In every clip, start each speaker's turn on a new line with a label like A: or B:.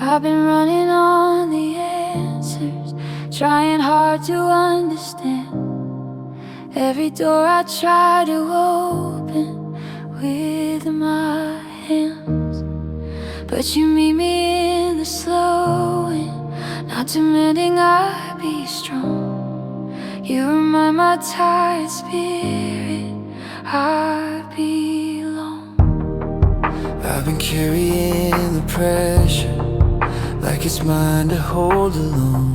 A: I've been running on the answers, trying hard to understand. Every door I try to open with my hands, but you meet me in the slowing, not demanding I be strong. You remind my tired spirit I belong.
B: I've been carrying the pressure like it's mine to hold alone,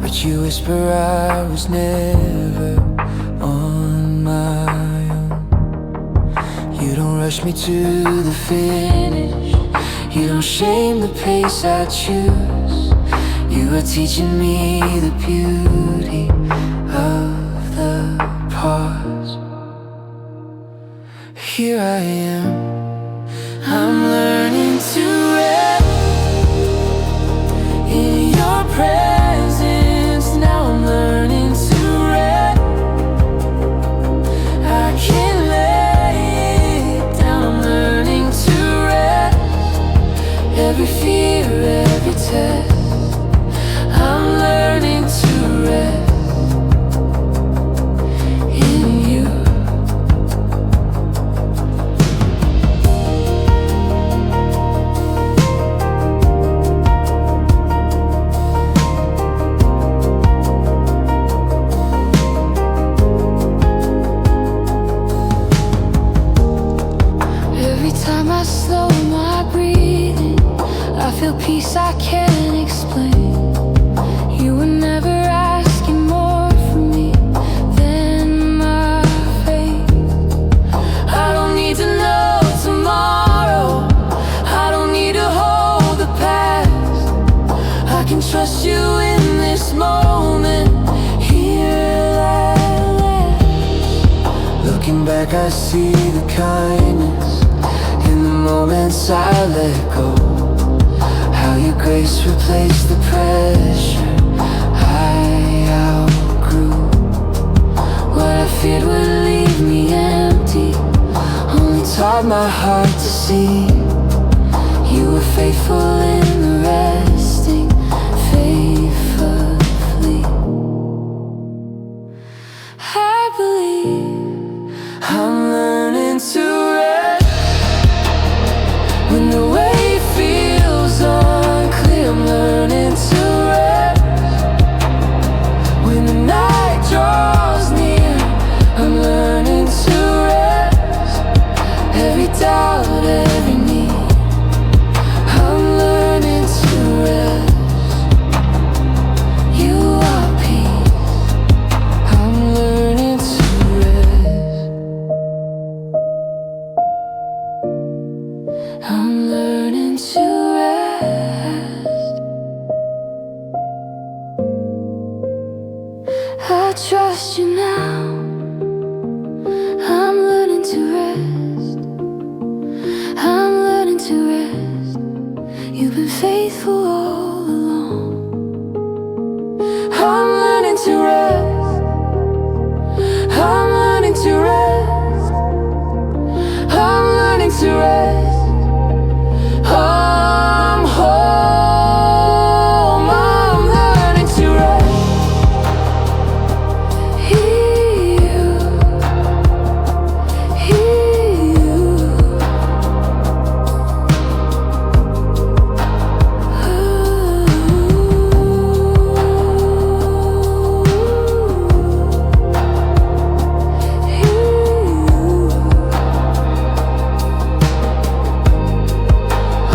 B: but you whisper I was never on my own. You don't rush me to the finish, you don't shame the pace I choose. You are teaching me the beauty of the pause. Here I am, I'm learning to rest in your presence. Now I'm learning to rest. I can't lay it down. I'm learning to rest. Every fear, every test, I'm learning to rest in you. Every time I slow my breathing, I feel peace I can't explain. You were never asking more from me than my faith. I don't need to know tomorrow, I don't need to hold the past. I can trust you in this moment, here at last. Looking back I see the kindness in the moments I let go. How your grace replaced the pressure I outgrew. What I feared would leave me empty only taught my heart to see. You were faithful in the resting, faithfully. I believe I'm learning to rest when the way feels unclear. I'm learning to rest when the night draws near. I'm learning to rest every doubt, every need. I'm learning to rest. You are peace. I'm learning to rest. I'm learning to rest. I trust you now. I'm learning to rest. I'm learning to rest. You've been faithful all along. I'm learning to rest. I'm learning to rest. I'm learning to rest. I'm home. I'm learning to rest. You,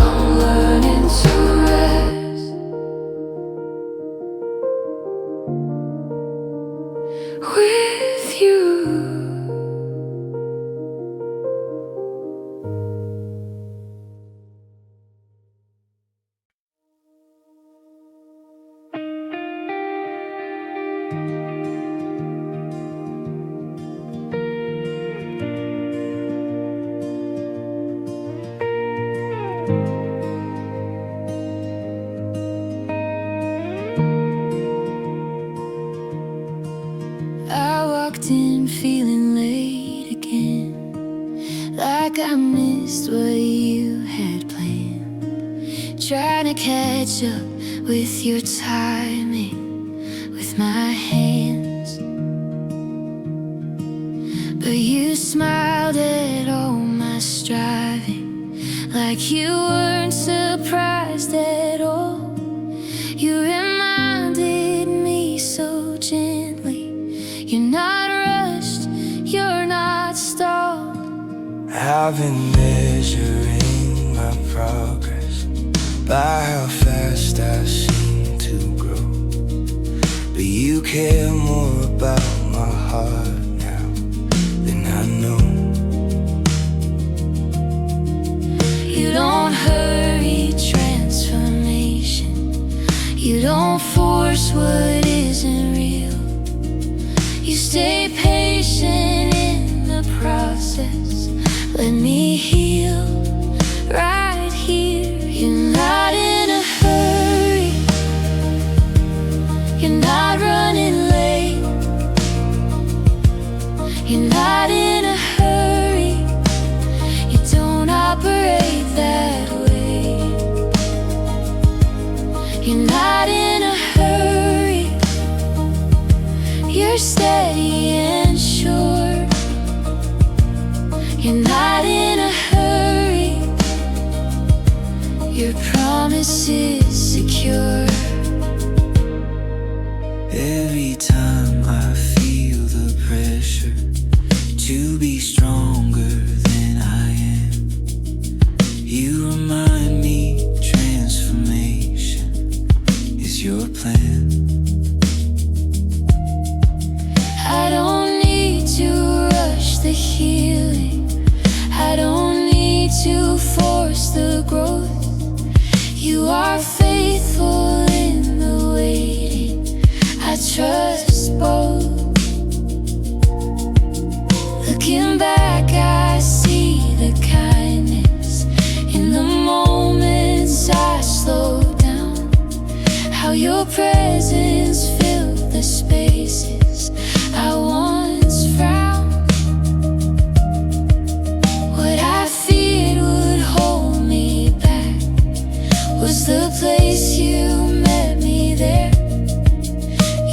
B: I'm learning to rest with you. I walked in feeling late again, like I missed what you had planned. trying to catch up with your timing, with my hands. But you smiled at all my striving, like you weren't surprised at all. You reminded me so gently, you're not rushed, you're not stalled.
A: I've been measuring my progress by how fast I seem to grow, but you care more about my heart now than I know.
B: You don't hurry transformation, you don't force what isn't real. You stay patient in the process, let me heal right here. You're not in a hurry, you're not running late, you're not in a hurry, you don't operate that way. You're not in a hurry, you're steady and sure. You're not in a hurry, your promise is secure.
A: Every time I feel the pressure to be stronger than I am, you remind me transformation is your plan.
B: I don't need to rush the healing, I don't need to force the growth. You are faithful in the waiting, I trust both. Looking back, I see the kindness in the moments I slow down, how your presence filled the spaces I once frowned. What I feared would hold me back was the place you met me there.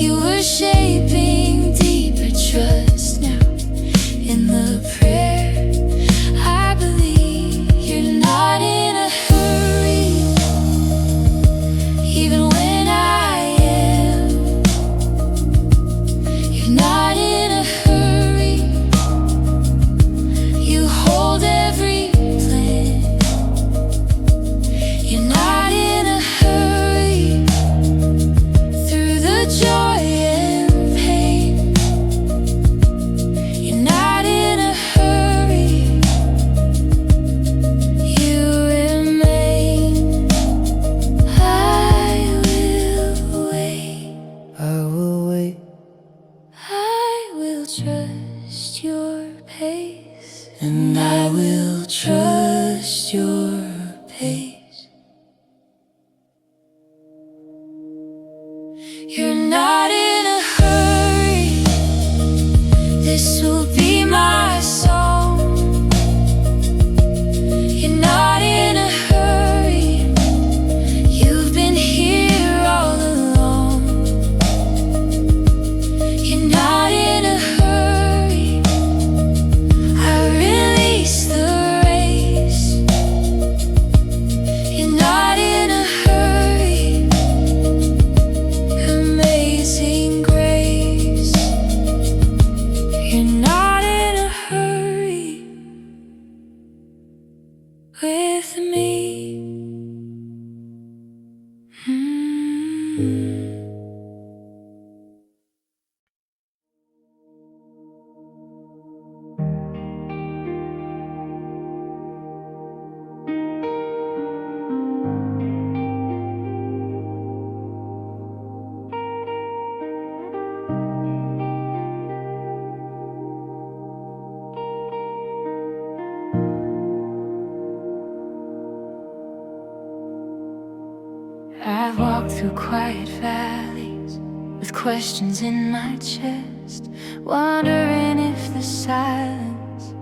B: You were shaping deeper trust now in the prayer. I believe you're not in a hurry, even when I am. You're not in a hurry, you hold every plan. You're not in a hurry, through the joy and pain. You're not in a hurry, you remain. I will wait,
A: I will wait,
B: I will trust your pace,
A: and I will trust your pace.
B: You're not in a hurry, this will be my song. You're not in a hurry, you've been here all along. You're not in a hurry, I release the race. You're not in a hurry, amazing grace. You're not in a hurry with me. I've walked through quiet valleys with questions in my chest, wondering if the silence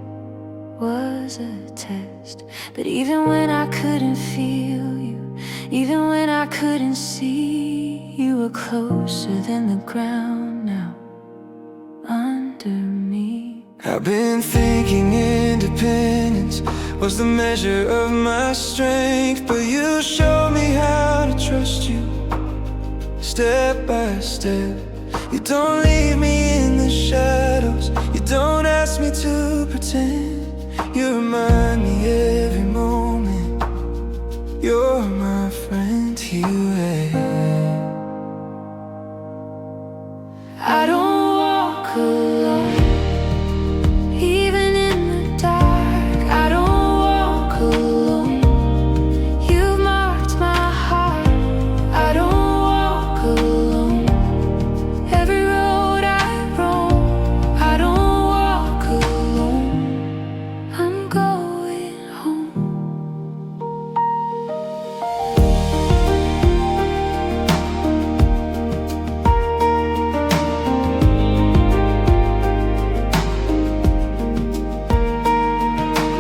B: was a test. But even when I couldn't feel you, Even when I couldn't see, you were closer than the ground now under me.
A: I've been thinking independence was the measure of my strength, but you showed me how to trust you, step by step. You don't leave me in the shadows, you don't ask me to pretend. You remind me every moment you're my friend.
B: I don't walk alone, even in the dark. I don't walk alone. You've marked my heart. I don't walk alone. Every road I roam, I don't walk alone. I'm going home.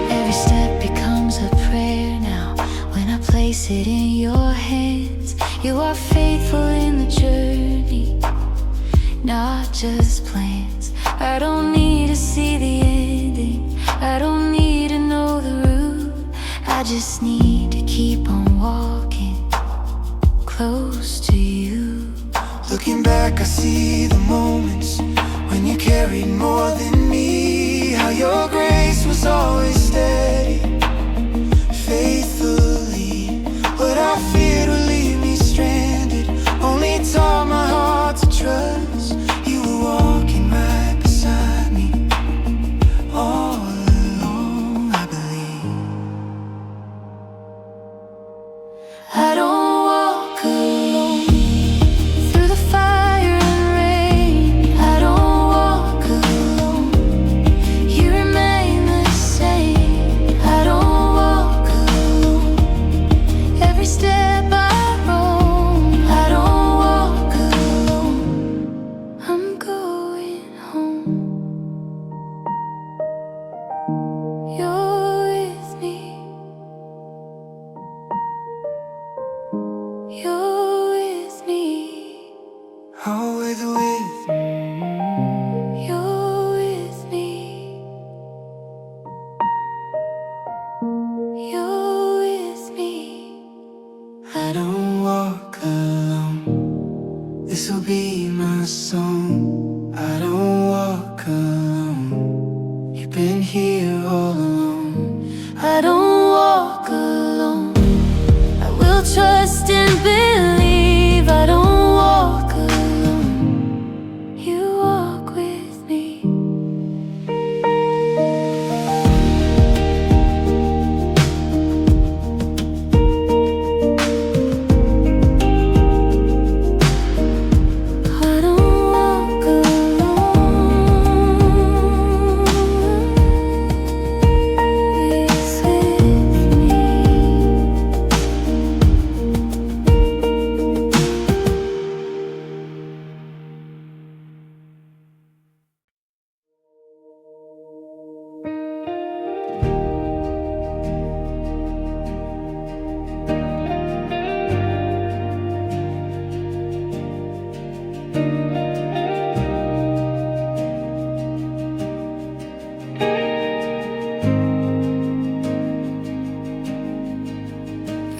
B: Every step becomes a prayer now when I place it in your hands. You are faithful in the journey, not just plans. I don't need to see the ending, I don't need to know the route. I just need to keep on walking close to you.
A: Looking back, I see the moments when you carried more than me. How your grace was always steady, faithfully. What I feared would leave me stranded only taught my heart to trust. You were walking right beside me all along, I believe.
B: I don't walk alone through the fire and rain. I don't walk alone. You remain the same. I don't walk alone. Every step I roam, I don't walk alone. I'm going home. You're with me. You're with me.
A: Always with me.
B: You're with me. You're with me.
A: I don't walk alone. This'll be my song. I don't walk alone. You've been here all along.
B: I don't walk alone. I will trust and believe. I don't walk alone. You walk with me. I don't walk alone. It's with me.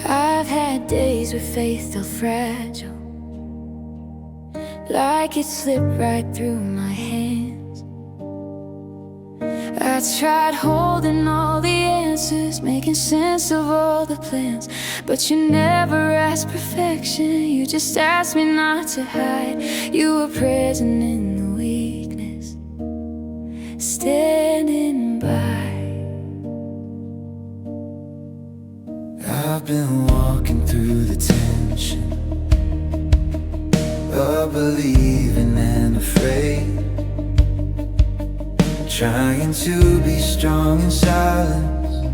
B: I've had days where faith felt fragile, like it slipped right through my hands. I tried holding all the answers, making sense of all the plans, but you never asked perfection, you just asked me not to hide. You were present in the weakness, standing by.
A: I've been walking through the tension of believing and afraid, trying to be strong in silence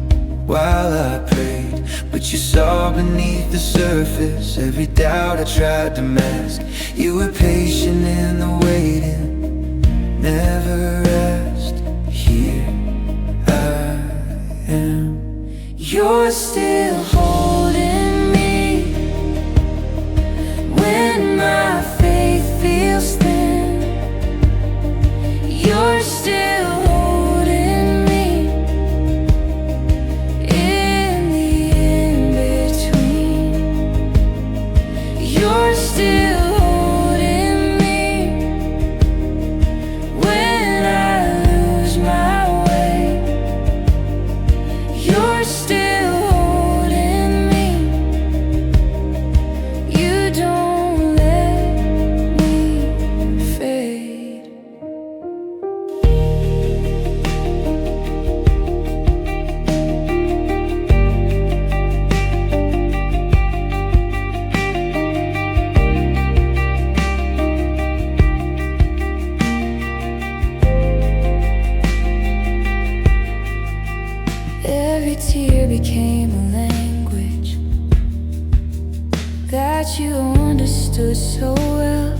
A: while I prayed. But you saw beneath the surface every doubt I tried to mask. You were patient in the waiting, never asked. Here I am.
B: You're still holding me. became a language that you understood so well.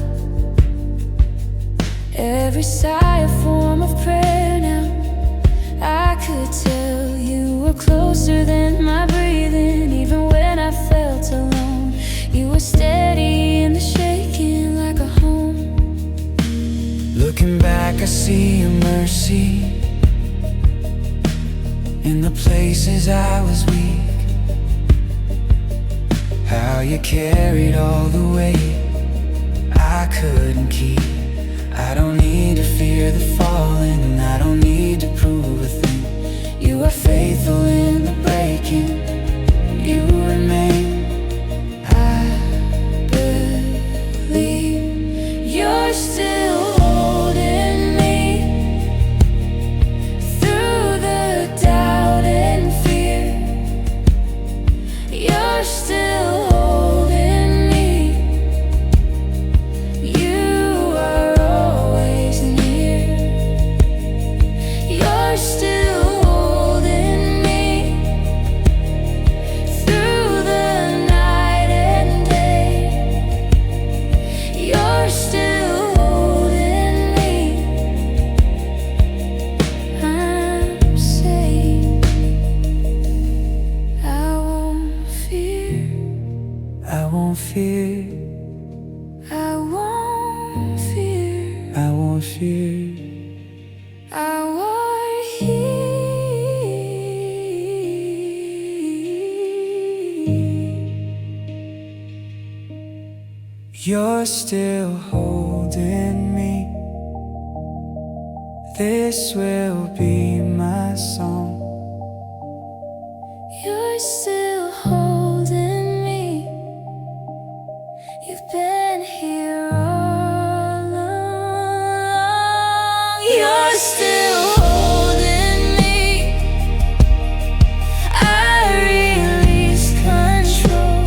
B: Every sigh a form of prayer now. I could tell you were closer than my breathing. Even when I felt alone, you were steady in the shaking like a home.
A: Looking back, I see your mercy in the places I was weak. How you carried all the weight I couldn't keep. I don't need to fear the falling, I don't need to prove a thing. You are faithful in the breaking, you remain.
B: I believe you're still holding me through the doubt and fear. You're still holding me. You are always near. You're still holding me through the night and day. You're still holding me. I'm safe. I won't fear.
A: I won't fear,
B: I won't fear.
A: I won't fear.
B: I won't hear.
A: You're still holding me. This will be my song.
B: You're still holding me. You've been here all along. You're still holding me. I release control.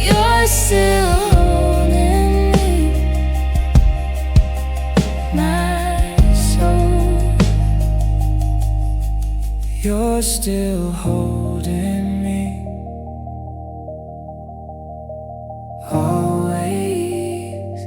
B: You're still holding me, my soul.
A: You're still holding me. Always.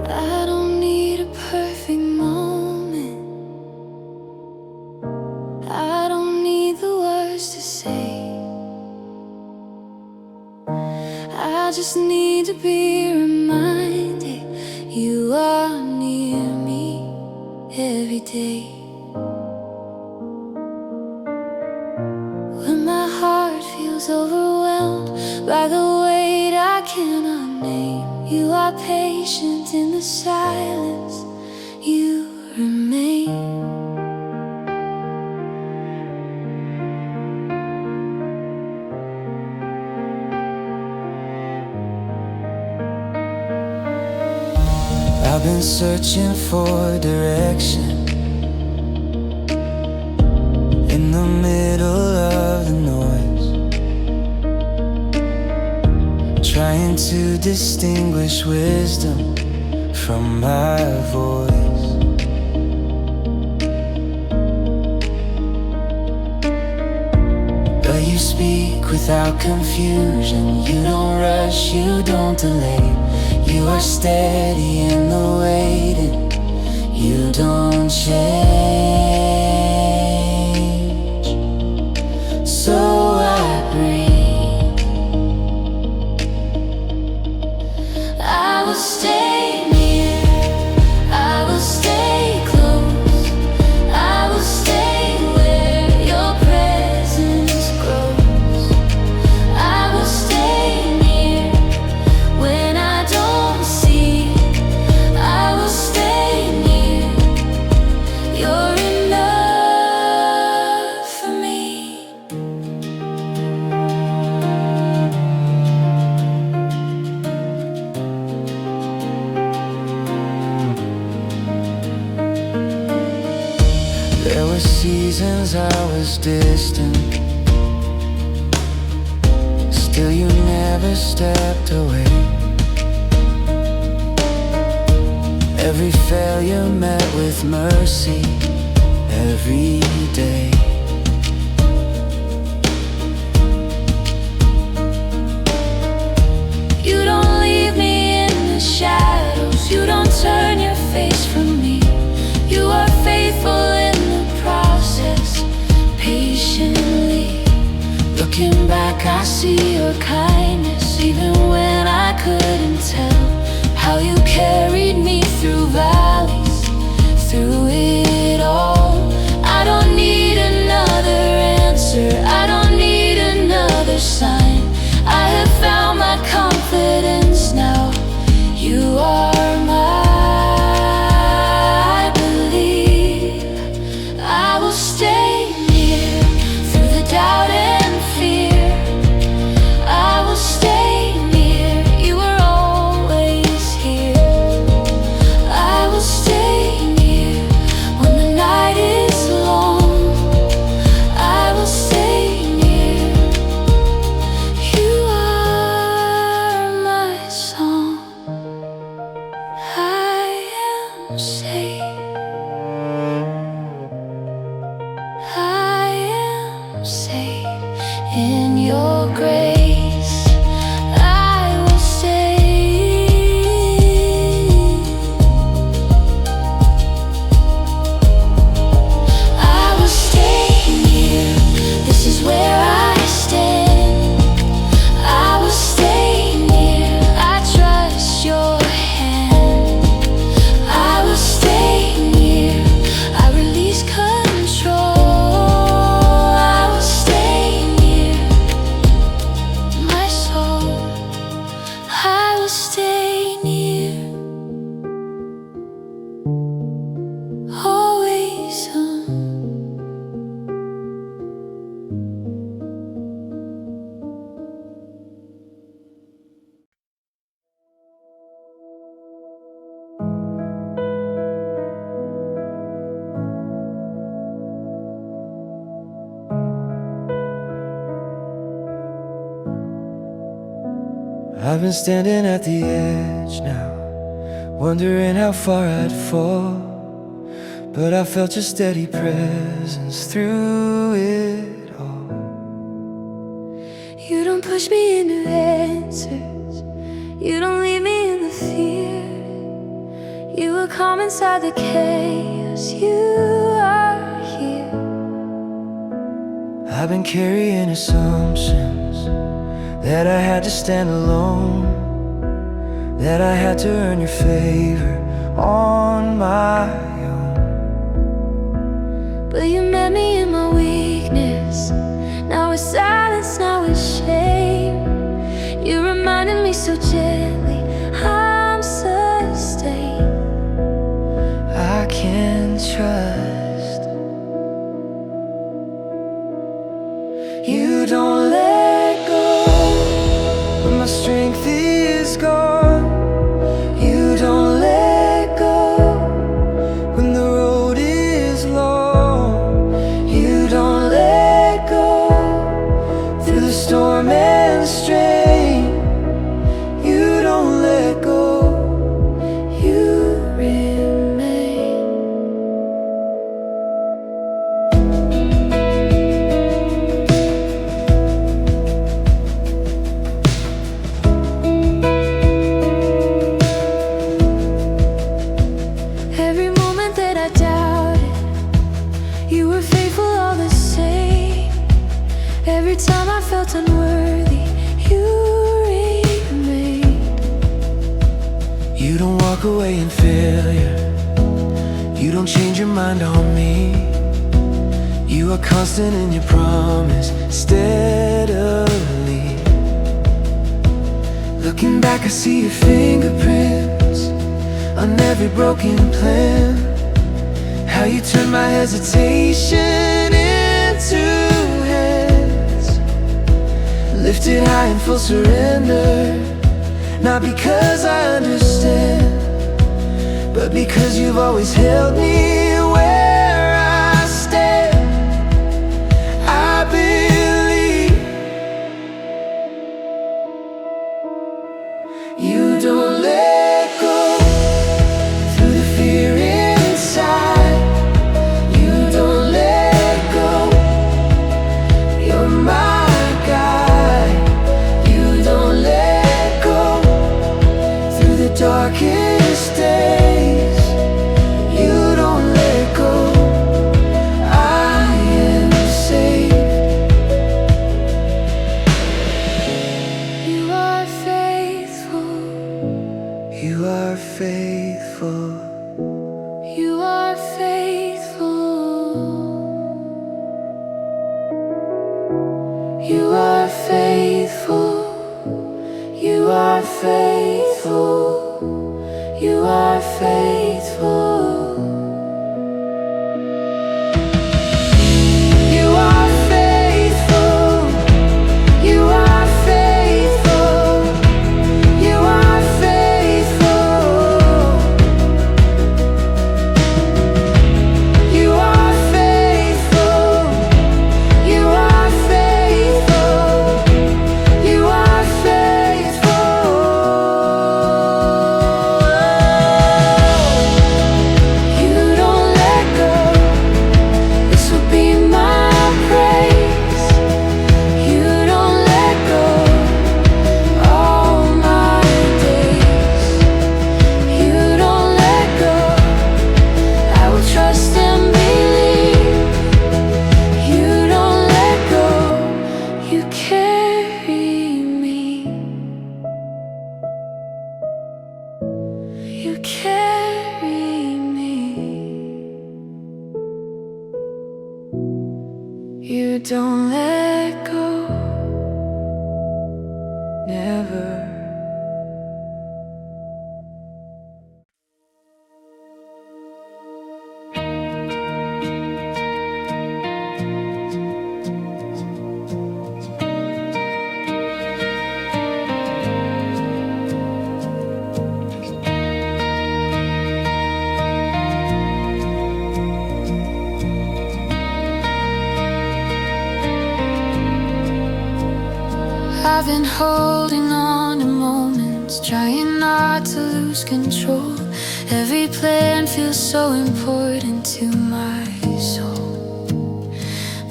B: I don't need a perfect moment. I don't need the words to say. I just need to be reminded you are near me every day. When my heart feels overwhelmed by the weight I cannot name, you are patient in the silence, you remain.
A: I've been searching for direction in the middle of the noise, trying to distinguish wisdom from my voice. But you speak without confusion. You don't rush, you don't delay. You are steady in the waiting. You don't change. So I breathe.
B: I will stay near, I will stay close, I will stay where your presence grows. I will stay near when I don't see. I will stay near. You're enough for me.
A: reasons I was distant, still you never stepped away. Every failure met with mercy every day.
B: You don't leave me in the shadows, you don't turn your face from me. You are faithful in the process, patiently. Looking back I see your kindness, even when I couldn't tell how you carried me through valleys, through it all. I don't need another answer, I don't need another sign. I have found my confidence now. You are my belief. I will stay near through the doubt and fear. I will stay near, you are always here. I will stay near when the night is long. I will stay near. You are my song. I am safe. I am safe in your grace. I will stay. I will stay near. This is where I stand. I will stay near. I trust your hand. I will stay near. I release control. I will stay near my soul. I will stay near. Always
A: I've been standing at the edge now, wondering how far I'd fall, but I felt your steady presence through it all.
B: you don't push me into answers, you don't leave me in the fear. You will calm inside the chaos, you are here.
A: I've been carrying assumptions that I had to stand alone, that I had to earn your favor on my own.
B: But you met me in my weakness, now with silence, now with shame. You reminded me so gently, I'm sustained.
A: I can trust. You don't let go when my strength is gone. You don't let go when the road is long. You don't let go through the storm and strain. You don't let go. You remain.
B: Every moment that I doubted, you were faithful all the same. Every time I felt unworthy, you remained.
A: You don't walk away in failure, you don't change your mind on me. You are constant in your promise, steadily. Looking back I see your fingerprints on every broken plan. How you turn my hesitation into hands, lifted high in full surrender. Not because I understand, but because you've always held me where I stand. You don't let go through the fear inside. You don't let go. You're my guide. You don't let go through the darkest days. You don't let go. I am safe. You are faithful. You are faithful. You are faithful. You are faithful. You are faithful. You are faithful. You are faithful. You are faithful. You are faithful. You are faithful. You are faithful. You are faithful. You don't let go. This will be my praise. You don't let go all my days. You don't let go. I will trust and believe. You don't let go. You carry me. You carry me. You don't let go. Never. I've been holding on to moments, trying not to lose control. Every plan feels so important to my soul.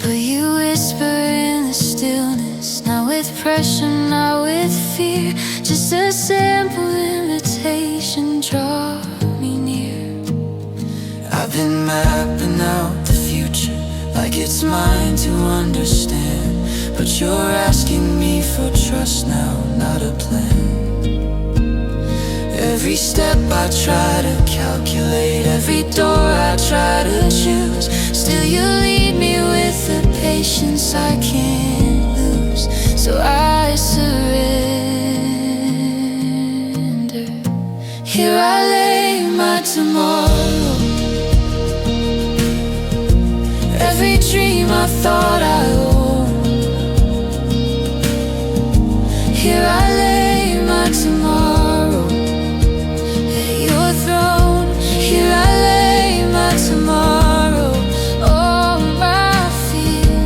A: But you whisper in the stillness, not with pressure, not with fear. Just a simple invitation, draw me near. I've been mapping out the future like it's mine to understand. But you're asking me for trust now, not a plan. Every step I try to calculate, every door I try to choose, still you lead me with the patience I can't lose. So I surrender. Here I lay my tomorrow. Every dream I thought I owned. Here I lay my tomorrow at your throne. Here I lay my tomorrow. All my fear,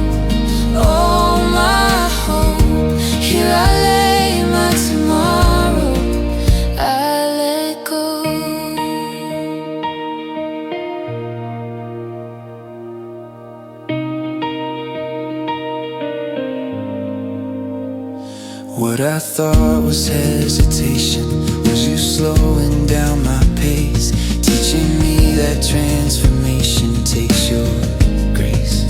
A: all my hope. Here I lay my tomorrow. I let go. What I thought was hesitation was you slowing down my pace, teaching me that transformation takes your grace.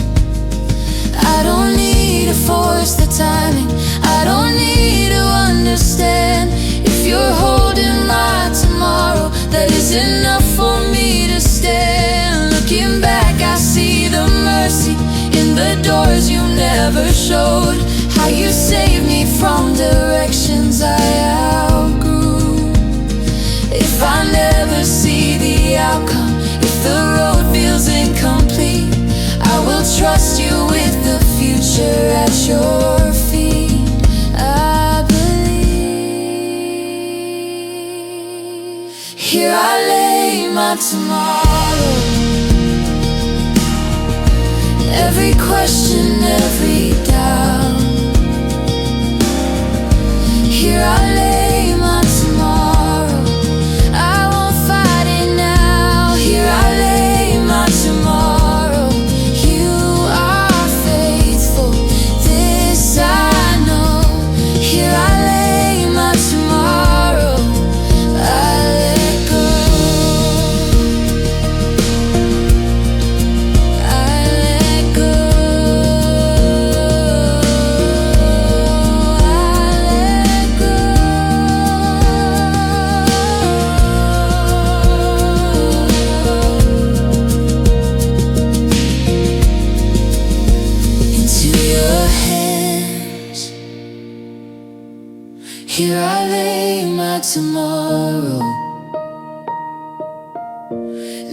A: I don't need to force the timing, I don't need to understand. If you're holding my tomorrow, that is enough for me to stand. Looking back, I see the mercy in the doors you never showed. How you saved me from directions I outgrew. If I never see the outcome, if the road feels incomplete, I will trust you with the future at your feet. I believe. Here I lay my tomorrow. Every question, every doubt. Here I lay my tomorrow.
B: my tomorrow.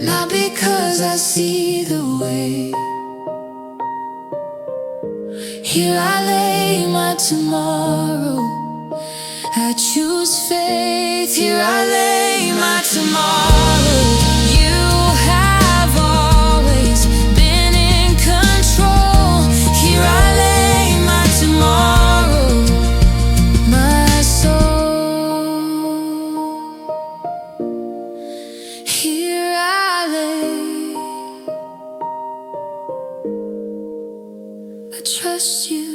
B: Not because I see the way. Here I lay my tomorrow. I choose faith. Here I lay my tomorrow. You have always been in control. Here I lay my tomorrow, my soul. Here I lay. I trust you.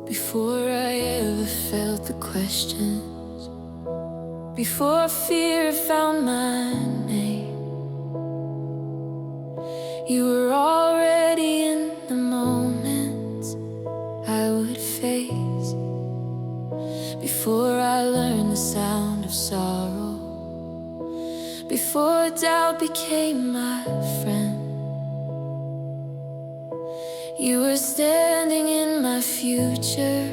B: Before I ever felt the questions, before fear found my name, you were already in the moments I would face. Before I learned the sound of sorrow, before doubt became my friend, you were standing in my future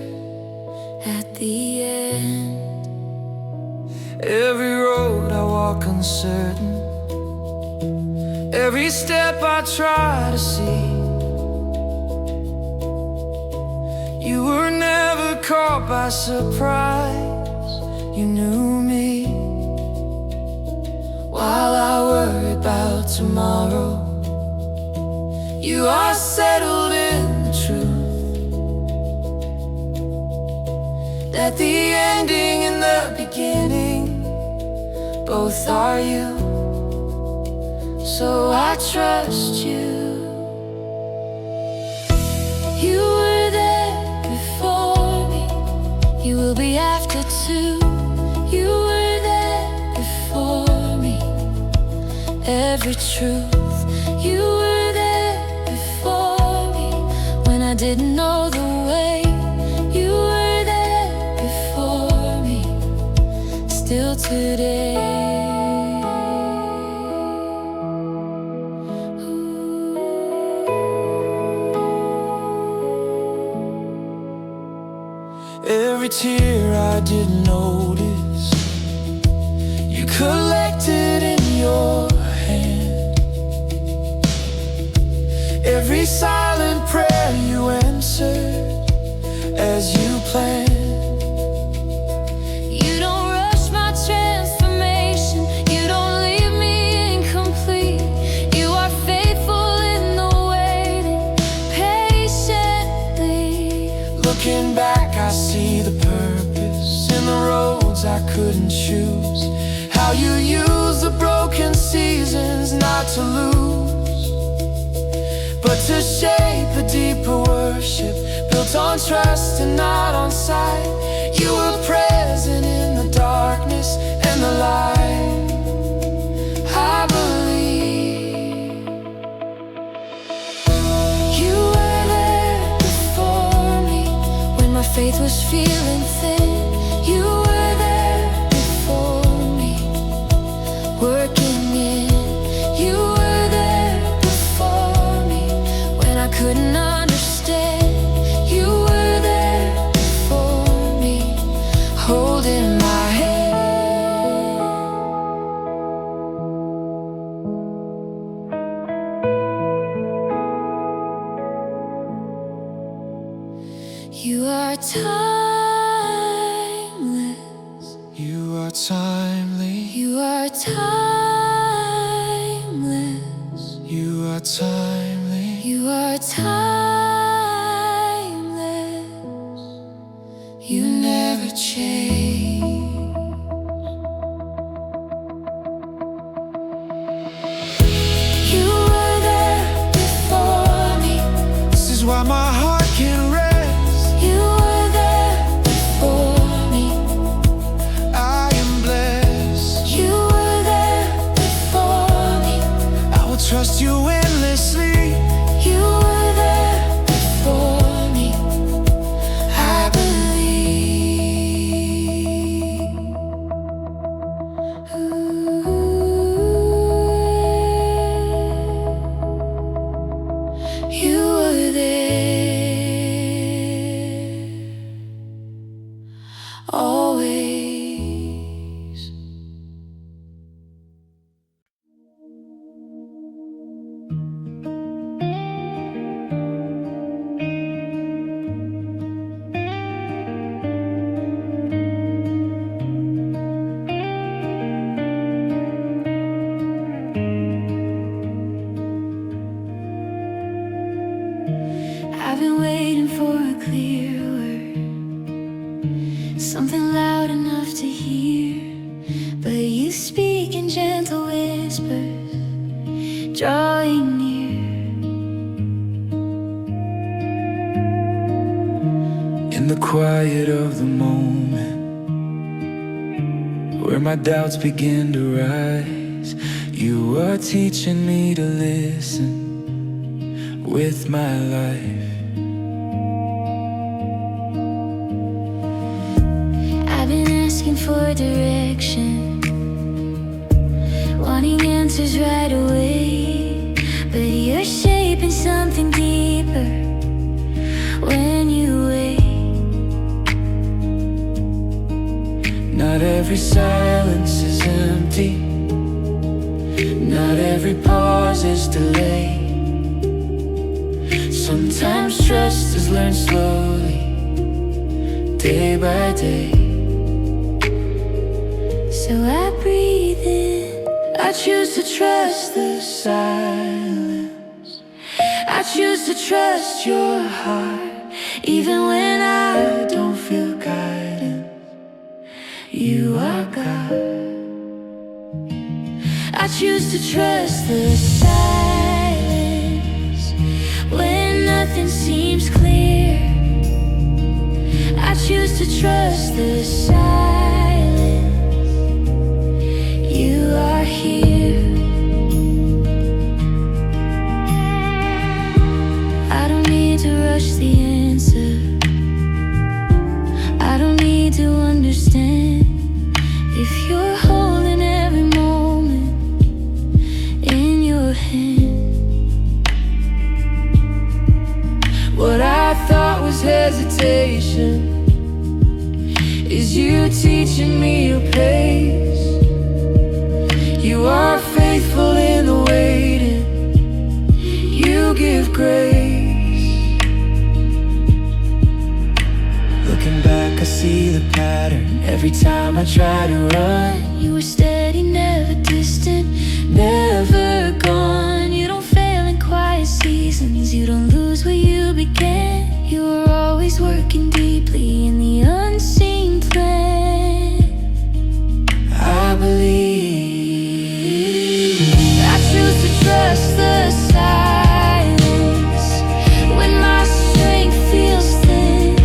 B: at the end.
A: Every road I walk uncertain, every step I try to see, you were never caught by surprise. You knew me. While I worry about tomorrow, you are settled in the truth that the ending and the beginning both are you. So I trust you. You were there before me, you will be after too. You were there before me, every truth. You were there before me when I didn't know the way. You were there before me, still today. Every tear I didn't notice, you collected in your hand. Every silent prayer you answered as you planned.
B: You don't rush my transformation, you don't leave me incomplete. You are faithful in the waiting, patiently.
A: Looking back, I see the purpose in the roads I couldn't choose. How you use the broken seasons not to lose, but to shape a deeper worship built on trust and not on sight. You were present in the darkness and the light. I believe
B: You were there before me when my faith was feeling thin. You were there before me, working in. You were there before me when I couldn't understand. You were there before me, holding my hand. You are timeless.
A: you are timely.
B: You are timeless.
A: You are timely.
B: You are timeless. You never change. You were there before me.
A: This is why my heart can rest.
B: You were there before me.
A: I am blessed.
B: You were there before
A: you endlessly.
B: You were there before me, I believe. You were there always. I've been waiting for a clear word, something loud enough to hear, but you speak in gentle whispers, drawing near.
A: In the quiet of the moment, where my doubts begin to rise, you are teaching me to listen with my life.
B: I've been asking for direction, wanting answers right away, but you're shaping something deeper when you wait.
A: Not every silence is empty, not every pause is delayed. Sometimes trust is learned slowly, day by day.
B: So I breathe in,
A: I choose to trust the silence. I choose to trust your heart, even when I don't feel guidance. You are God.
B: I choose to trust the silence when nothing seems clear. I choose to trust the silence. You are here. I don't need to rush the answer, I don't need to understand. If you're holding every moment in your hand.
A: What I thought was hesitation is you teaching me your pace. You are faithful in the waiting, you give grace. Looking back, I see the pattern. Every time I try to run,
B: You were steady, never distant, never gone. You don't fail in quiet seasons, you don't lose where you began. You were always working deeply in the unseen plan.
A: I believe.
B: I choose to trust the silence when my strength feels thin.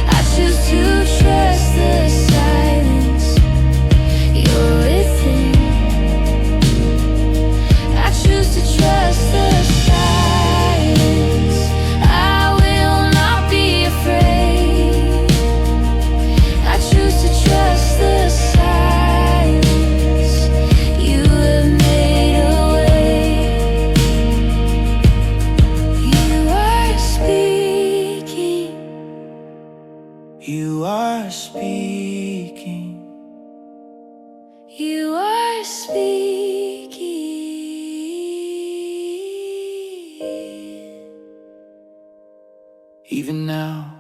B: I choose to trust the silence you're within. I choose to trust the silence. I will not be afraid. I choose to trust the silence. You have made a way. You are speaking.
A: You are speaking.
B: You are speaking.
A: Even now,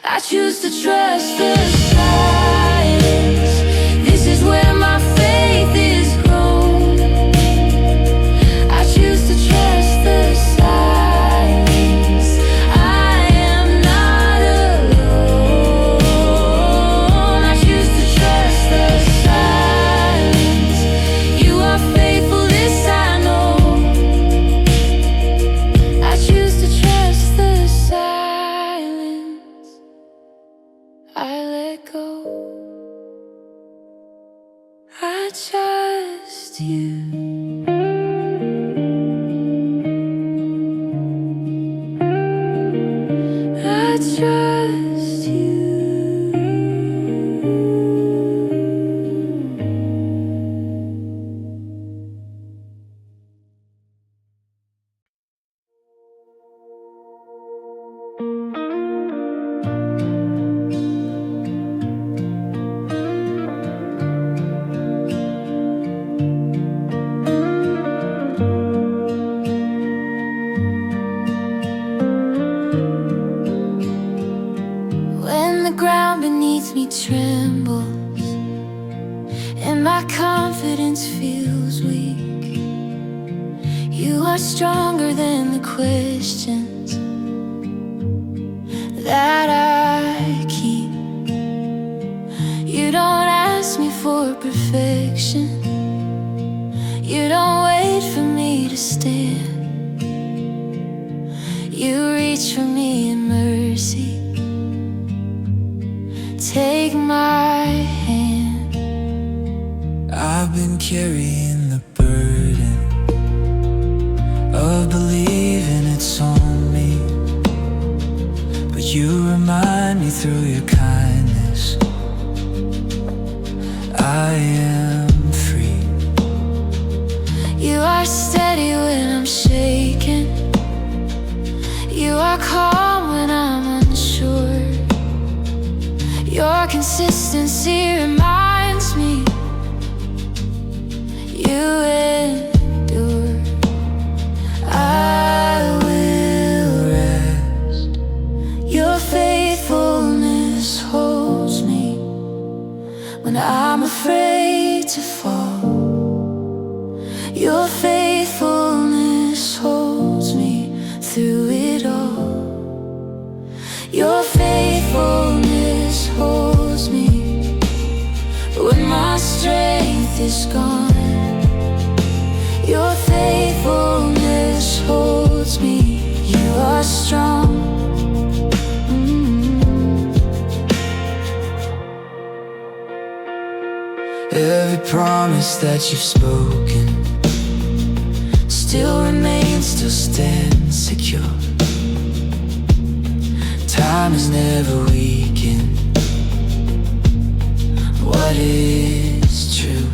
B: I choose to trust the silence. This is where my faith is grown. I choose to trust the silence. I am not alone. I choose to trust the silence. You are faithful, this I know. I choose to trust the silence. I let go. trembles and my confidence feels weak. You are stronger than the questions that I keep. You don't ask me for perfection. You don't wait for me to stand. You reach for me in mercy. Take my hand.
A: I've been carrying the burden of believing it's on me, but you remind me through your kindness I am free.
B: You are steady when I'm shaken. You are calm when I'm unsure. Your consistency reminds me you endure. I will rest. Your faithfulness holds me when I'm afraid to fall. Your faithfulness holds me through it all. Your faithfulness holds me when my strength is gone. Your faithfulness holds me. You are strong.
A: Every promise that you've spoken still remains, still stands secure. Time has never weakened what is true.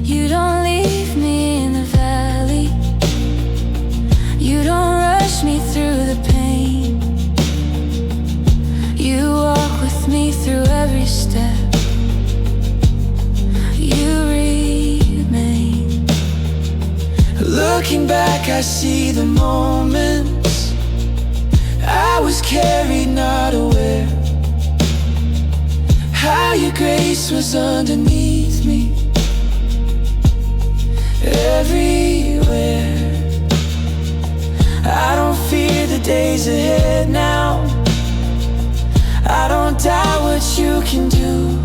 B: You don't leave me in the valley. You don't rush me through the pain. You walk with me through every step. You remain.
A: Looking back, I see the moments I was carried, not aware how your grace was underneath me, everywhere. I don't fear the days ahead now. I don't doubt what you can do.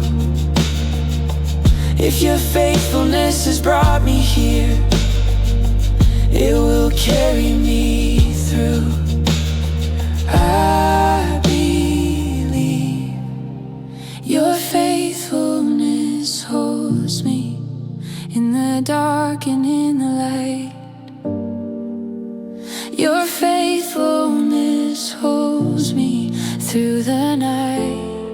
A: If your faithfulness has brought me here, it will carry me through. I believe
B: your faithfulness holds me in the dark and in the light. Your faithfulness holds me through the night.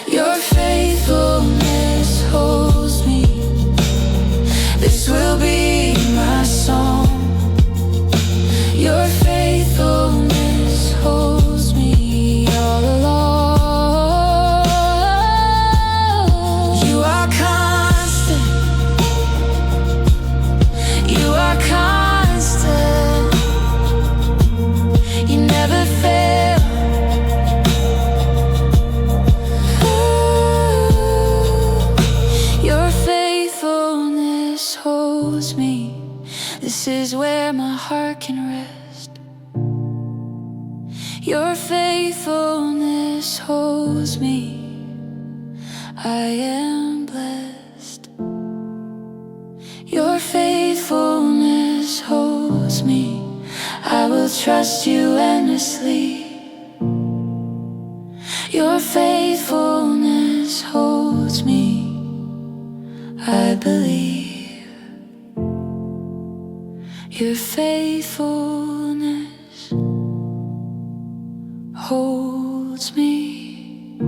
B: Your faithfulness holds me. This will be my song. Your faithfulness holds me all along. You are constant. You are constant. You never fail. Your faithfulness holds me. This is where my heart can rest. Your faithfulness holds me. I am blessed. Your faithfulness holds me. I will trust you endlessly. Your faithfulness holds me. I believe your faithfulness holds me,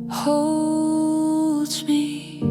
B: holds me.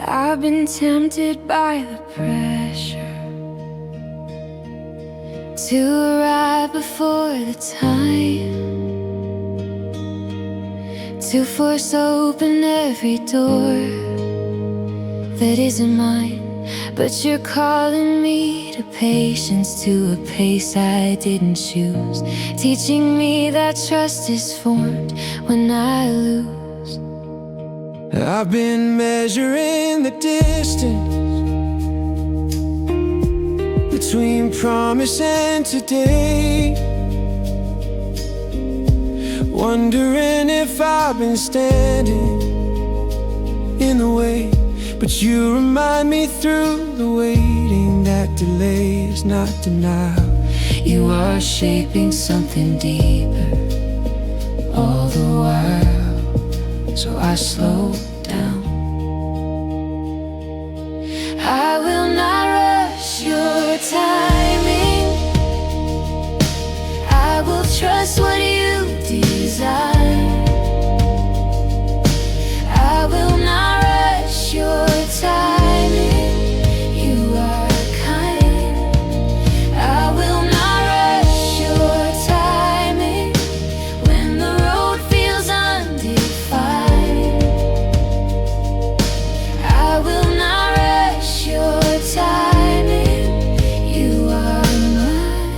B: I've been tempted by the pressure to arrive before the time, to force open every door that isn't mine. But you're calling me to patience, to a pace I didn't choose, teaching me that trust is formed when I lose.
A: I've been measuring the distance between promise and today, wondering if I've been standing in the way. But you remind me through the waiting that delay is not denial.
B: You are shaping something deeper all the while, so I slow down. I will not rush your timing. I will trust what you desire. I will not rush your timing. You are kind. I will not rush your timing when the road feels undefined. I will not rush your timing. You are mine.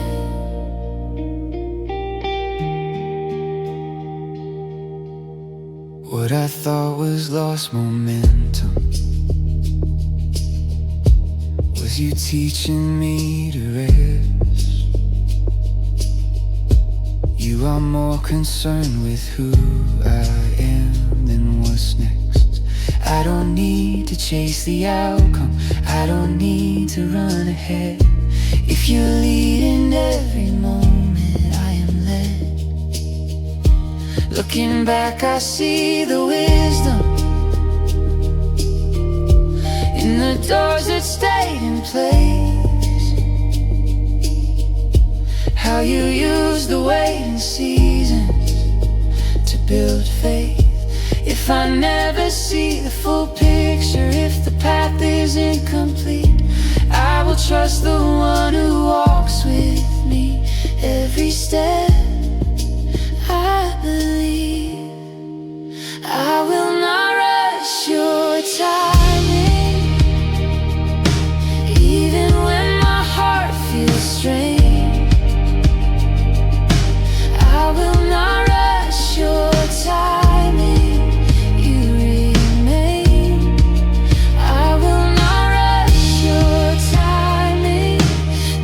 A: What I thought was lost momentum was you teaching me to rest. You are more concerned with who I am than what's next. I don't need to chase the outcome, I don't need to run ahead. If you're leading every moment I am led. Looking back I see the wisdom in the doors that stayed in place. How you use the waiting seasons to build faith. If I never see the full picture, if the path is incomplete, I will trust the one who walks with me every step. I believe I will not rush your timing, even when my heart feels strange. I will not rush your timing. You remain. I will not rush your timing.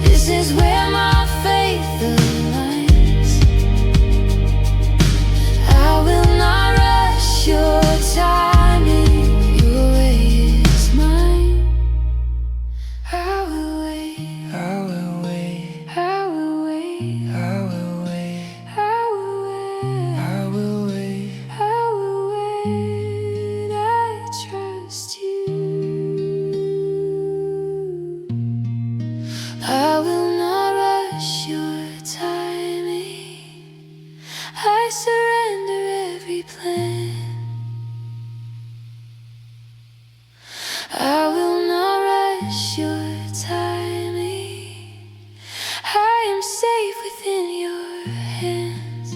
A: This is where my faith aligns. I will not rush your timing. Your way is mine. I will wait. I will wait,
B: I will wait.
A: I will wait,
B: I will wait.
A: I will wait.
B: I will wait. I trust you. I will not rush your timing. I surrender every plan. I will not rush your timing. I am safe within your hands.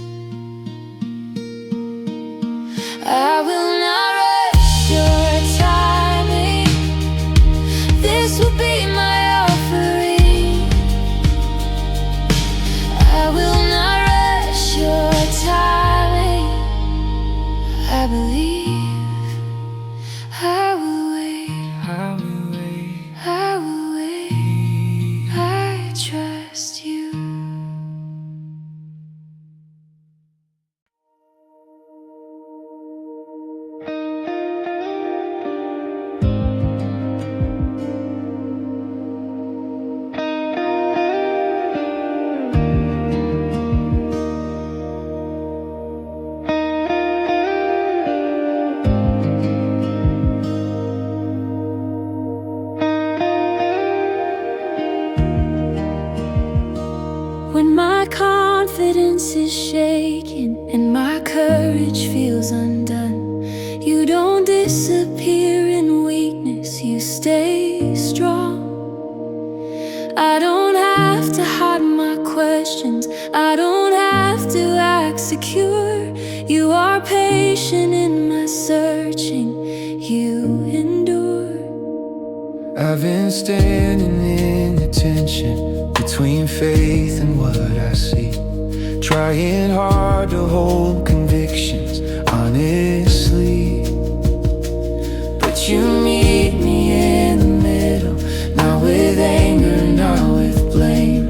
B: I will not rush your timing. This will be my offering. I will not rush your timing. I believe I will wait.
A: I will wait,
B: I will wait. I trust you. When my confidence is shaken and my courage feels undone, you don't disappear in weakness. stay strong. I don't have to hide my questions, I don't have to act secure. You are patient in my searching, you endure.
A: I've been standing in the tension between faith and what I see, trying hard to hold convictions honestly. But you meet me in the middle, not with anger, not with blame.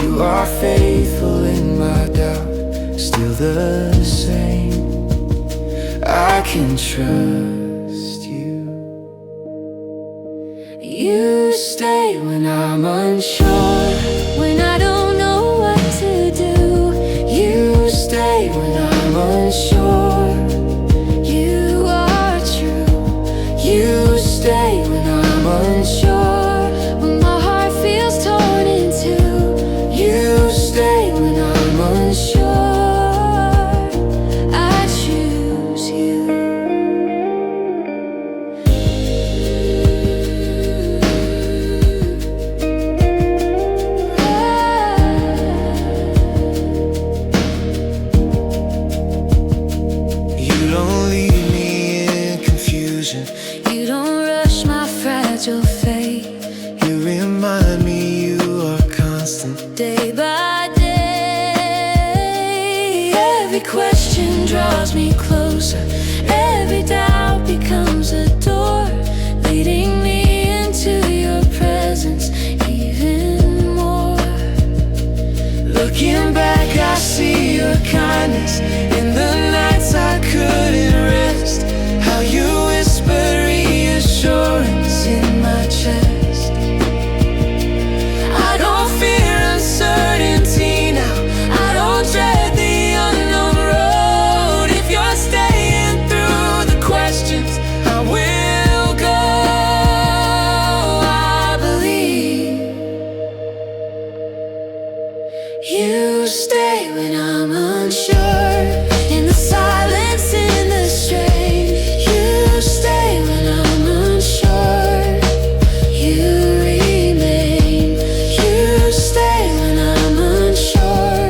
A: You are faithful in my doubt, still the same. I can trust you. You stay when I'm unsure, when I don't know what to do. You stay when I'm unsure, you are true. You stay when I'm unsure, when my heart feels torn in two. You stay when I'm unsure, I choose you. You don't leave me in confusion,
B: You don't rush my fragile faith.
A: you remind me you are constant.
B: Day by day, every question draws me closer, every doubt becomes a door, leading me into your presence even more. Looking back, I see your kindness in the nights I couldn't rest, how you whispered reassurance in my chest. I don't fear uncertainty now, I don't dread the unknown road. If you're staying through the questions, I will go. I believe. You stay when I'm unsure, in the silence, in the strange. You stay when I'm unsure, you remain. You stay when I'm unsure,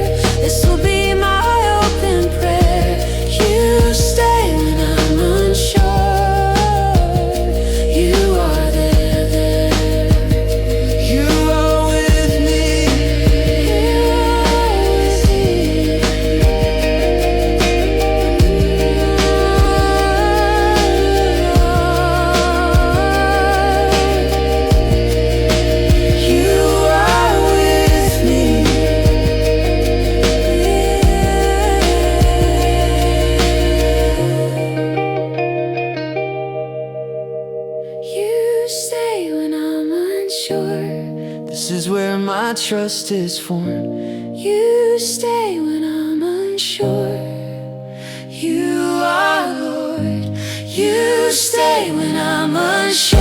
B: this will be my open prayer. You stay when I'm unsure, you are there.
A: You are with me. You are with me.
B: You stay when I'm unsure,
A: This is where my trust is formed.
B: you stay when I'm unsure. You are Lord. You stay when I'm unsure,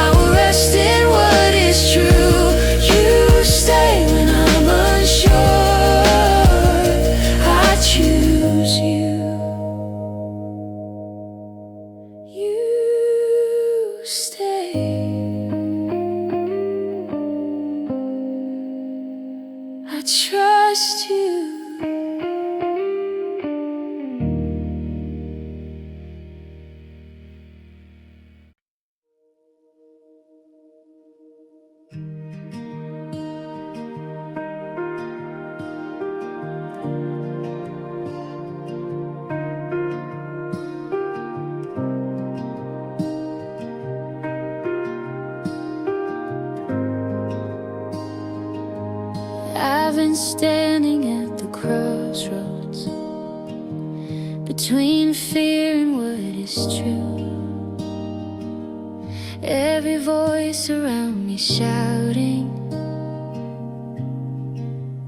B: I will rest in what is true. You stay when I'm unsure, I choose you. You stay. I trust you. I've been standing at the crossroads, between fear and what is true. Every voice around me shouting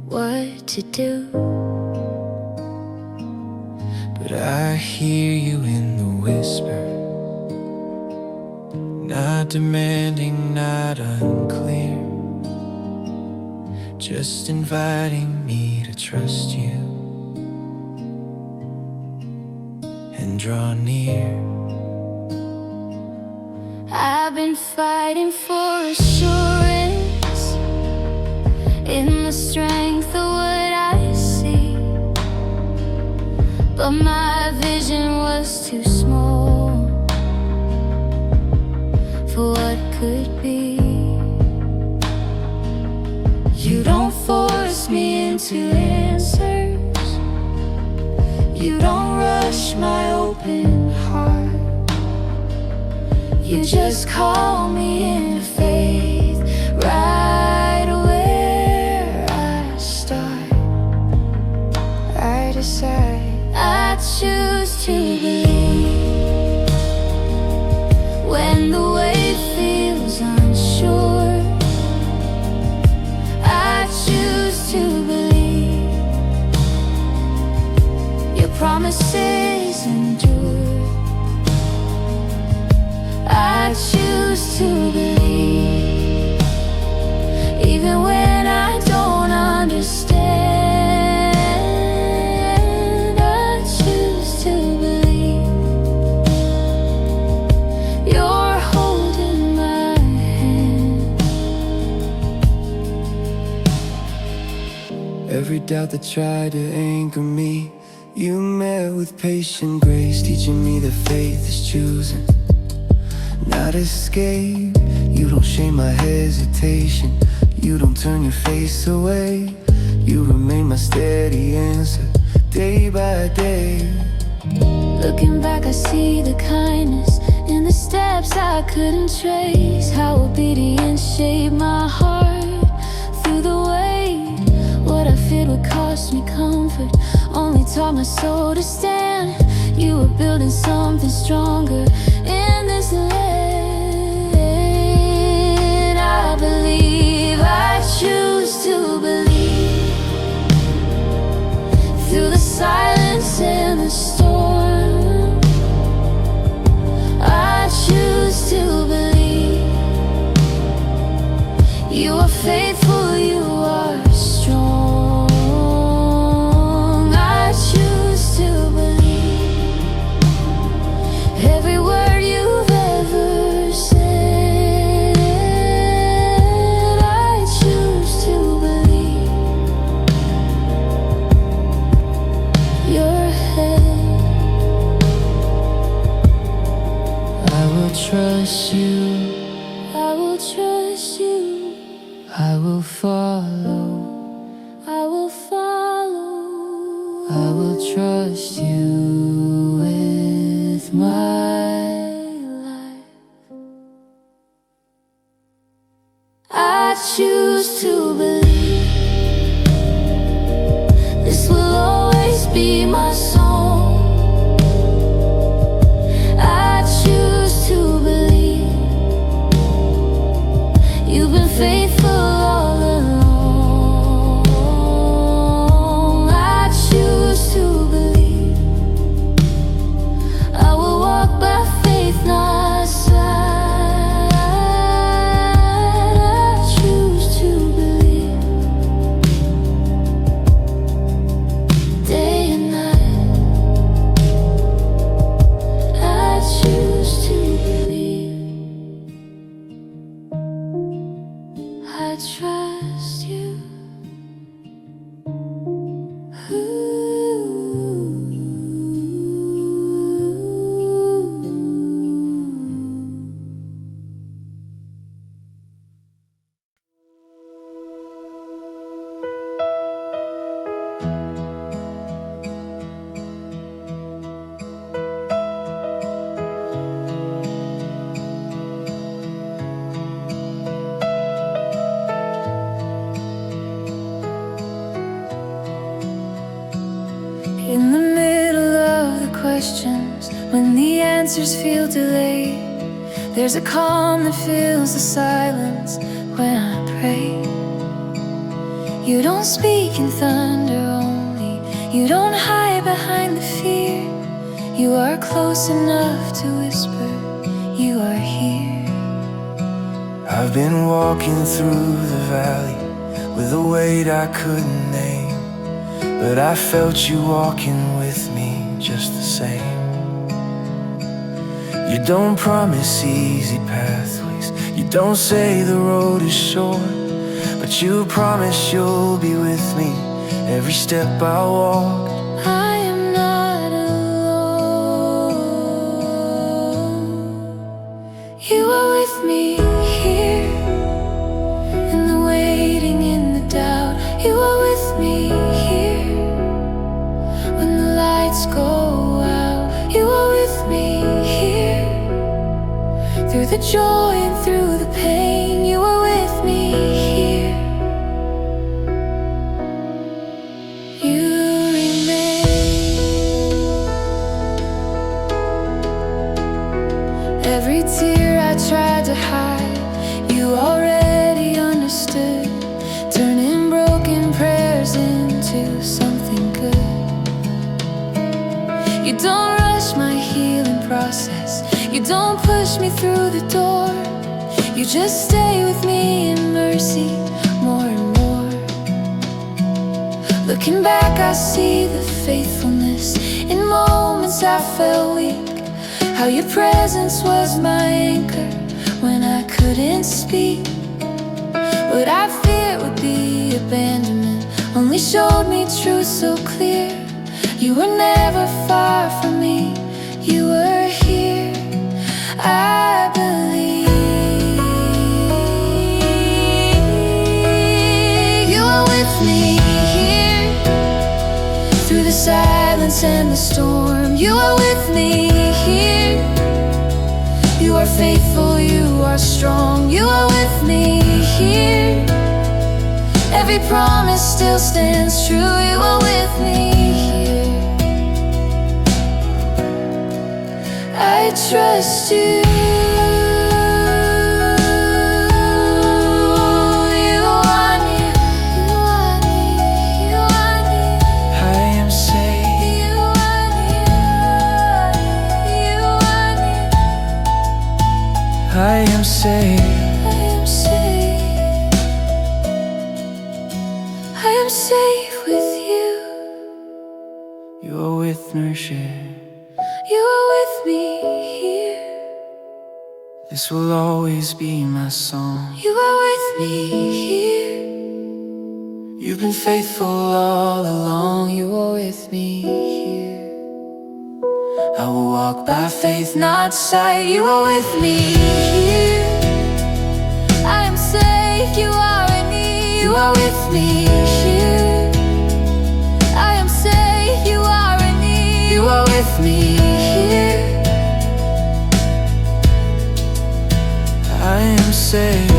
B: what to do.
A: But I hear you in the whisper, not demanding, not unclear, just inviting me to trust you and draw near.
B: I've been fighting for assurance in the strength of what I see, but my vision was too small for what could be. You don't force me into answers, you don't rush my open heart. You just call me in faith, right where I start. I decide, I choose to believe when the way feels unsure. I choose to believe your promises endure. I choose to believe, even when I don't understand. I choose to believe you're holding my hand.
A: Every doubt that tried to anchor me, you met with patient grace, teaching me that faith is choosing, not escape. You don't shame my hesitation, you don't turn your face away. You remain my steady answer, day by day.
B: Looking back I see the kindness in the steps I couldn't trace. How obedience shaped my heart through the weight. What I feared would cost me comfort only taught my soul to stand. You were building something stronger in this land. I believe, I choose to believe through the silence and the storm. I choose to believe you are faithful, you are strong. I choose to believe every word you've ever said. I choose to believe your head.
A: I will trust you,
B: I will trust you,
A: I will follow,
B: I will follow.
A: I will trust you with my
B: life. I choose to believe this will always be my song. I choose to believe you've been faithful all along. I choose to believe I will walk by faith, not sight. I choose to believe day and night. I choose to believe. I trust you. In the middle of the questions, when the answers feel delayed, there's a calm that fills the silence when I pray. You don't speak in thunder only, you don't hide behind the fear. You are close enough to whisper, you are here.
A: I've been walking through the valley with a weight I couldn't name, but I felt you walking with me just the same. You don't promise easy pathways. You don't say the road is short, but you promise you'll be with me every step I walk.
B: I am not alone. You are with me here, in the waiting, in the doubt. You are with me here, when the lights go out. You are with me here, through the joy and through the pain. You are with me here. You every tear I tried to hide, you already understood, turning broken prayers into something good. You don't rush my healing process. You don't push me through the door. You just stay with me in mercy, more and more. Looking back, I see the faithfulness in moments I felt weak. How your presence was my anchor when I couldn't speak. What I feared would be abandonment only showed me truth so clear. You were never far from me, you were here. I believe you are with me here, through the silence and the storm. You are with me here. You are faithful, you are strong. You are with me here. Every promise still stands true. You are with me here. I trust you.
A: I am saved.
B: I am saved. I am safe with you.
A: You are with me, share.
B: You are with me here.
A: This will always be my song.
B: You are with me here.
A: You've been faithful all along. You are with me here. I will walk by faith, not sight. You are with me here.
B: I am safe, you are in me.
A: You are with me
B: here. I am safe, you are in me.
A: You are with me
B: here.
A: I am saved.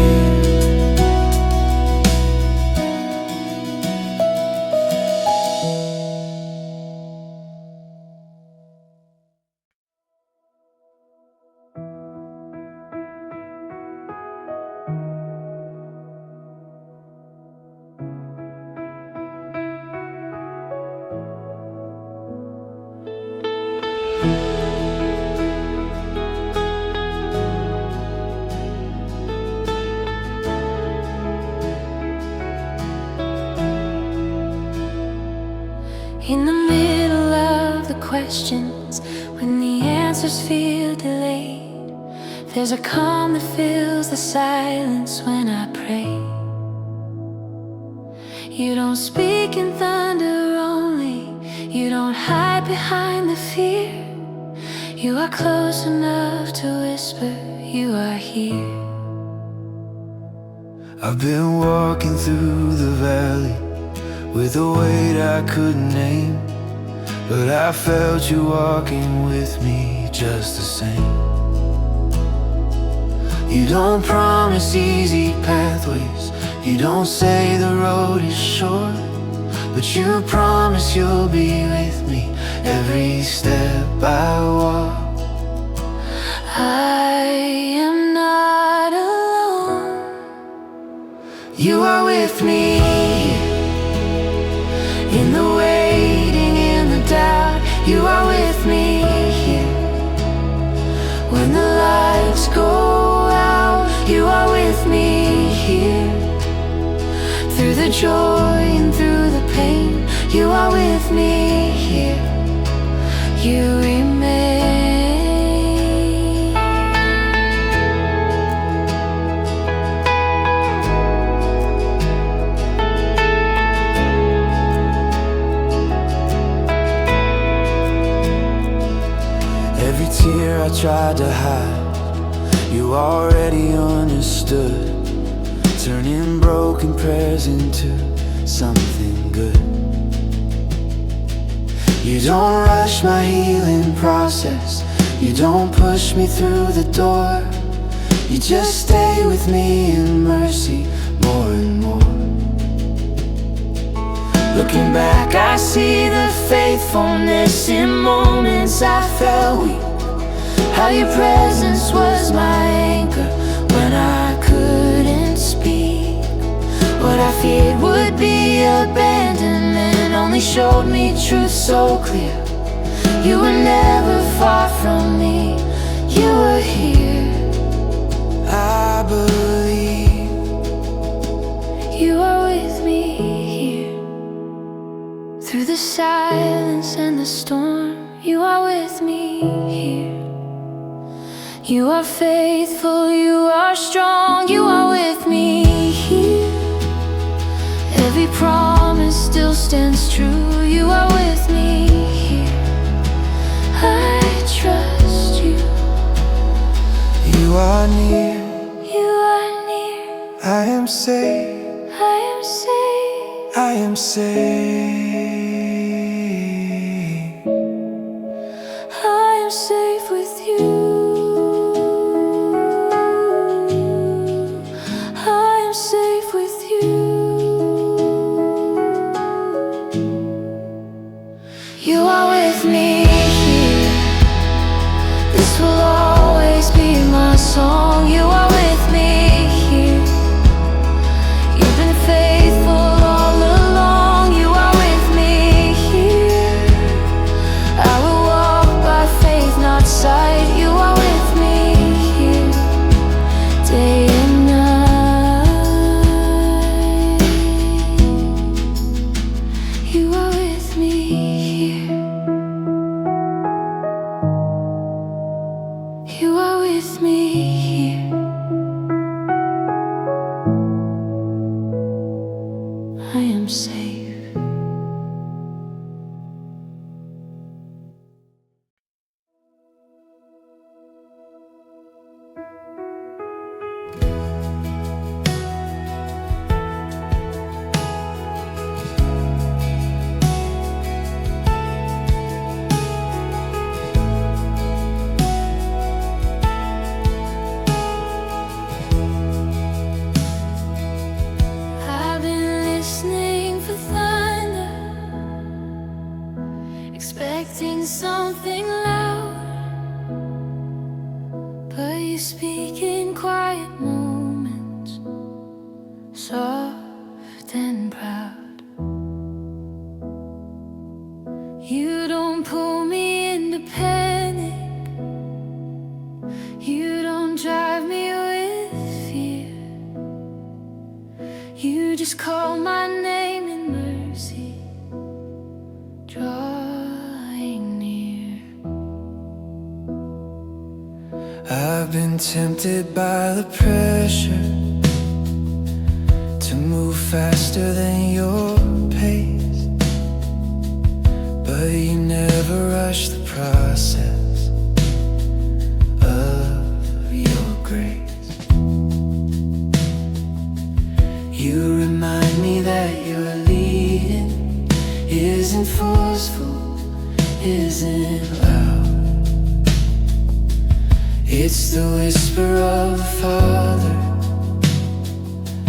B: In the middle of the questions, when the answers feel delayed, there's a calm that fills the silence when I pray. You don't speak in thunder only, you don't hide behind the fear. You are close enough to whisper, you are here.
A: I've been walking through the valley with a weight I couldn't name, but I felt you walking with me just the same. You don't promise easy pathways, you don't say the road is short, but you promise you'll be with me every step I walk.
B: I am not alone.
A: You are with me in the waiting, in the doubt. You are with me here when the lights go out. You are with me here through the joy and through the pain. You are with me here. You remain. You already understood, turning broken prayers into something good. You don't rush my healing process, you don't push me through the door. You just stay with me in mercy more and more. Looking back, I see the faithfulness in moments I felt weak. How your presence was my anchor when I couldn't speak. What I feared would be abandonment only showed me truth so clear. You were never far from me, you were here. I believe you are with me here. Through the silence and the storm, you are with me here. You are faithful, you are strong, you are with me here. Every promise still stands true, you are with me here. I trust you. You are near, you are near. I am safe, I am safe, I am safe. I am safe with you. Safe with you. You are with me here. This will always be my song. You are with me here. You've been faithful all along. You are with me here. I will walk by faith, not sight. You are with me here. Day and night. You are with me here. You are with me here. I am safe. Expecting something loud, but you speak in quiet moments, soft and proud. You don't pull me into panic, you don't drive me with fear. You just call my name in mercy, drawing near. I've been tempted by the pressure to move faster than your pace, but you never rush the process of your grace. You remind me that your leading isn't forceful, isn't loud. It's the whisper of the Father,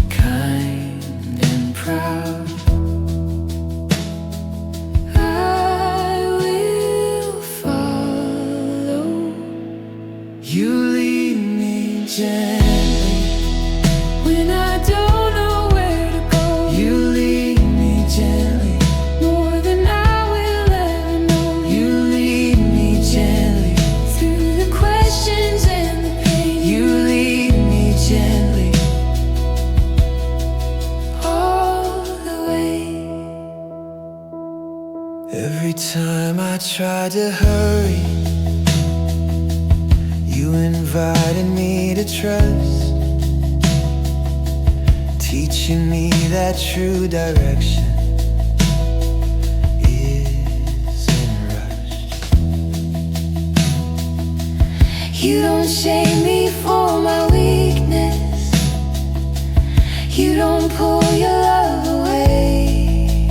A: kind and proud. I will follow. You lead me gently when I don't know where to go. You lead me gently more than I will ever know. You lead me gently through the questions and the pain. You lead me gently all the way. Every time I tried to hurry, you invited me to trust, teaching me that true direction isn't rushed.
B: You don't shame me for my weakness. You don't pull your love away.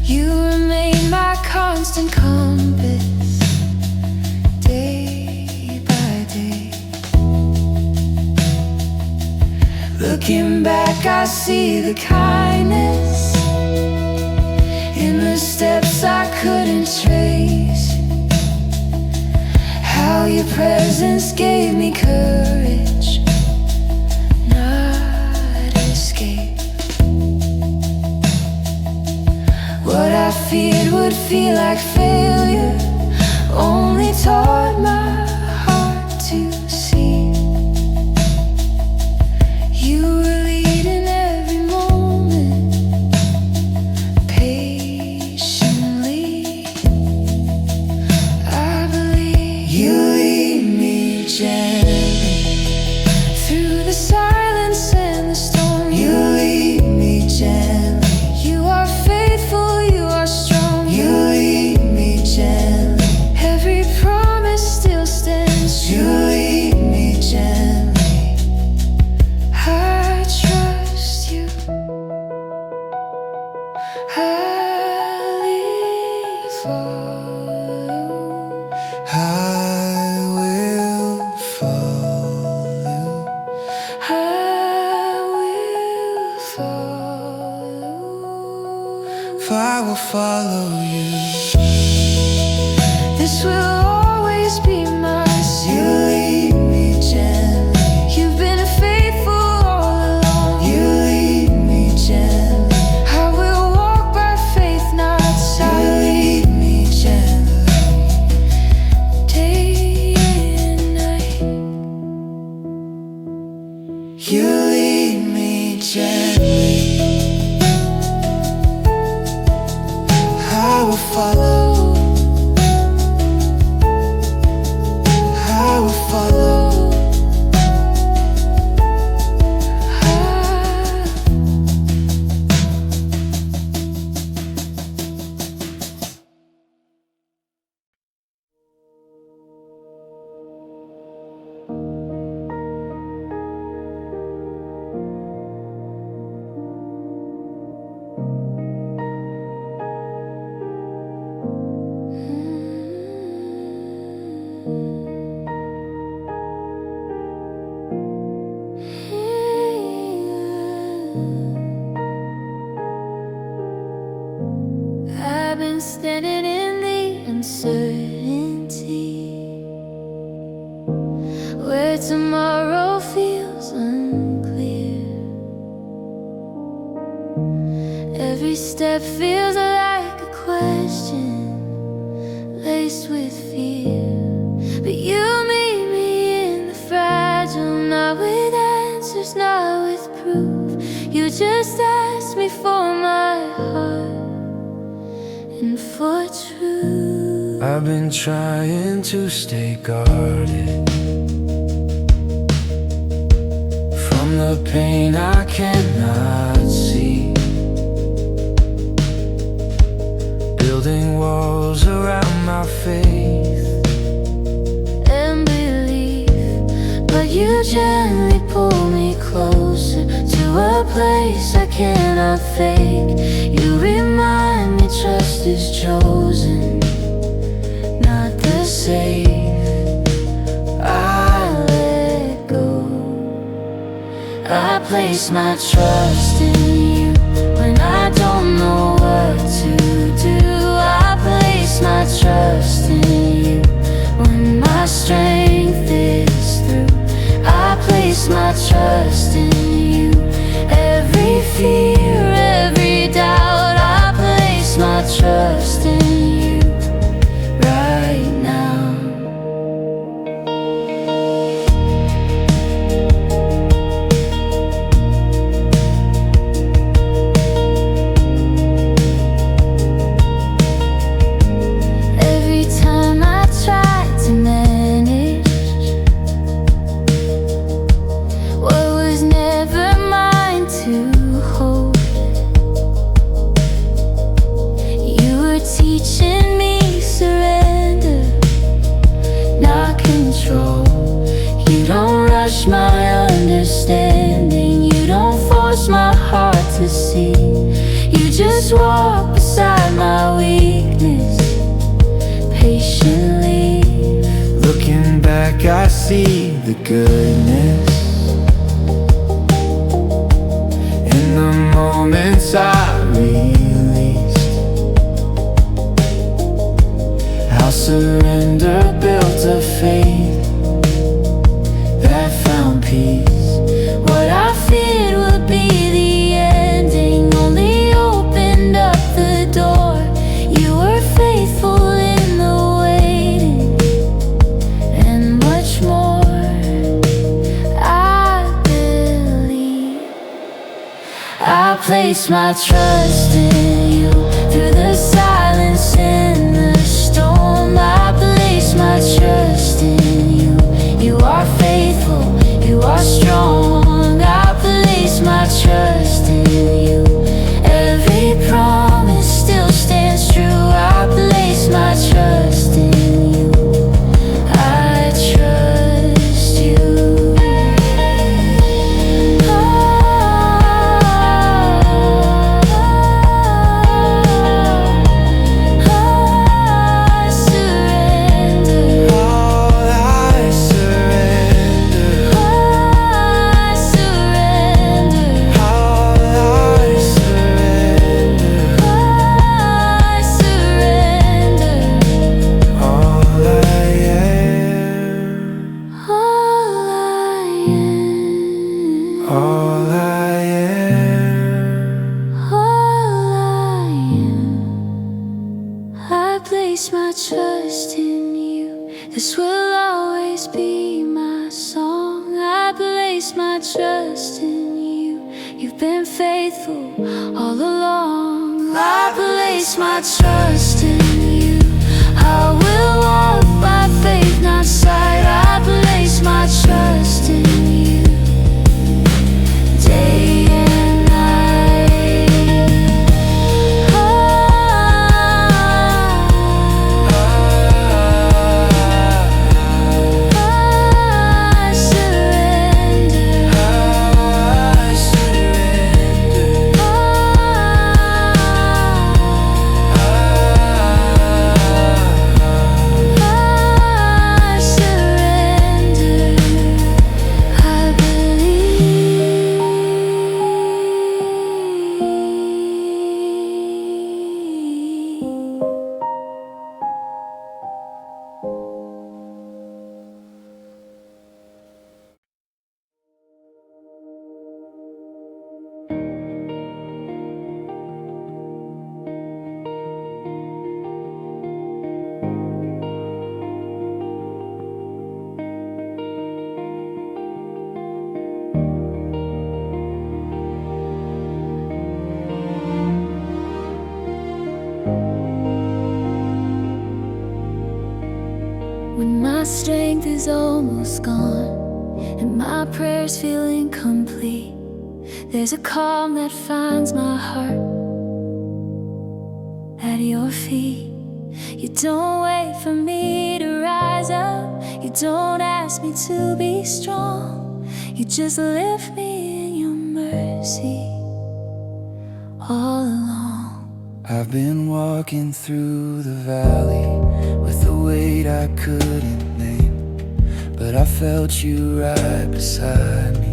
B: You remain my constant compass, day by day. Looking back, I see the kindness in the steps I couldn't trace. How your presence gave me courage, not escape. What I feared would feel like failure only taught my heart to see. You were leading every moment, patiently. I believe you lead me gently through the silence and the storm. You lead me gently. You are faithful, you are strong. You lead me gently. Every promise still stands. You lead me gently. I trust you. I follow.
A: I will follow.
B: I will follow.
A: I will follow you.
B: This will always be my
A: You
B: secret.
A: lead me gently.
B: You've been faithful all along.
A: You lead me gently.
B: I will walk by faith, not
A: You
B: sight.
A: lead me gently.
B: Day and night.
A: You lead me gently. I will follow. I will follow.
B: I've been standing in the uncertainty, where tomorrow feels unclear. Every step feels like a question, laced with fear. But you meet me in the fragile, not with answers, not with proof. You just ask me for my heart and for truth.
A: I've been trying to stay guarded from the pain I cannot see, building walls around my faith
B: And believe, but you gently pull me closer to a place I cannot fake. You remind me trust is chosen, not the safe. I let go. I place my trust in you when I don't know what to do. I place my trust in you when my strength is through. I place my trust in you. Every fear, every doubt, I place my trust in you right now. Every time I try to manage what was never mine to hold, rush my understanding. You don't force my heart to see. You just walk beside my weakness patiently.
A: Looking back, I see the goodness in the moments I released. How surrender built a faith that found peace. What I feared would be the ending only opened up the door. You were faithful in the waiting and much more. I believe I place my trust in you through the silence and the storm. I place my trust in you. You are faithful, you are strong. I place my trust in you. Every promise still stands true. I place my trust in you. I trust you. I surrender. All I surrender.
B: I surrender.
A: All I surrender.
B: I surrender.
A: All I am.
B: All I am.
A: All I am.
B: All I am. I place my trust in you. This will always be my song. I place my trust in you. You've been faithful all along. I place my trust in you. I will walk by faith, not sight. I place my trust in you. Day and night. I surrender.
A: I surrender.
B: I surrender. I believe. When my strength is almost gone and my prayers feel incomplete, there's a calm that finds my heart at your feet. You don't wait for me to rise up. You don't ask me to be strong. You just lift me in your mercy all along.
A: I've been walking through the valley with a weight I couldn't name, but I felt you right beside me,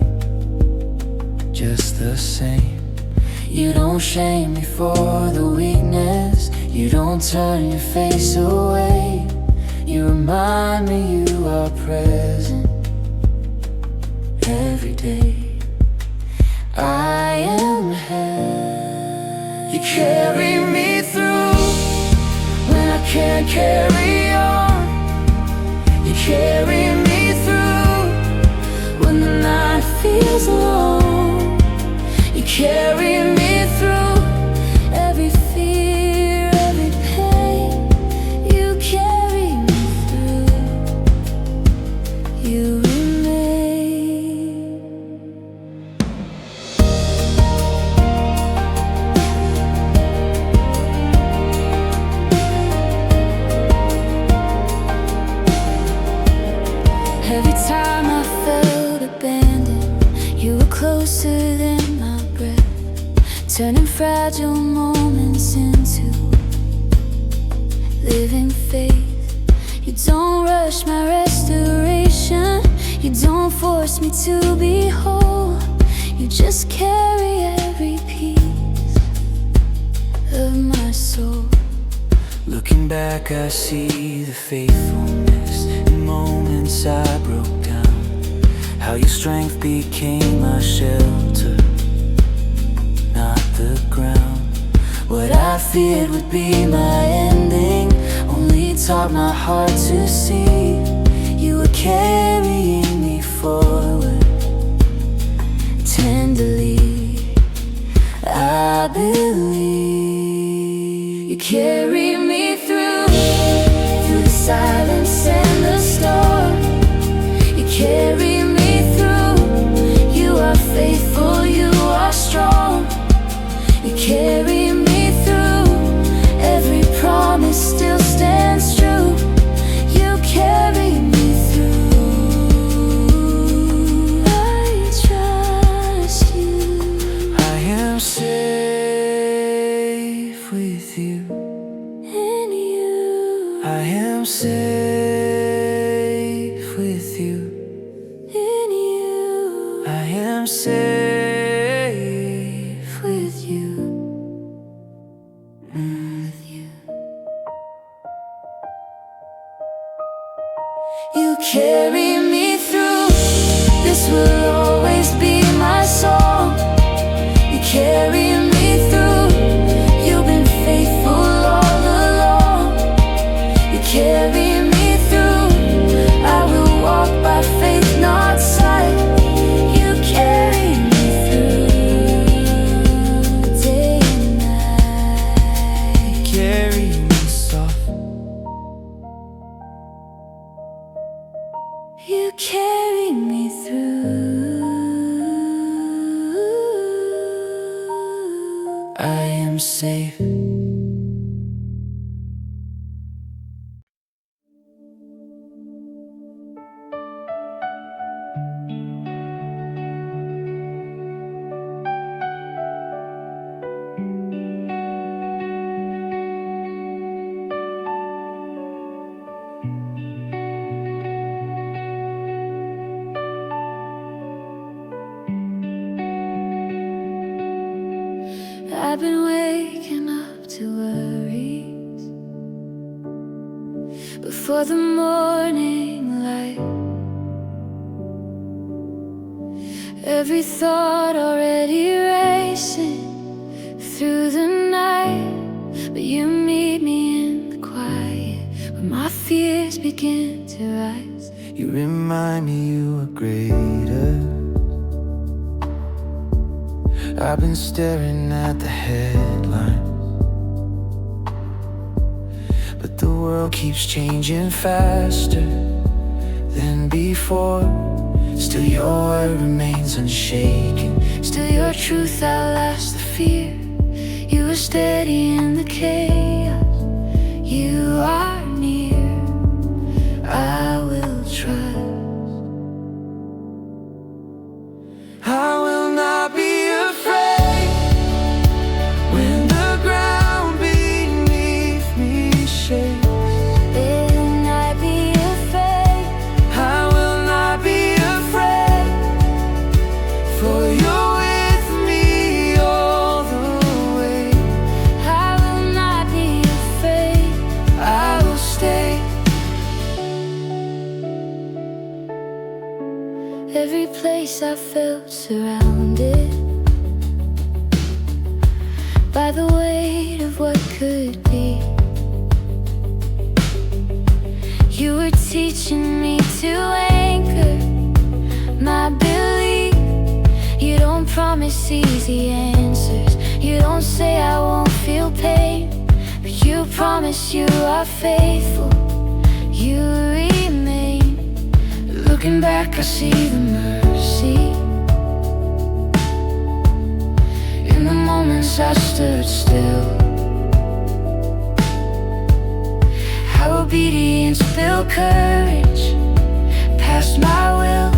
A: just the same. You don't shame me for the weakness. You don't turn your face away. You remind me you are present every day. I am held. You carry me through when I can't carry on. You carry me through when the night feels long. You carry me through every fear, every pain. You carry me through. You remain. Every time I felt
B: closer than my breath, turning fragile moments into living faith. You don't rush my restoration, you don't force me to be whole. You just carry every piece of my soul.
A: Looking back, I see the faithfulness in moments I broke down. How your strength became my shelter, not the ground. What I feared would be my ending only taught my heart to see. You were carrying me forward tenderly. I believe you carry me through the silence and the storm. You carry me through. You are faithful, you are strong. You carry me through. Every promise still stands true. You carry me through. I trust you. I am safe with you.
B: In you.
A: I am safe with you.
B: In you.
A: I am safe
B: With you.
A: with
B: you. You carry me through. This will always be my song. You carry me through. You've been faithful all along. You carry me through. I will walk by faith, not sight. You carry me through day and night.
A: carry me soft.
B: You carry me through.
A: I am safe.
B: I've been waking up to worries before the morning light. Every thought already racing through the night. But you meet me in the quiet where my fears begin to rise.
A: You remind me you are greater. I've been staring at the headlines, but the world keeps changing faster than before. Still your word remains unshaken.
B: Still your truth outlasts the fear. You are steady in the chaos. You are near. I will trust.
A: I will not be afraid when the ground beneath me shakes.
B: Will not be afraid.
A: I will not be afraid, for you're with me all the way.
B: I will not be afraid.
A: I will stay.
B: Every place I felt surrounded by the weight of what could be. You were teaching me to anchor my belief. You don't promise easy answers. You don't say I won't feel pain, but you promise you are faithful. You remain. Looking back, I see the mercy in the moments I stood still. How obedience built courage past my will.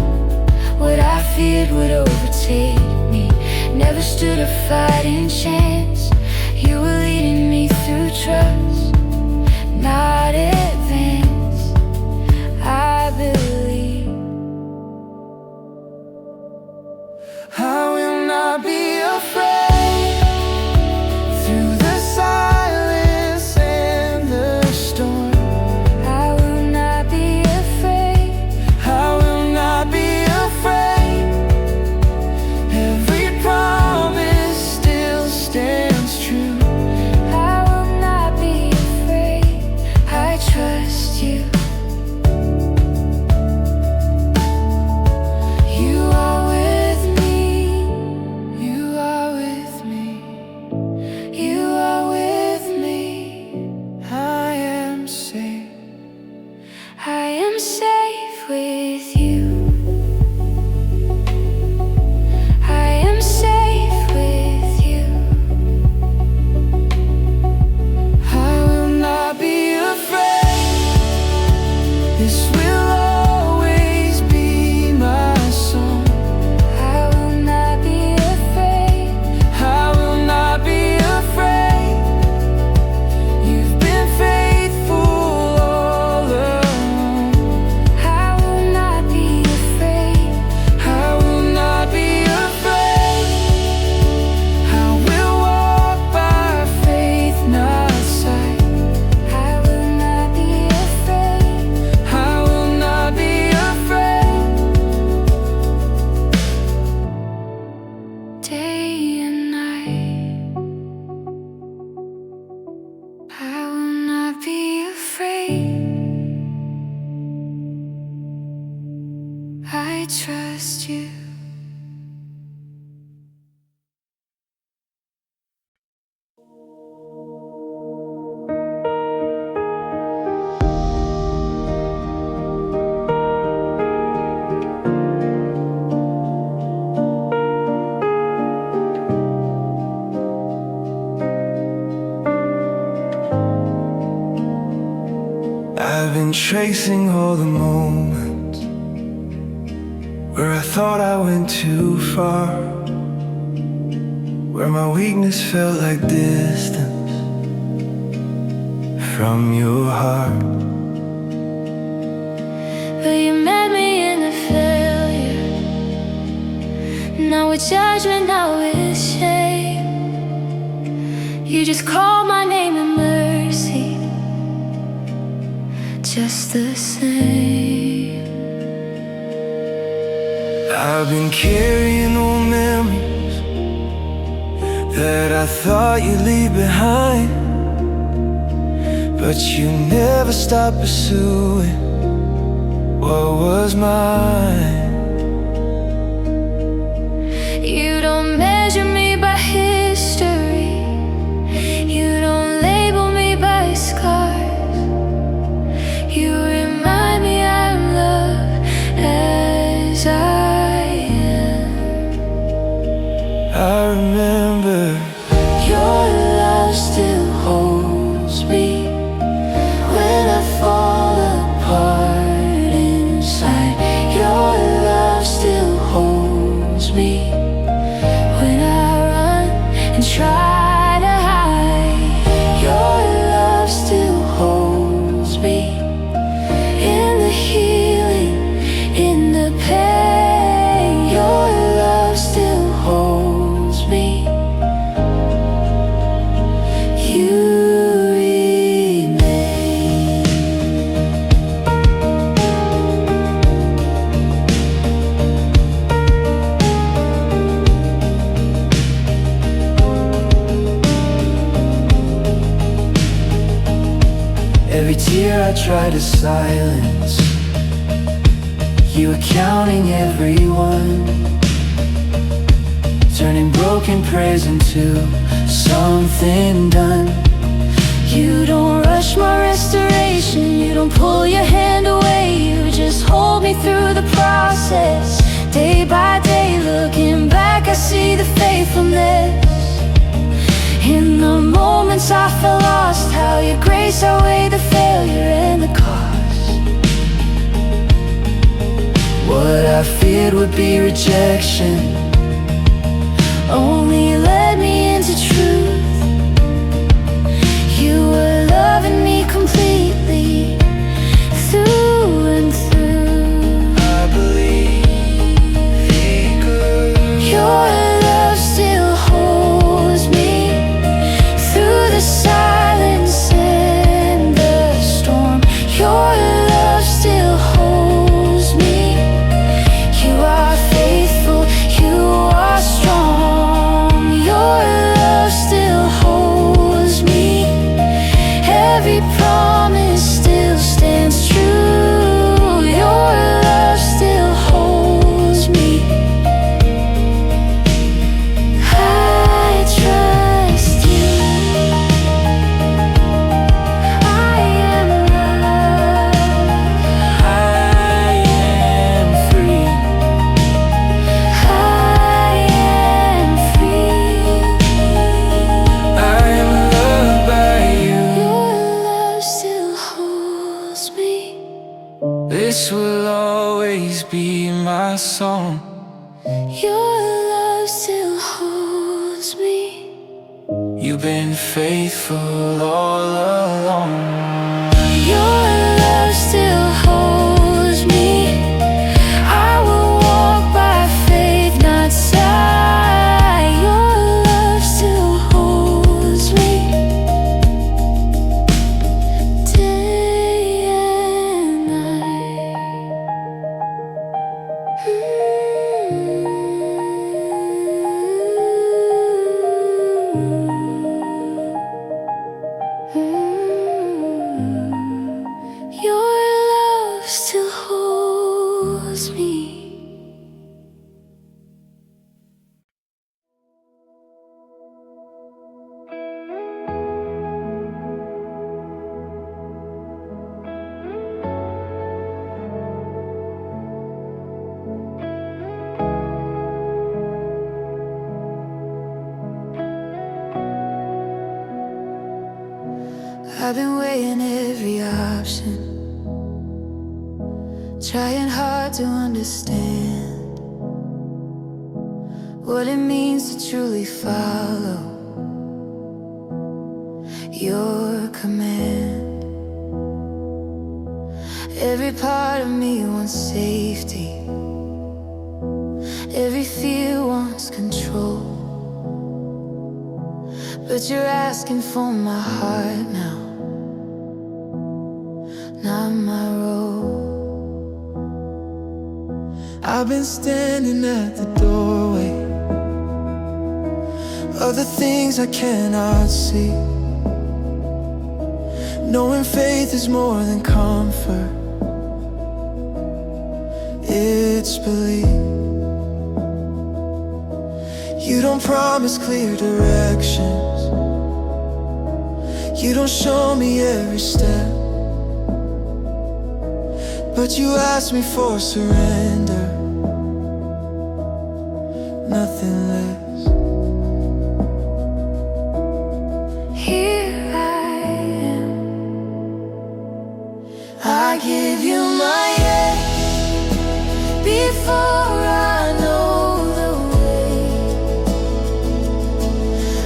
B: What I feared would overtake never stood a fighting chance. You were leading me through trust, not advance. I believe
A: I will not be afraid through the silence and the storm.
B: I will not be afraid.
A: I will not be afraid. Every promise still stands true.
B: I will not be afraid. I trust you. You are with me. You are with me. You are with me.
A: I am safe.
B: I am safe with you. I am safe with you.
A: I will not be afraid. This will always be my song.
B: I will not be afraid.
A: I will not be afraid. You've been faithful all along.
B: I will not be afraid.
A: I will not be afraid. I will walk by faith, not sight.
B: I will not be afraid.
A: I will not be afraid.
B: Day and night, I will not be afraid. I trust you.
A: I've been tracing all the moments where I thought I went too far, where my weakness felt like distance from your heart.
B: But you met me in the failure, not with judgment, not with shame. You just called my name in mercy, just the same.
A: I've been carrying old memories that I thought you'd leave behind, but you never stopped pursuing what was mine.
B: You don't measure me by history. You don't label me by scars. You remind me I'm loved as I am.
A: I remember
B: Your love still holds me when I fall apart inside. Your love still holds me when I run and try to hide. Your love still holds me in the healing, in the pain. Your love still holds me. You remain.
A: every tear I tried to silence. You were counting everyone, turning broken prayers into something done.
B: You don't rush my restoration. You don't pull your hand away. You just hold me through the process. Day by day, looking back, I see the faithfulness. In the moments I felt lost, how your grace outweighed the failure and the cost. What I feared would be rejection only led me into truth. You were loving me completely, through and through.
A: I believe, girl.
B: Your love still holds me through the silence and the storm. Your love still holds me. You are faithful, you are strong. Your love still holds me. Every promise still stands true. Your love still holds me. I trust you. I am loved.
A: I am free.
B: I am free.
A: I am loved by you.
B: Your love still holds me.
A: This will always be my song.
B: Your love still holds me.
A: You've been faithful all along.
B: Your love still holds me. I will walk by faith, not sight. Your love still holds me. Day and night. Your love still holds me. I've been weighing every option, trying hard to understand what it means to truly follow your command. Every part of me wants safety, every fear wants control, but you're asking for my heart now, not my role.
A: I've been standing at the doorway of the things I cannot see, knowing faith is more than comfort. It's belief. You don't promise clear directions, you don't show me every step, but you ask me for surrender, nothing less.
B: Here I am, I give you my yes before I know the way.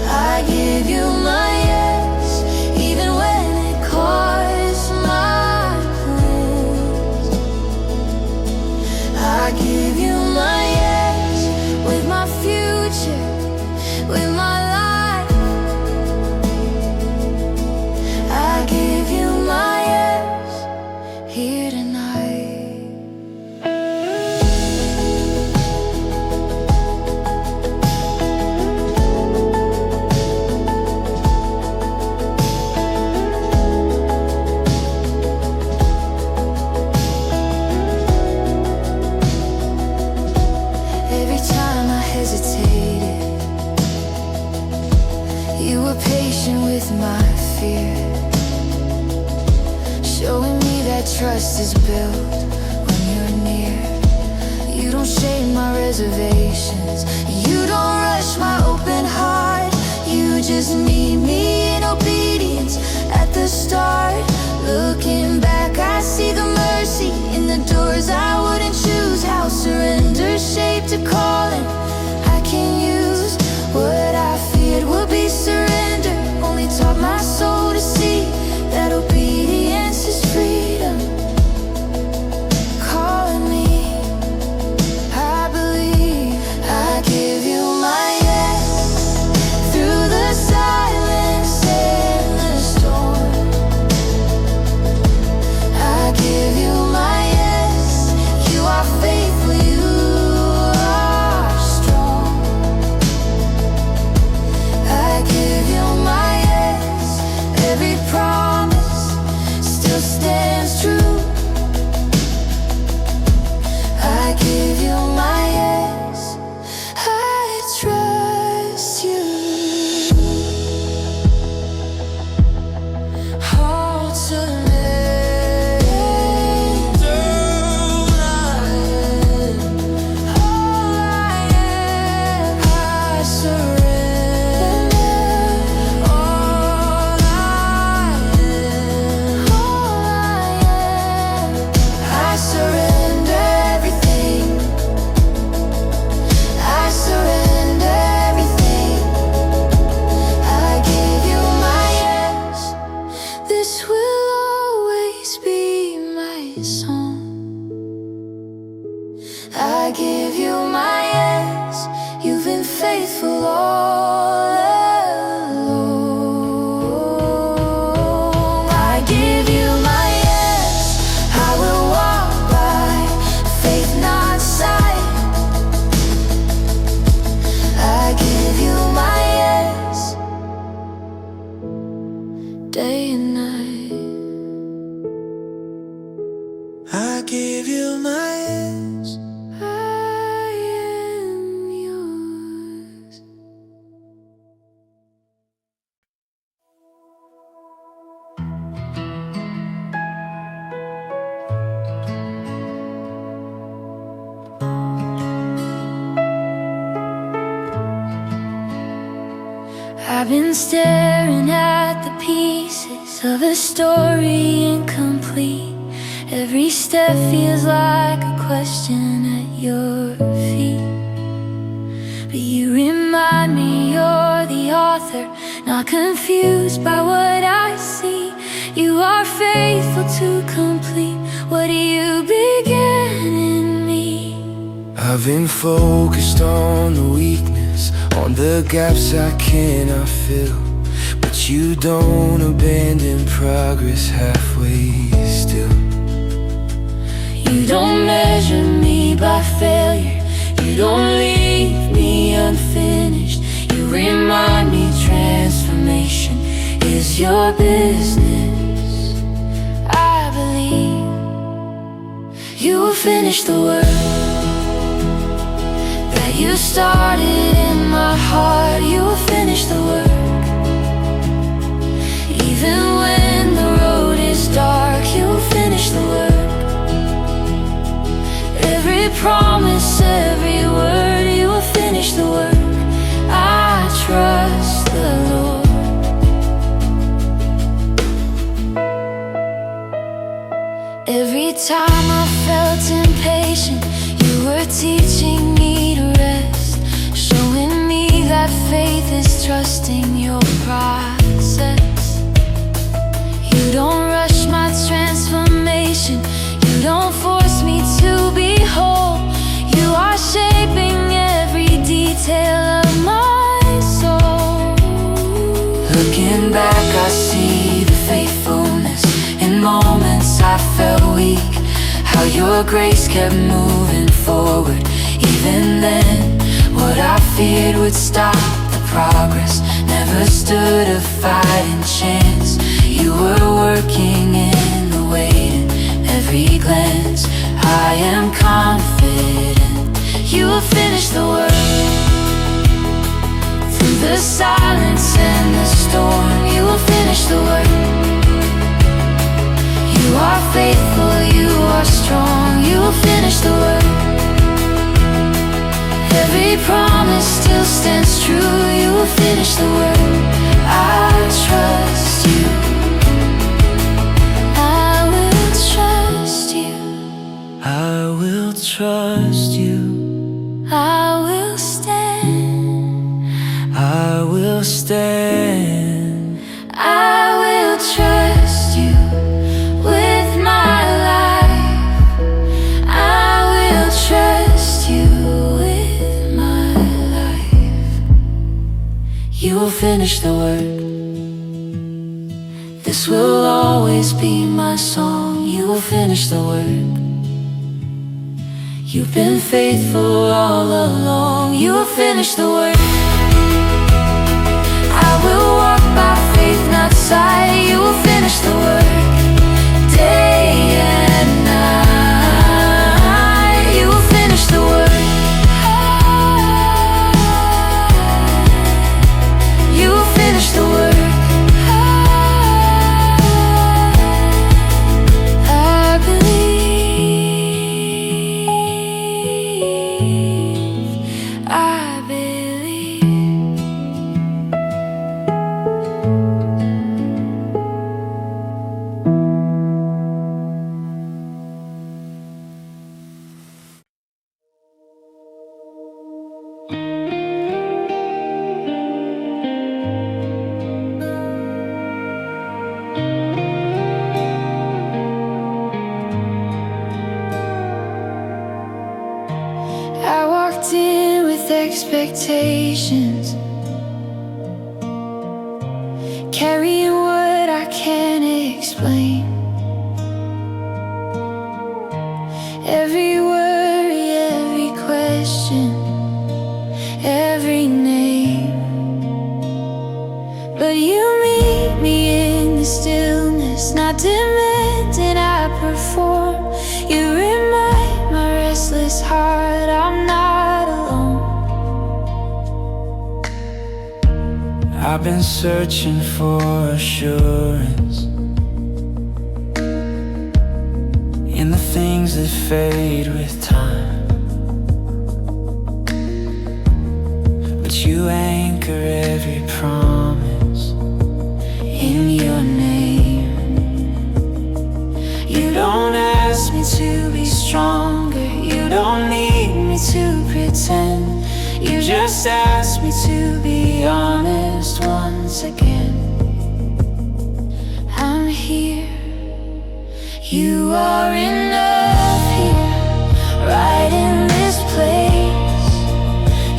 B: I give you my yes even when it costs my plans. I give you my yes with my future, with my life. I give you my yes here tonight. Every time I hesitated, you were patient with my fear, showing me that trust is built when you're near. You don't shade my reservations, you don't rush my open heart. You just meet me in obedience at the start. Looking back, I see the mercy in the doors I wouldn't choose. How surrender shaped a calling I can use. I've been staring at the pieces of a story incomplete. Every step feels like a question at your feet. But you remind me you're the author, not confused by what I see. You are faithful to complete what you began in me.
A: I've been focused on the weakness, on the gaps I cannot fill. But you don't abandon progress halfway still.
B: You don't measure me by failure, you don't leave me unfinished. You remind me transformation is your business. I believe you will finish the work that you started in my heart. You will finish the work. Even when the road is dark, you will finish the work. Every promise, every word, you will finish the work. I trust the Lord. Every time I felt impatient, you were teaching me to rest, showing me that faith is trusting your process. You don't rush my transformation, you don't force me to be whole. You are shaping every detail of my soul. Looking back, I see the faithfulness in moments I felt weak. How your grace kept moving forward. Even then, what I feared would stop the progress never stood a fighting chance. You were working in the waiting, every glance. I am confident you will finish the work. Through the silence and the storm, you will finish the work. You are faithful, you are strong, you will finish the work. Every promise still stands true, you will finish the work. I trust you. I will trust you.
A: I will trust you.
B: I will stand.
A: I will stand.
B: I will trust you with my life. I will trust you with my life. You will finish the work. This will always be my song. You will finish the work. You've been faithful all along. You will finish the work. I will walk by faith, not sight. You will finish the work. Day and night, you will finish the work. You will finish the work. I believe. I believe. I walked in with expectations, carrying what I can't explain. Every worry, every question, every name. But you meet me in the stillness, not demanding I perform. You remind my restless heart I'm not alone.
A: I've been searching for assurance in the things that fade with time, but you anchor every promise
B: stronger. You don't need me to pretend. You just asked me to be honest once again. I'm here. You are enough here, right in this place.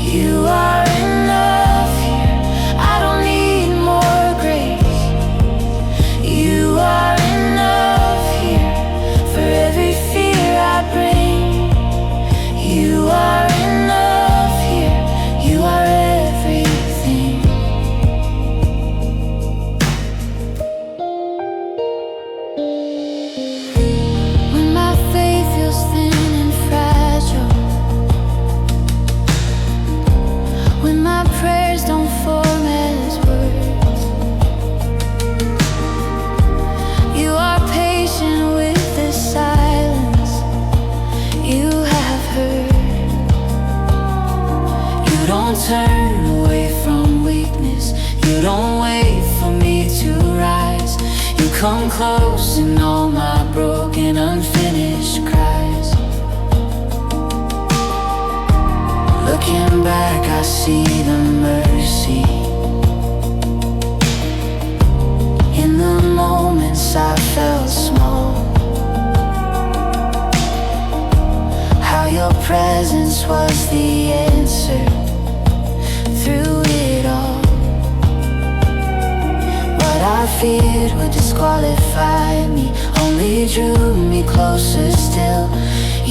B: You are enough here. I don't need more grace. You are enough here for every fear I bring. You are enough here. You are everything. When my faith feels thin and fragile, when my prayers don't form as words, you are patient with the silence you have heard. You don't turn away from weakness. You don't wait for me to rise. You come close in all my broken, unfinished cries. Looking back, I see the mercy in the moments I felt small. How your presence was the answer through it all. What I feared would disqualify me only drew me closer still.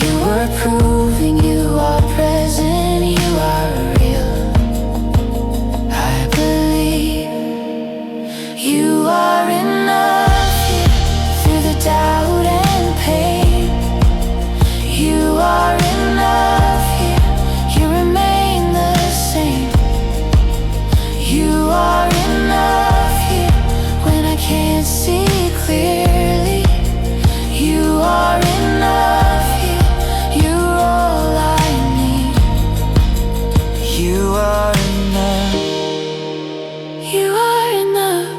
B: You were proving you are present, you are real. I believe you are enough here through the doubt and pain. You are enough here, you remain the same. You are enough here when I can't see clearly. You are enough here, you're all I need.
A: You are enough.
B: You are enough.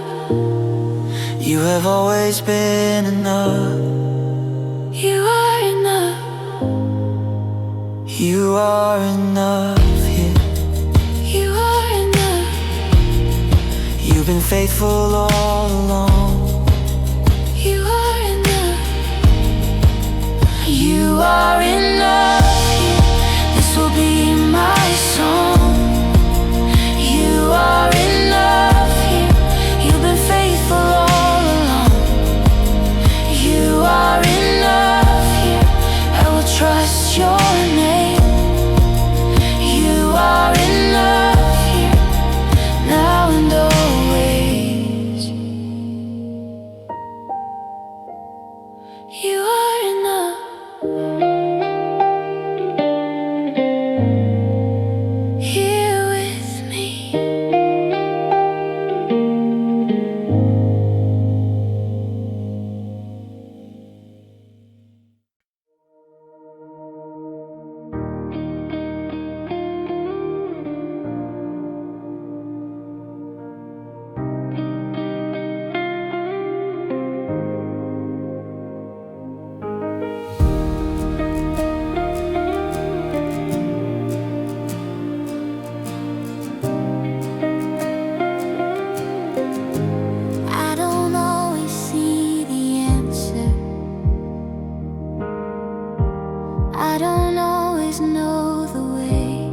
A: You have always been enough.
B: You are enough.
A: You are enough, yeah.
B: You are enough.
A: You've been faithful all along.
B: You are enough. You are enough here. This will be my song. You are enough here. You've been faithful all along. You are enough here. I will trust your name. You are enough here, now and always. You are enough. Here with me. I don't always see the answer. I don't always know the way,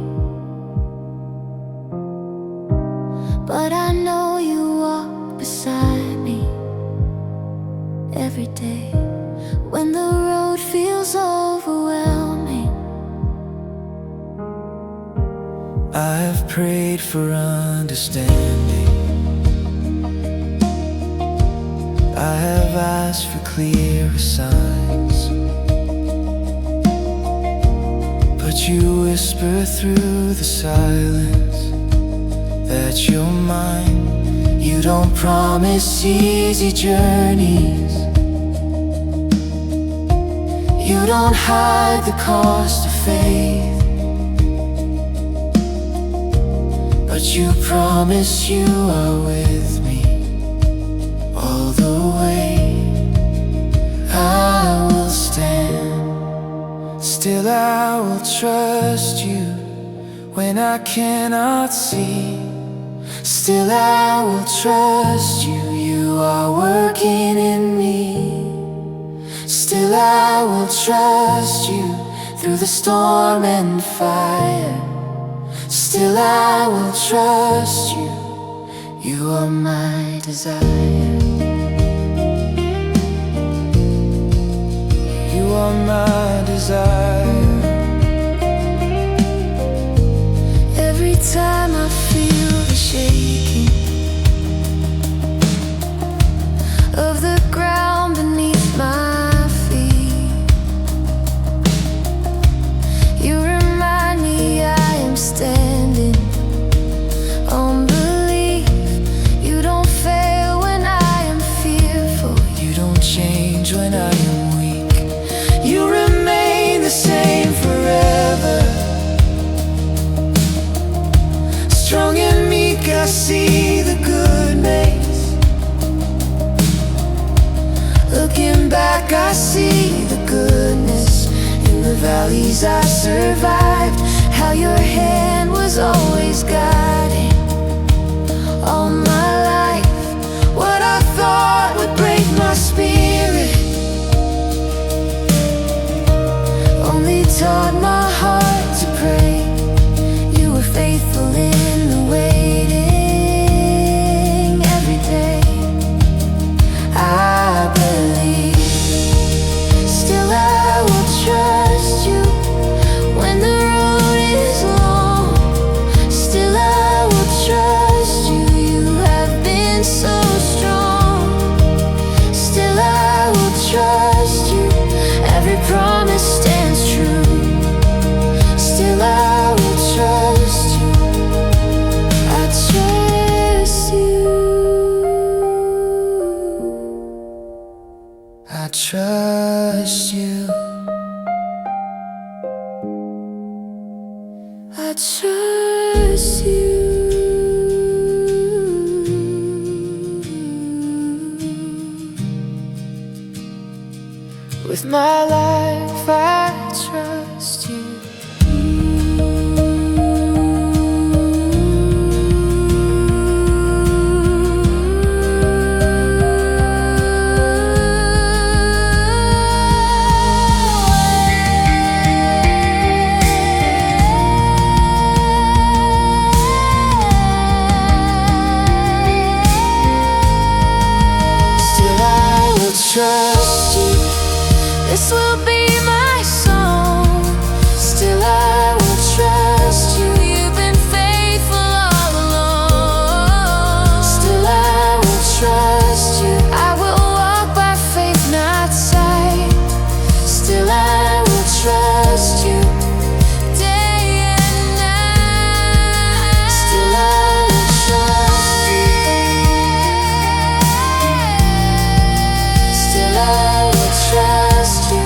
B: but I know you walk beside me every day. When the road feels overwhelming,
A: I have prayed for understanding. I have asked for clearer signs, but you whisper through the silence that you're mine. You don't promise easy journeys. You don't hide the cost of faith, but you promise you are with me all the way. I will stand Still I will trust you when I cannot see. Still I will trust you, you are working in me. Still I will trust you through the storm and fire. Still I will trust you, you are my desire. You are my desire. Every time I feel the shaking of the ground beneath my feet, you remind me I am standing on belief. You don't fail when I am fearful. You don't change when I am weak. You remain the same forever. Strong and meek, I see the goodness. Looking back, I see the goodness. In the valleys I survived, how your hand was always guiding all my life. What I thought would break my spirit only taught my heart to pray. You were faithful in the waiting. Every day I believe. Still I will trust you when the road is long. Still I will trust you, you have been so strong. Still I will trust you, every promise stands true. Still I will trust you, I trust you. I trust you. I trust you. With my life I trust you. Still I will trust you. This will be my song. Still I will trust you. You've been faithful all along. Still I will trust you. I will walk by faith, not sight. Still I will trust you day and night. Still I will trust you. Still I will trust you.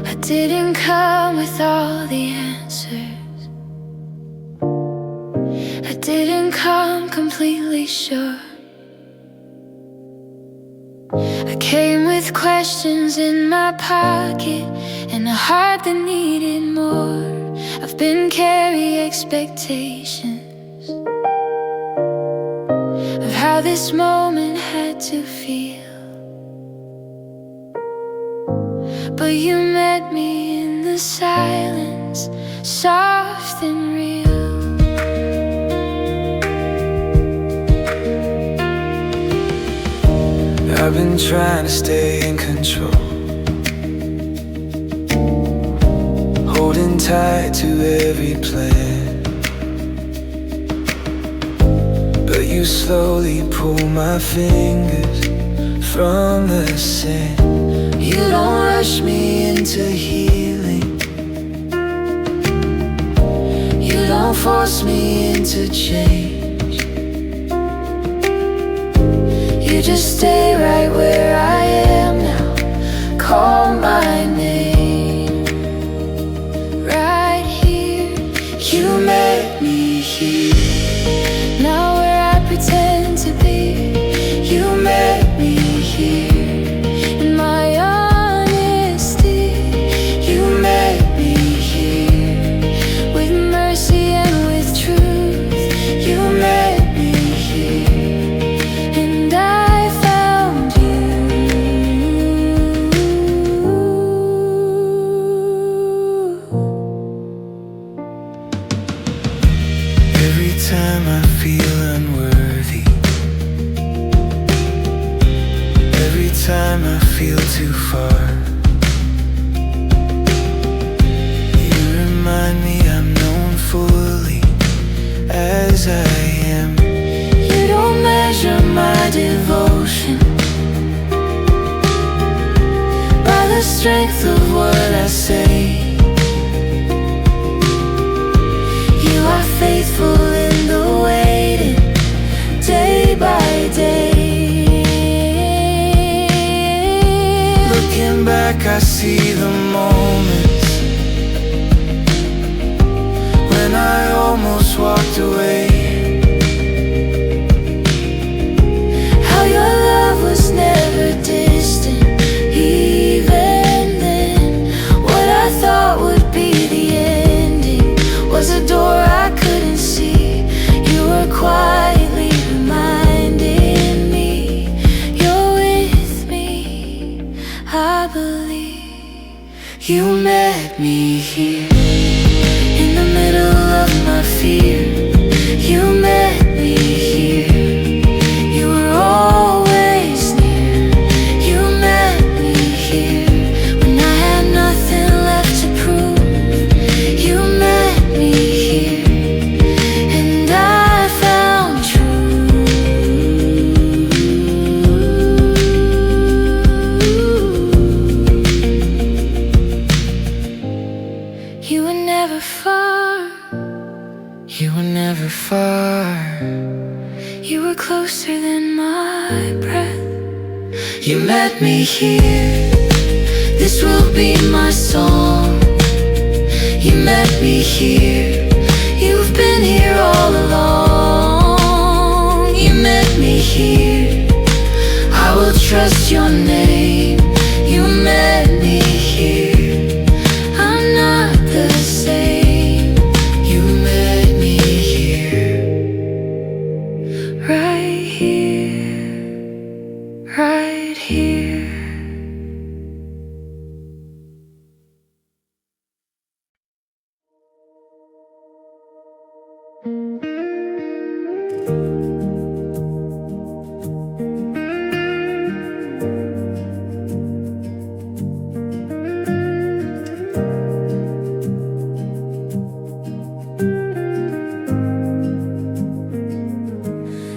A: I didn't come with all the answers. I didn't come completely sure. I came with questions in my pocket and a heart that needed more. I've been carrying expectations of how this moment had to feel. But you met me in the silence, soft and real. I've been trying to stay in control, holding tight to every plan. But But you slowly pull my fingers from the sand. You don't rush me into healing. You don't force me into change. You just stay right where I am now. Call my name. Right here, you met me here. Now where I pretend to be, you met me here. In my honesty, you met me here. With mercy and with truth, you met me here. And I found you. Every time I feel unworthy, every time I feel too far, you remind me I'm known fully as I am. You don't measure my devotion by the strength of what I say. You are faithful in the waiting, day by day. Looking back, I see the moments when I almost walked away. How your love was never distant, even then. What I thought would be the ending was a door I couldn't see. You were quietly reminding me you're with me. I believe you met me here. In the middle of my fear, you met me here. You were always near. You met me here. When I had nothing left to prove, you met me here. And I found you were never far. You were never far. You were closer than my breath. You met me here. This will be my song. You met me here. You've been here all along. You met me here. I will trust your name. You met me here. I'm not the same. You met me here. Right here. Right here.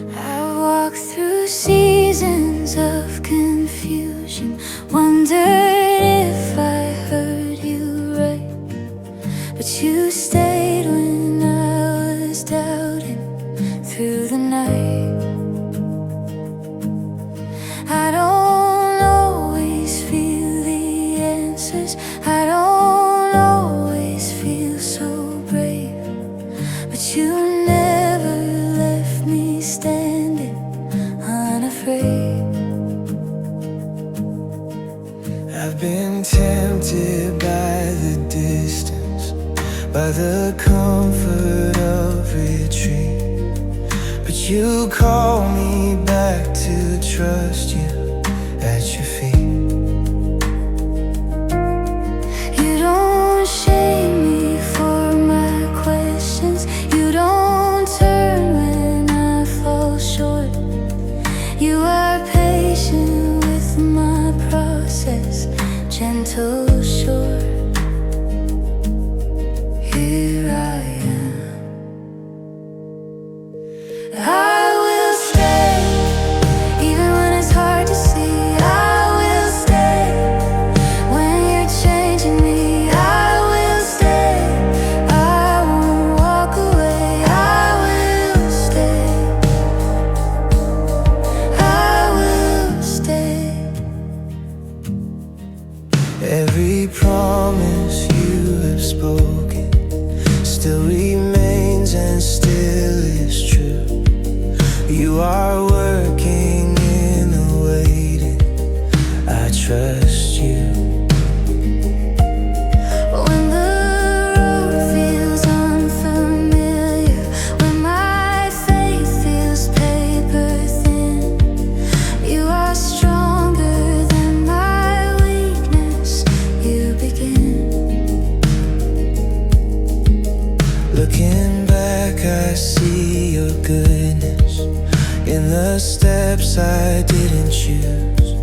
A: I walked through seasons of confusion, wondered if I heard you right. But you stayed when I was doubting through the night. I don't always feel the answers, I don't always feel so brave, but you never left me standing unafraid. I've been tempted by the distance, by the comfort of retreat, but you call me back to trust you at your feet. You don't shame me for my questions. You don't turn when I fall short. You are patient with my process, gentle, sure. Here I am. I will Every promise you have spoken still remains and still is true. You are working in the waiting. I trust you.
B: When the road feels unfamiliar, when my faith feels paper thin, you are stronger than my weakness. You begin.
A: Looking back, I see your goodness in the steps I didn't choose.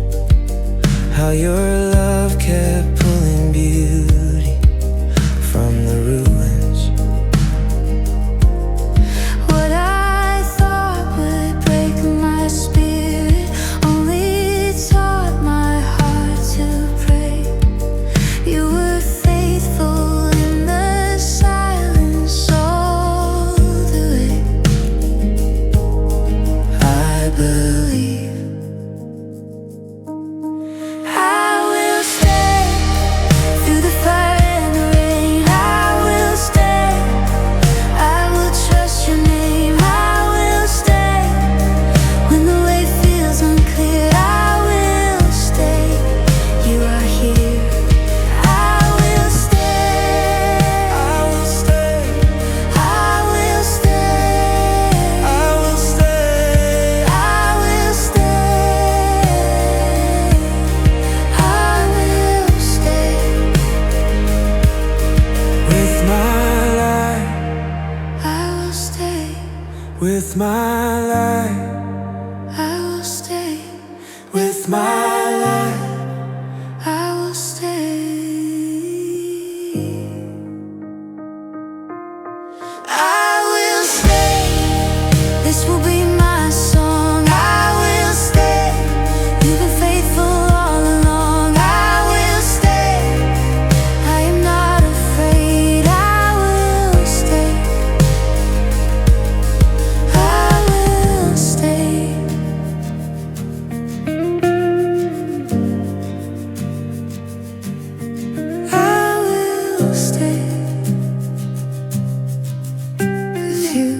A: How your love kept pulling beauty from the ruins.
B: What I thought would break my spirit only taught my heart to pray. You were faithful in the silence all the way. I believe. I will stay through the fire and the rain. I will stay. I will trust your name. I will stay when the way feels unclear. I will stay. You are here. I will stay.
A: I will stay.
B: I will stay.
A: I will stay.
B: I will stay. I will stay.
A: With my life,
B: I will stay.
A: with my life,
B: I will stay.
A: with my life.
B: I will stay. I will stay. This will be my song. I will stay. You've been faithful all along. I will stay. I am not afraid. I will stay. I will stay. I will stay with you.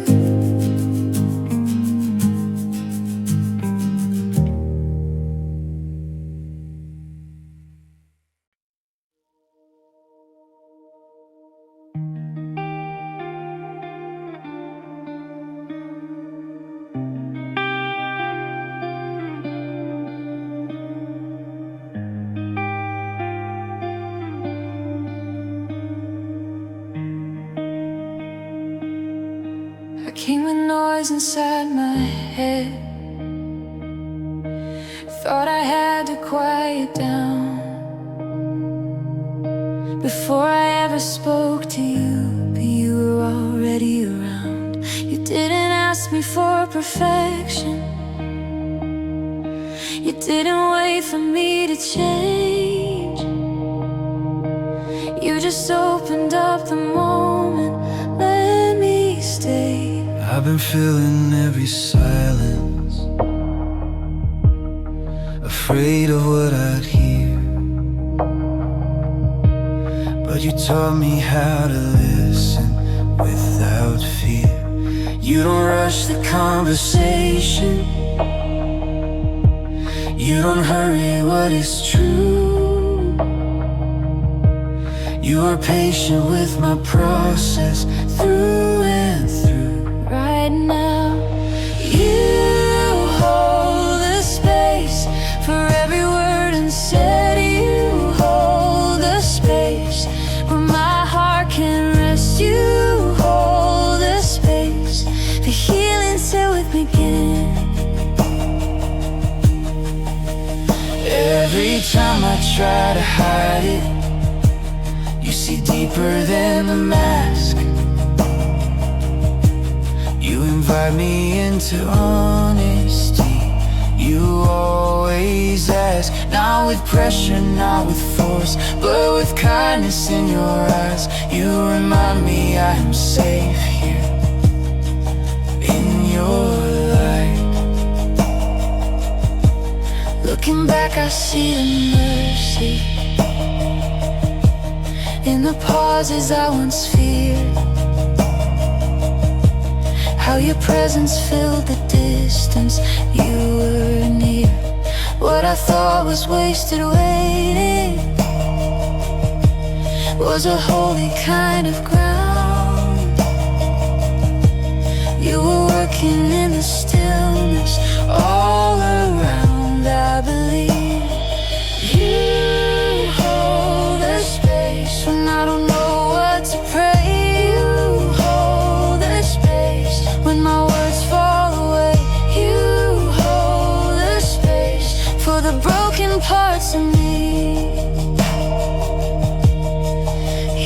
B: I came with noise inside my head. Thought I had to quiet down before I ever spoke to you, but you were already around. You didn't ask me for perfection. You didn't wait for me to change. You just opened up the moment, let me stay.
A: I've been feeling every silence, afraid of what I'd hear. But you taught me how to listen without fear. You don't rush the conversation. You don't hurry what is true. You are patient with my process through and through.
B: Right now, you hold the space for every word unsaid. You hold the space where my heart can rest. You hold the space for healing till it begins.
A: Every time I try to hide it, you see deeper than the mask. You invite me into honesty. You always ask, not with pressure, not with force, but with kindness in your eyes. You remind me I am safe here in your light. Looking back, I see the mercy
B: causes I once feared. How your presence filled the distance, you were near. What I thought was wasted waiting was a holy kind of ground. You were working in the stillness all around. I believe you hold the space when I don't know what to pray. You hold the space when my words fall away. You hold the space for the broken parts of me.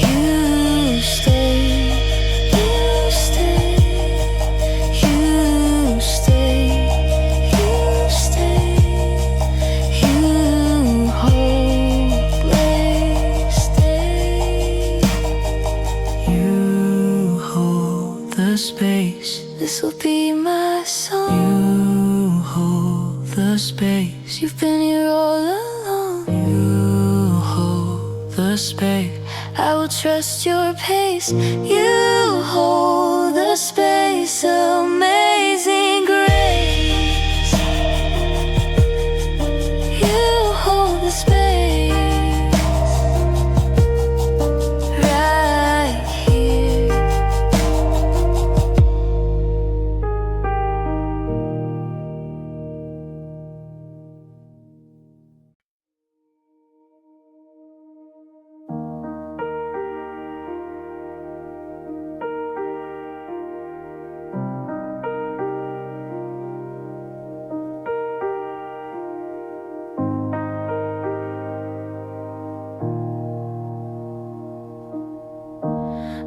B: You stay, you stay, you stay, you stay. You hold the stay. You hold the space. This'll be my song. You hold the space. You've been here all along. You hold the space. I will trust your pace. You hold the space. Amazing grace. You hold the space right here.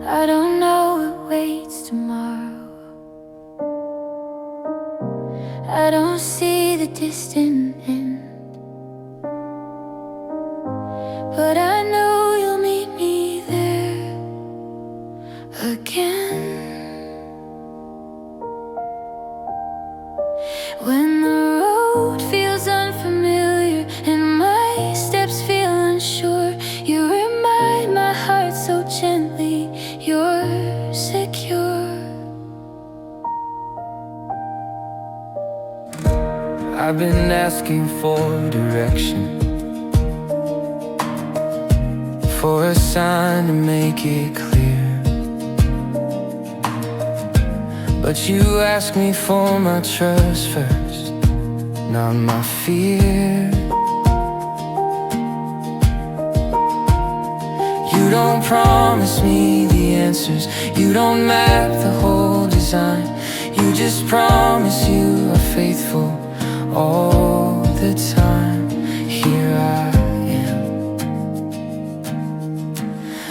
B: I don't know what waits tomorrow. I don't see the distant end, but I know you'll meet me there again. When the road feels unfamiliar and my steps feel unsure, you remind my heart so gently you're secure.
A: I've been asking for direction, for a sign to make it clear, but you ask me for my trust first, not my fear. You don't promise me the answers, you don't map the whole design. You just promise you are faithful all the time. Here I am,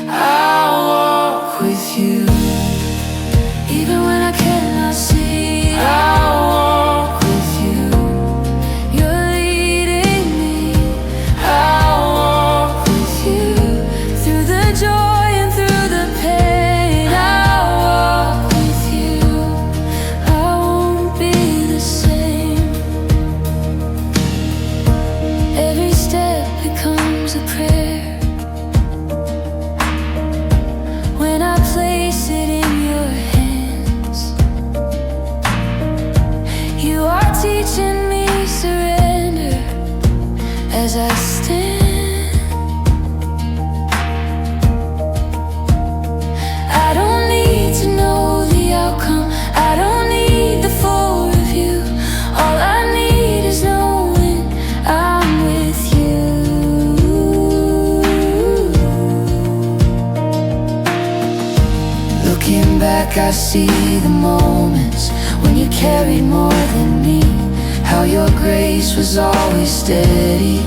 A: I'll walk with you,
B: Even when I cannot see,
A: I'll walk with you,
B: you're leading me.
A: I'll walk with you,
B: Through the joy and through the pain, I'll walk with you. I won't be the same. Every step becomes a prayer when I place it in your hands. You are teaching me surrender as I stand. I don't need to know the outcome, I don't need the full review. All I need is knowing I'm with you.
A: looking back I see the moments when you carried more than me. How your grace was always steady,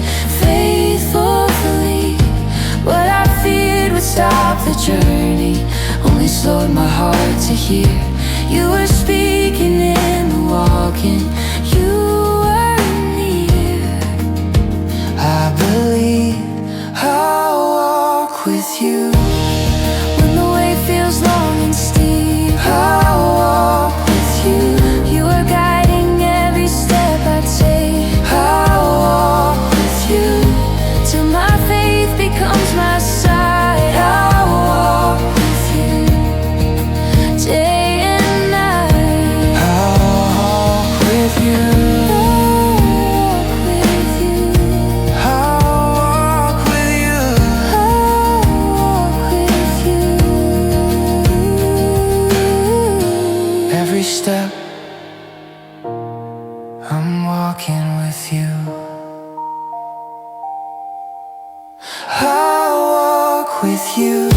A: faithfully. What I feared would stop the journey only slowed my heart to hear. You were speaking in the walking, you were near. I believe I'll walk with you.
B: When the way feels long and steep,
A: I'll walk with you.
B: you are guiding every step I take.
A: I'll walk with you
B: Till my faith becomes my sight,
A: I'll walk
B: with you.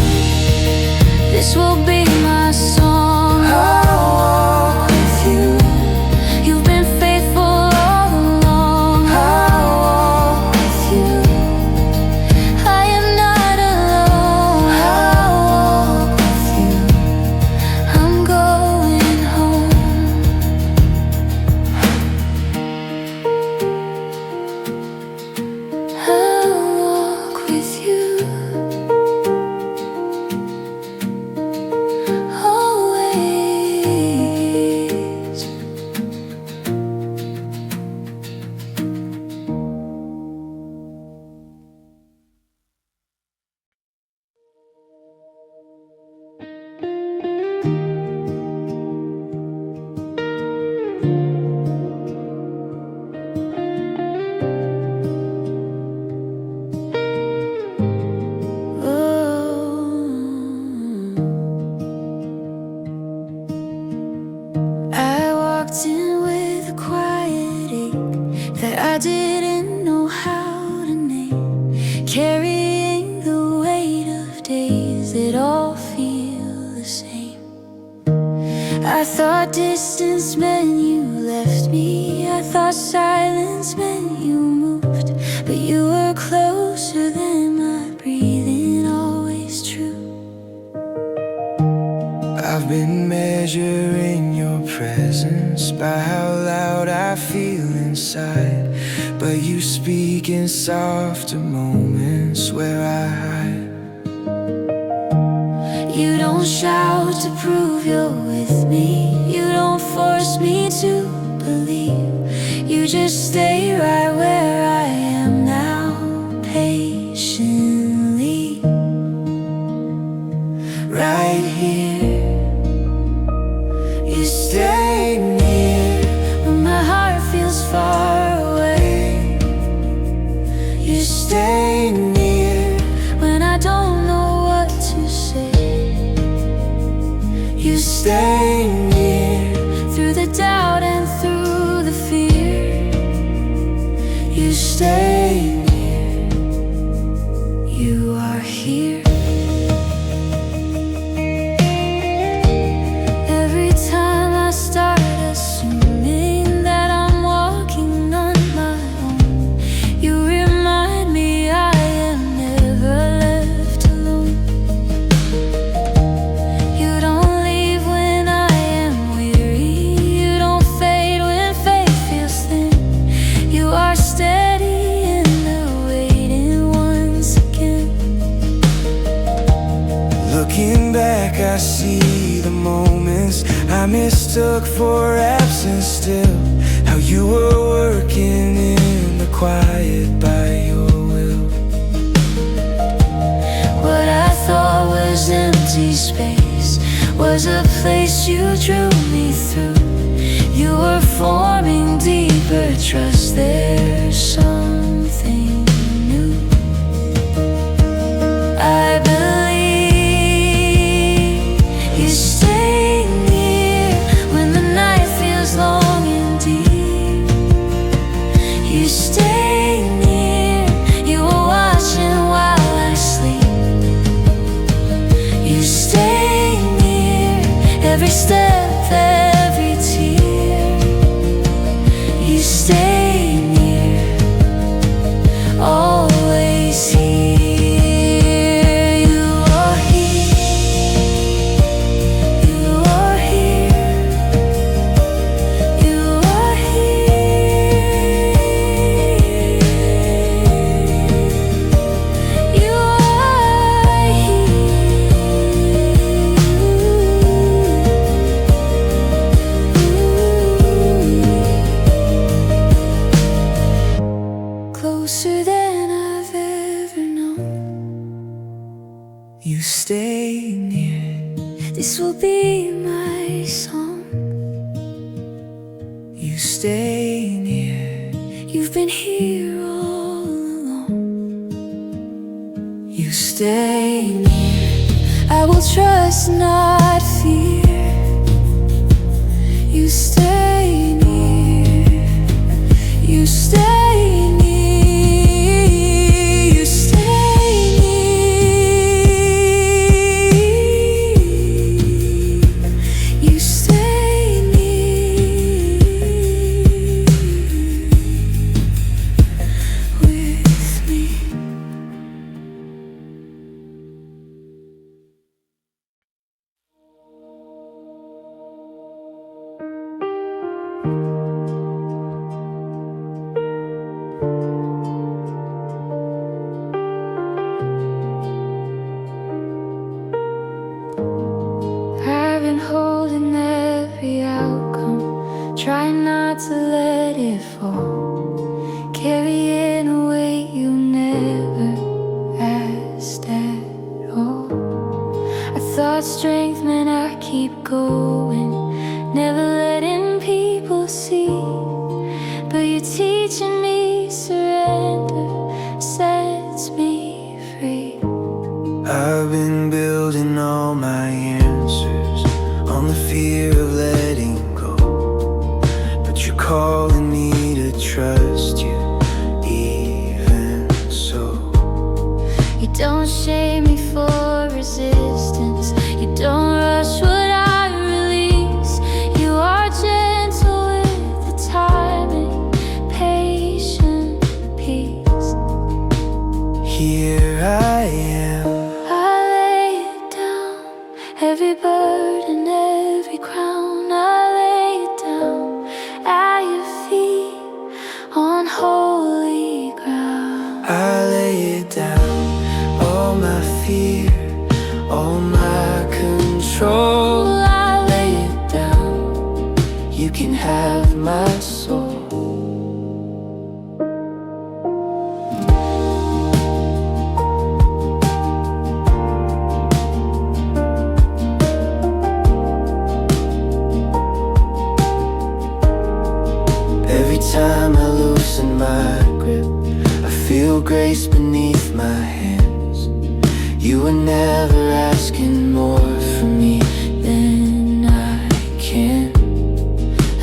B: This will be my song. I'll walk with you. You've been faithful all along. I'll walk with you. I am not alone. I'll walk with you. I'm going home. I'll walk with you. Always. I walked in with a quiet ache that I didn't know how to name, carrying the weight of days that all feel the same. I thought distance meant you left me. I thought silence meant you moved, but you were closer than my breathing, always true.
A: I've been measuring your presence by how loud I feel inside, but you speak in softer moments where I hide.
B: You don't shout to prove you're with me. You don't force me to believe. You just stay right where I am now, patiently.
A: Right here, you stay near
B: when my heart feels far away.
A: You stay near
B: when I don't know what to say.
A: You stay near
B: through the doubt and through the fear.
A: You stay near.
B: You are here. Every time I start assuming that I'm walking on my own, you remind me I am never left alone. You don't leave when I am weary. You don't fade when faith feels thin. You are steady in the waiting once again.
A: Looking back, I see the moments I mistook for absence still. How you were working in the quiet by your will.
B: What I thought was empty space was a place you drew me through. You were forming deeper trust. There's something new. I believe you stay near when the night feels long and deep. You stay near. You are watching while I sleep. You stay near every step, every tear. You stay near, always here. You are here. You are here. You are here. You are here. Closer than I've ever known.
A: You stay near.
B: This will be my song.
A: You stay near.
B: You've been here all along.
A: You stay near.
B: I will trust, not fear. You stay near. You stay near. You stay near. don't shame me for resistance. You don't rush what I release. You are gentle with the timing, patient peace.
A: Here I am.
B: I lay it down, every burden, every crown. I lay it down at your feet on holy ground.
A: I lay it down, all my fear, all my control.
B: I lay it down.
A: You can have my soul. Every time I loosen my grip, I feel grace beneath my hands. You were never asking more from me
B: Then I can.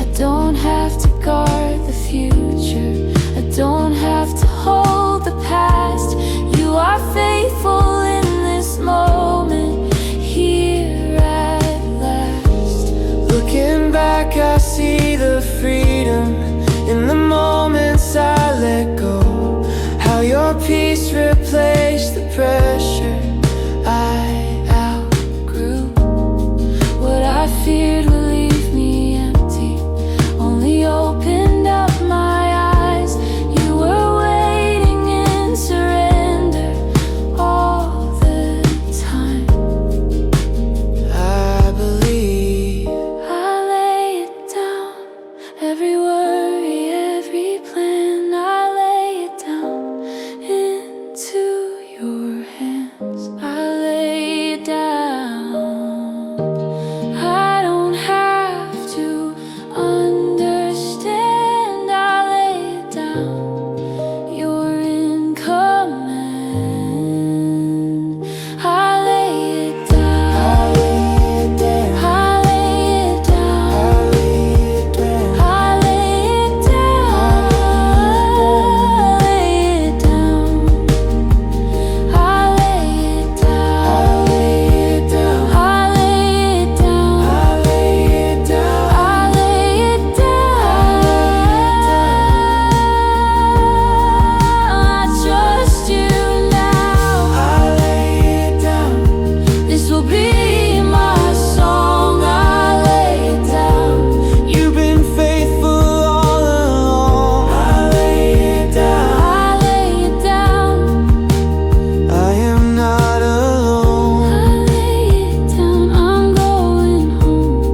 B: I don't have to guard the future. I don't have to hold the past. You are faithful in this moment, here at last.
A: Looking back, I see the freedom in the moments I let go. How your peace replaced the pressure I outgrew.
B: What I feared would leave me empty only opened up my eyes. You were waiting in surrender all the time.
A: I believe.
B: I lay it down, every worry, every plan. I lay it down into your hands. I lay it down. I don't have to understand. I lay it down. You're in command. I lay it down.
A: I lay it down.
B: I lay it down.
A: I lay it down.
B: I lay it down. Lay it down. I lay it down.
A: I lay it down.
B: I lay it down.
A: I lay it down.
B: I lay it down. I trust you now.
A: I lay it down.
B: This will be my song. I lay it down.
A: You've been faithful all along. I lay it down.
B: I lay it down.
A: I am not alone.
B: I lay it down. I'm going home.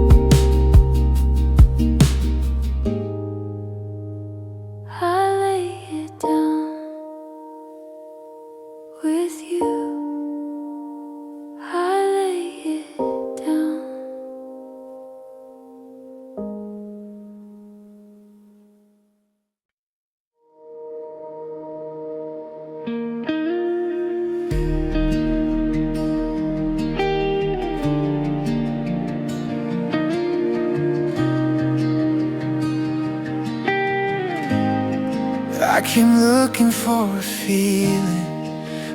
B: I lay it down with you. I lay it down.
A: I came looking for a feeling,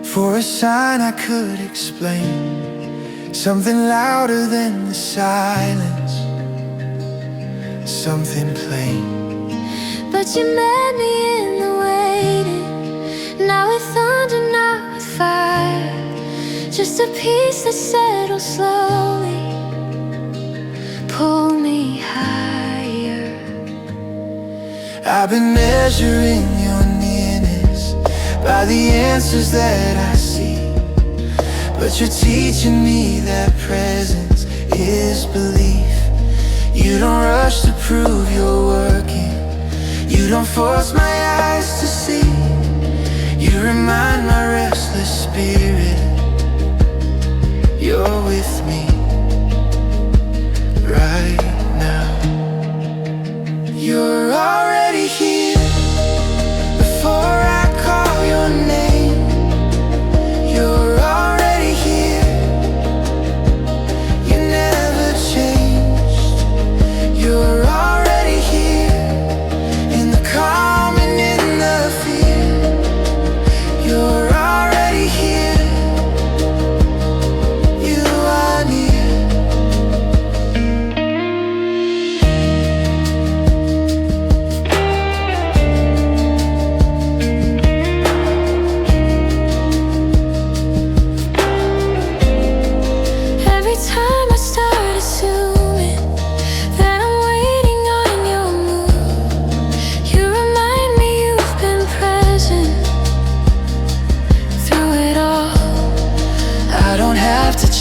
A: for a sign I could explain. Something louder than the silence, something plain.
B: But you met me in the waiting, now with thunder, not with fire. Just a peace that settles slowly, pull me higher.
A: I've been measuring your nearness by the answers that I see, but you're teaching me that presence is belief. You don't rush to prove you're working, you don't force my eyes to see. You remind my restless spirit you're with me right now. You're already here before I call your name. You're already here, you never changed. You're already here in the calm and in the fear. You're already here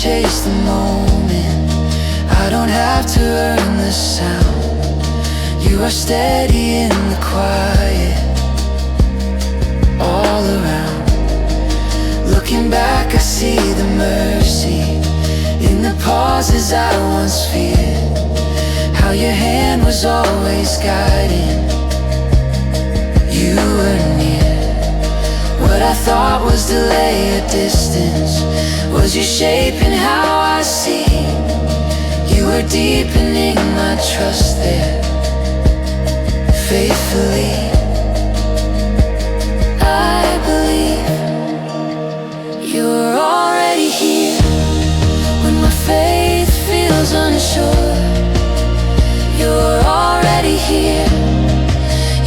A: chase the moment. I don't have to earn the sound. You are steady in the quiet, all around. Looking back, I see the mercy in the pauses I once feared. How your hand was always guiding. You were near. What I thought was delay or distance was you shaping how I see. You were deepening my trust there, faithfully. I believe you're already here when my faith feels unsure. You're already here.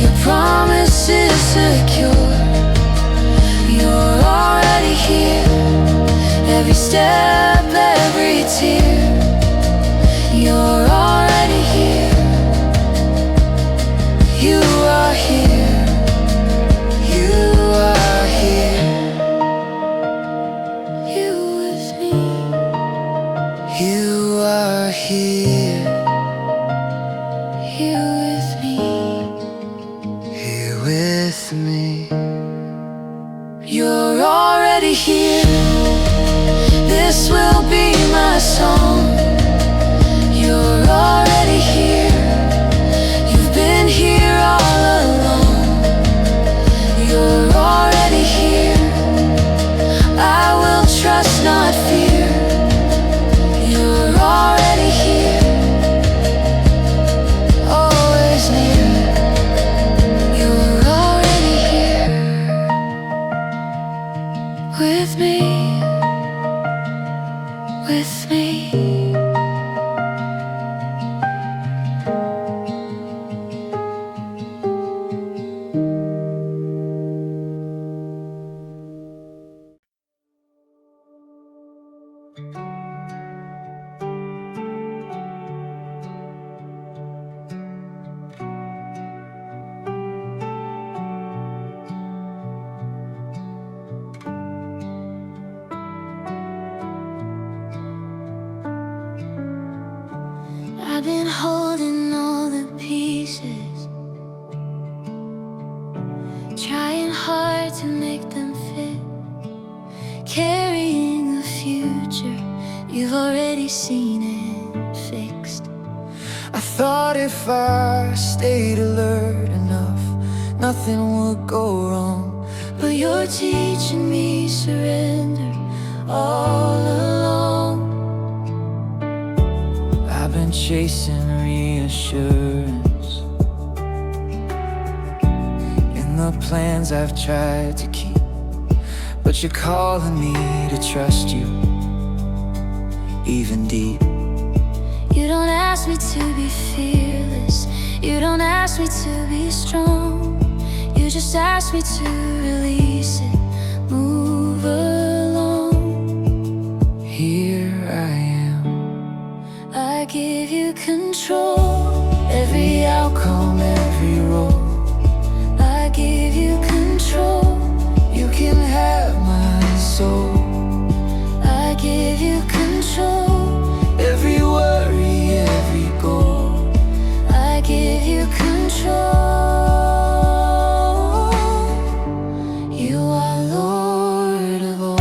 A: Your promise is secure. You're already here. Every step, every tear. You're already here. You are here. You are here. You with me. You are here. Here with me. Here with me. You're already here. This will be my song. You're already here. You've been here all along. You're already here. I will trust, not fear. You're already here. Always near. You're already here. With me. With me. I've been holding all the pieces, trying hard to make them fit, carrying a future you've already seen it fixed. I thought if I stayed alert enough, nothing would go wrong. But you're teaching me surrender all along. I've been chasing reassurance in the plans I've tried to keep, but you're calling me to trust you, even deep. You don't ask me to be fearless. You don't ask me to be strong. You just ask me to release it, move along. Here I am. I give you control, every outcome, every role. I give you control, you can have my soul. I give you control, every worry, every goal. I give you control. You are Lord of all.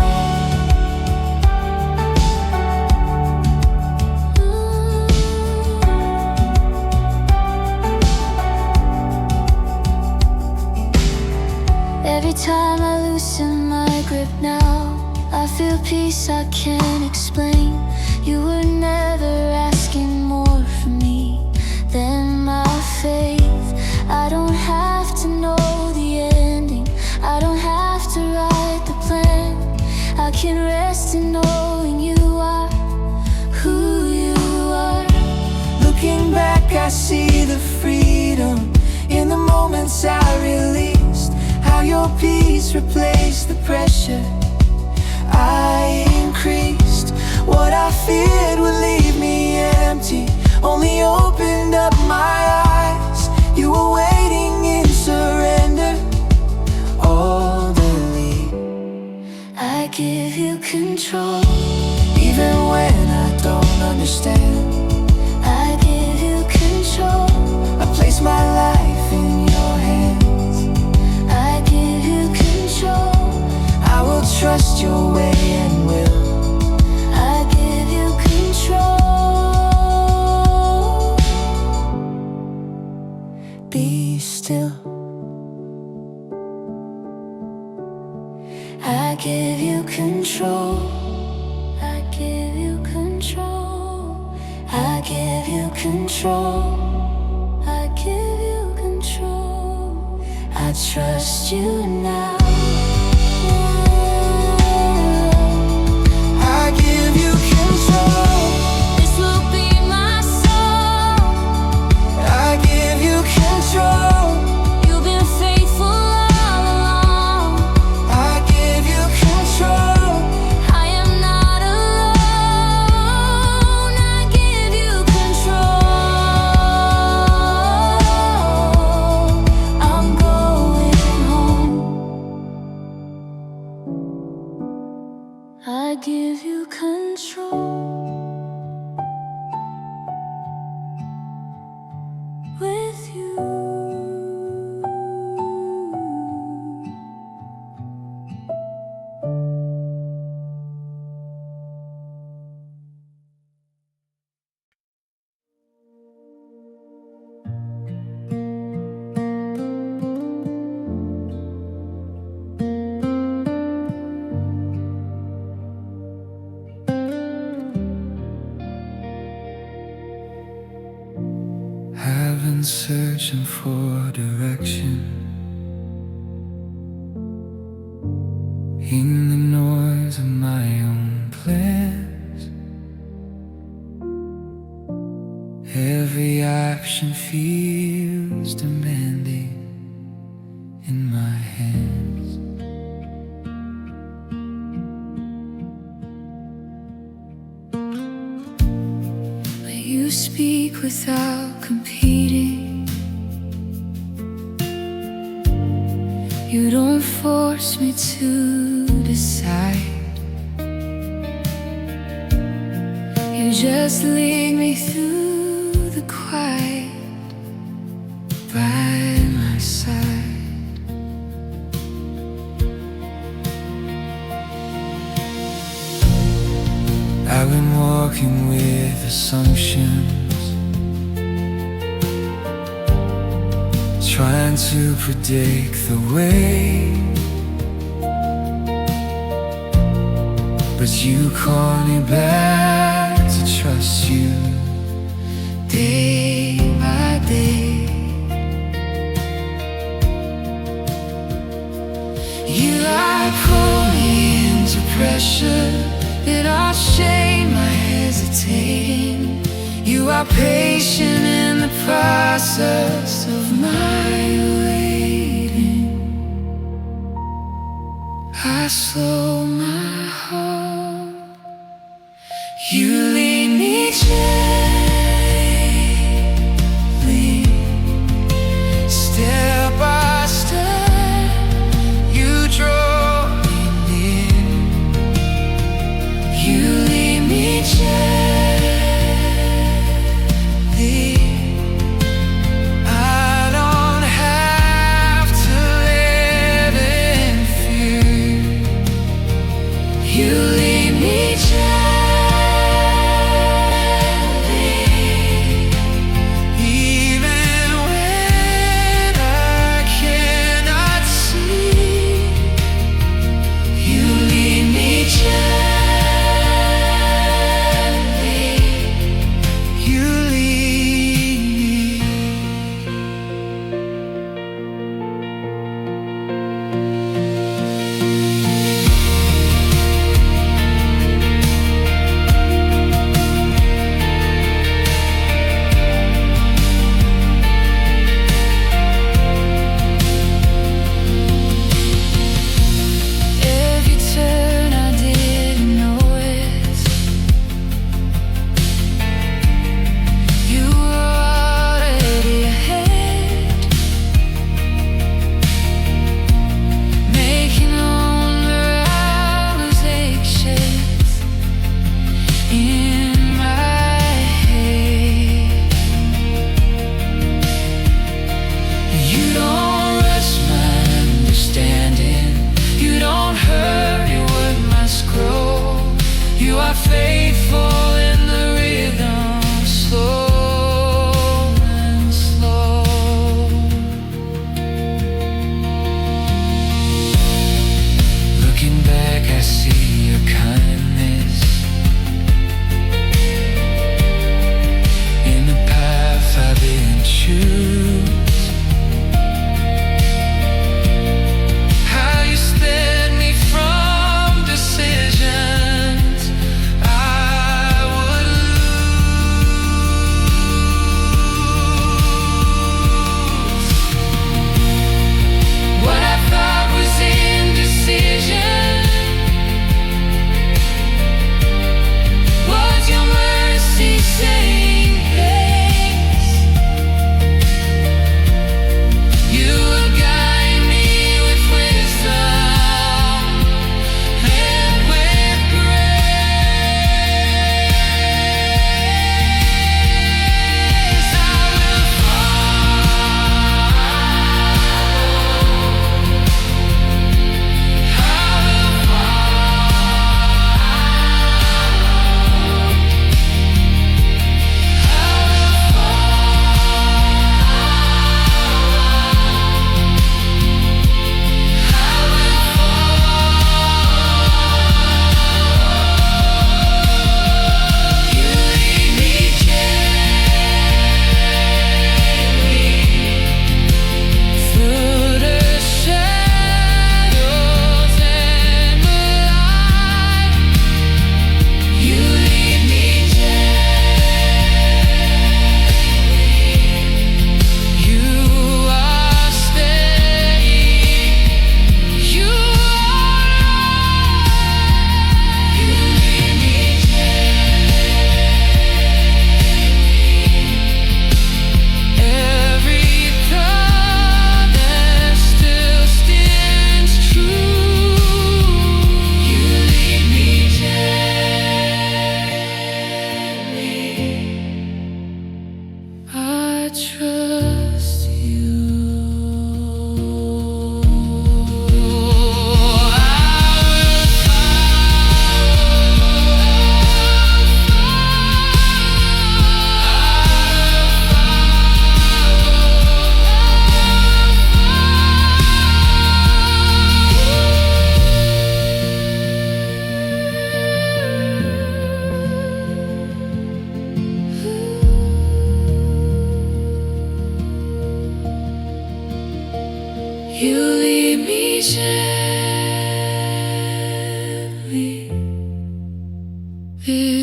A: Every time I loosen my grip now, I feel peace I can't explain. You were never asking more from me than my faith. I don't have to know the ending. I don't have to write the plan. I can rest in knowing you are who you are. Looking back, I see the freedom in the moments I released. How your peace replaced the pressure I increased. What I feared would leave me empty only opened up my eyes. You were waiting in surrender, all believe. I give you control, even even when I don't understand.
B: I give you control.
A: I place my life in your hands.
B: I give you control.
A: I will trust your way and will.
B: I give you control.
A: Be still.
B: I give you control. I give you control. I give you control. I give you control. I trust you now.
A: I give you control.
B: This will be my song.
A: I give you control.
B: You've been faithful all along.
A: I give you control.
B: I am not alone. I give you control. I'm going home. I give you control. With you.
A: I've been searching for direction in the noise of my own plans. Every option feels demanding in my hands.
B: But you speak without competing. You don't force me to decide. You just lead me through the quiet by my side.
A: I've been walking with assumptions, trying to predict the way, but you call me back to trust you day by day. You like pull me into pressure that I'll shame my hesitating. You are patient in the process of my waiting. I slow my heart. You lead me gently, step by step. You draw me near. You lead me gently. I don't have to live in fear. You lead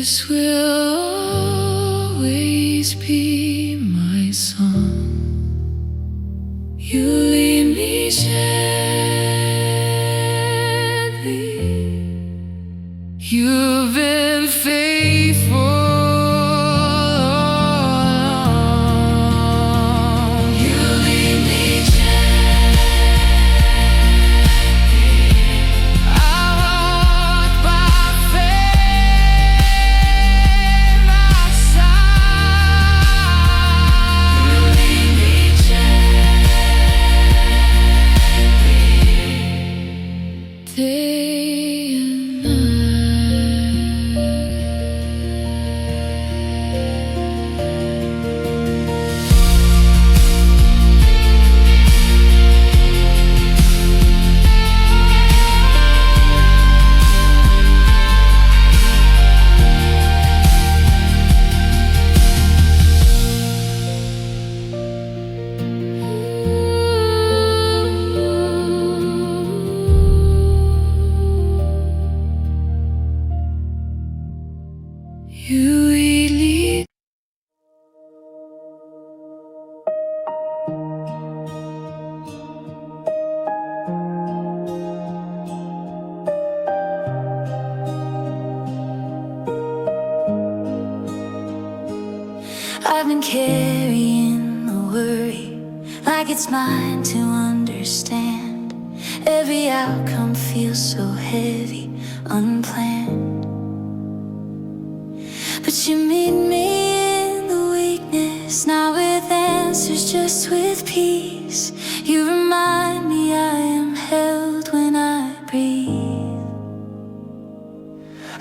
B: This will always be my song. You lead me gently. You've been faithful all along. You lead me gently. I walk by faith, my side. You lead me gently, day and night. You lead. I've been carrying the worry like it's mine to understand. Every outcome feels so heavy, unplanned. But you meet me in the weakness, not with answers, just with peace. You remind me I am held when I breathe.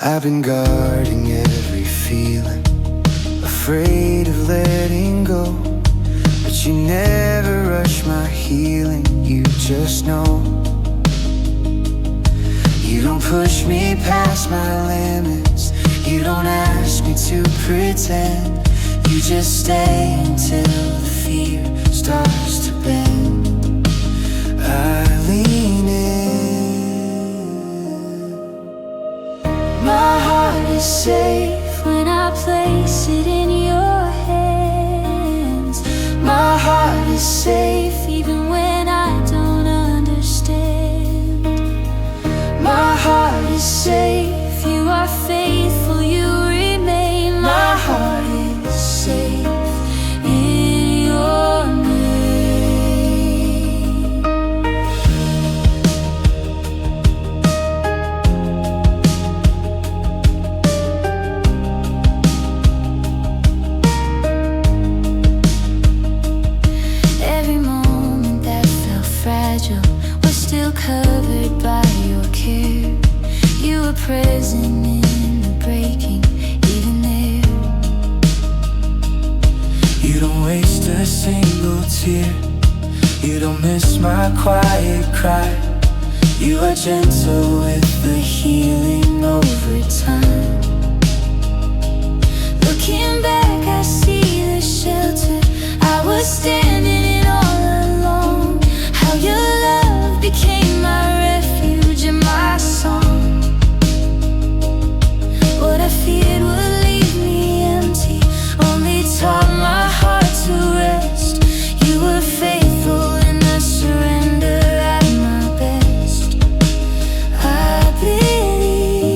A: I've been guarding every feeling, afraid of letting go. But you never rush my healing, you just know. You don't push me past my limits, you don't ask me to pretend. You just stay until the fear starts to bend. I lean in.
B: My heart is safe when I place it in your hands. My heart is safe even when I don't understand. My heart is safe, you are faithful, you remain. My heart is safe in your name. Every moment that felt fragile was still covered by your care. You were present in the breaking, even there.
A: You don't waste a single tear, you don't miss my quiet cry. You are gentle with the healing over time.
B: Looking back, I see the shelter I was standing in all alone. How your love became my refuge and my song. What I feared would leave me empty only taught my heart to rest. You were faithful in the surrender at my best. I believe.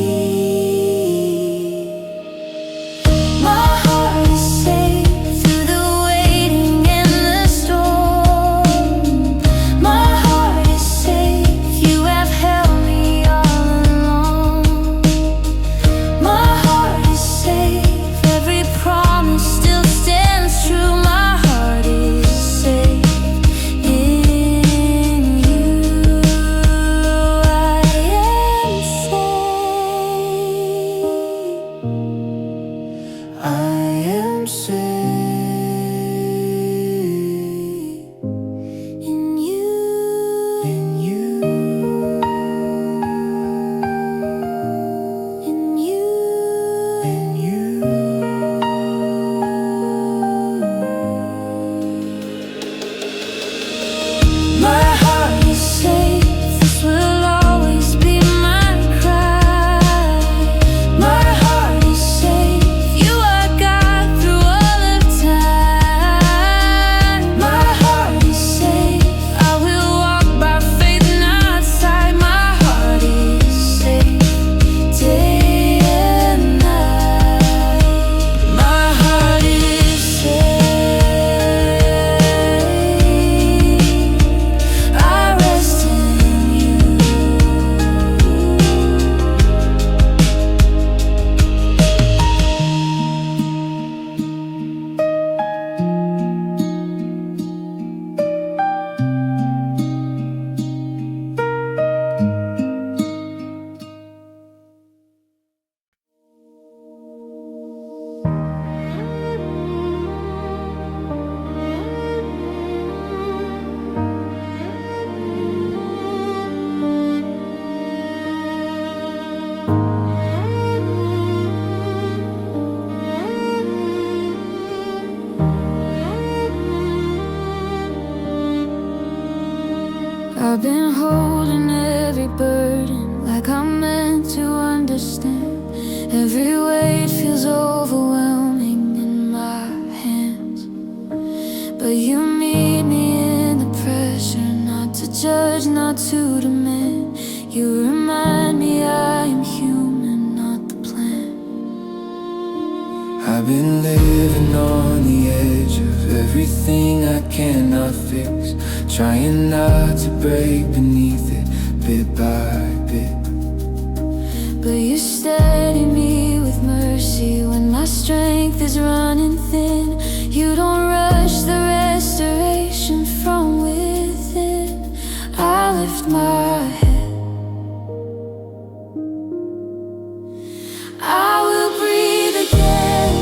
B: I've been holding every burden like I'm meant to understand. Every weight feels overwhelming in my hands, but you meet me in the pressure, not to judge, not to demand. You remind me I am human, not the plan.
A: I've been living on the edge of everything I cannot fix, trying not to break beneath it, bit by bit.
B: But you steady me with mercy when my strength is running thin. You don't rush the restoration from within. I lift my head, I will breathe again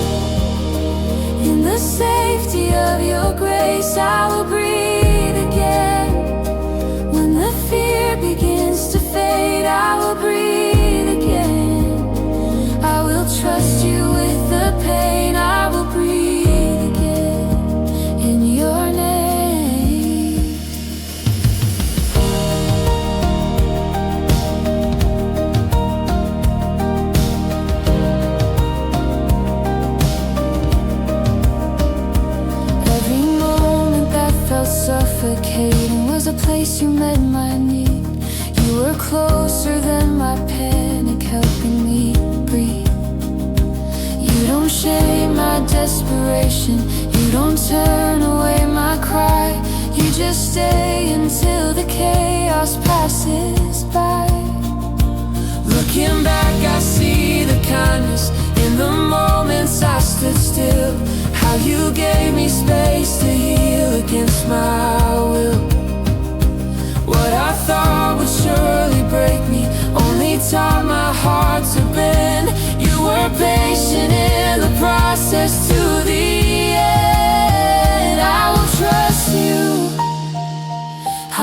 B: in the safety of your grace. I will breathe again when the fear begins to fade. I will breathe again. I will trust you with the pain. I will breathe again in your name. Every moment that felt suffocating was a place you met my need. You were closer than my panic, helping me breathe. You don't shame my desperation, you don't turn away my cry. You just stay until the chaos passes by. Looking back, I see the kindness in the moments I stood still. How you gave me space to heal against my will. What I thought would surely break me only taught my heart to bend. You were patient in the process to the end. I will trust you,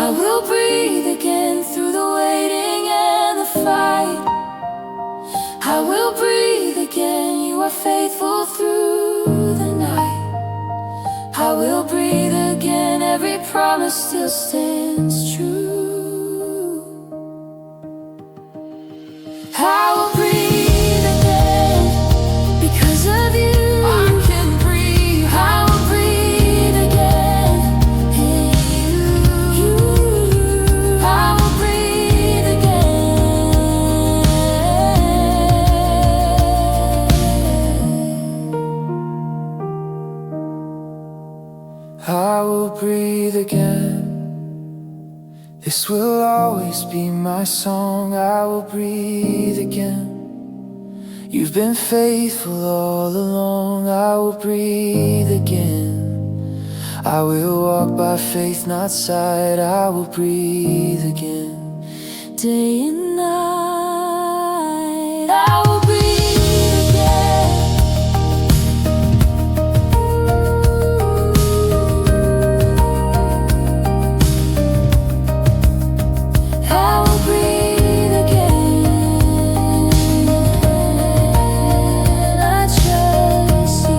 B: I will breathe again through the waiting and the fight. I will breathe again, you are faithful through the night. I will breathe again, every promise still stands true. I will breathe again because of you. I can breathe. I will breathe again in you. I will breathe again.
A: I will breathe again. This will always be my song. I will breathe again. You've been faithful all along. I will breathe again. I will walk by faith, not sight. I will breathe again.
B: Day and night, I will breathe again. I will breathe again. I trust you.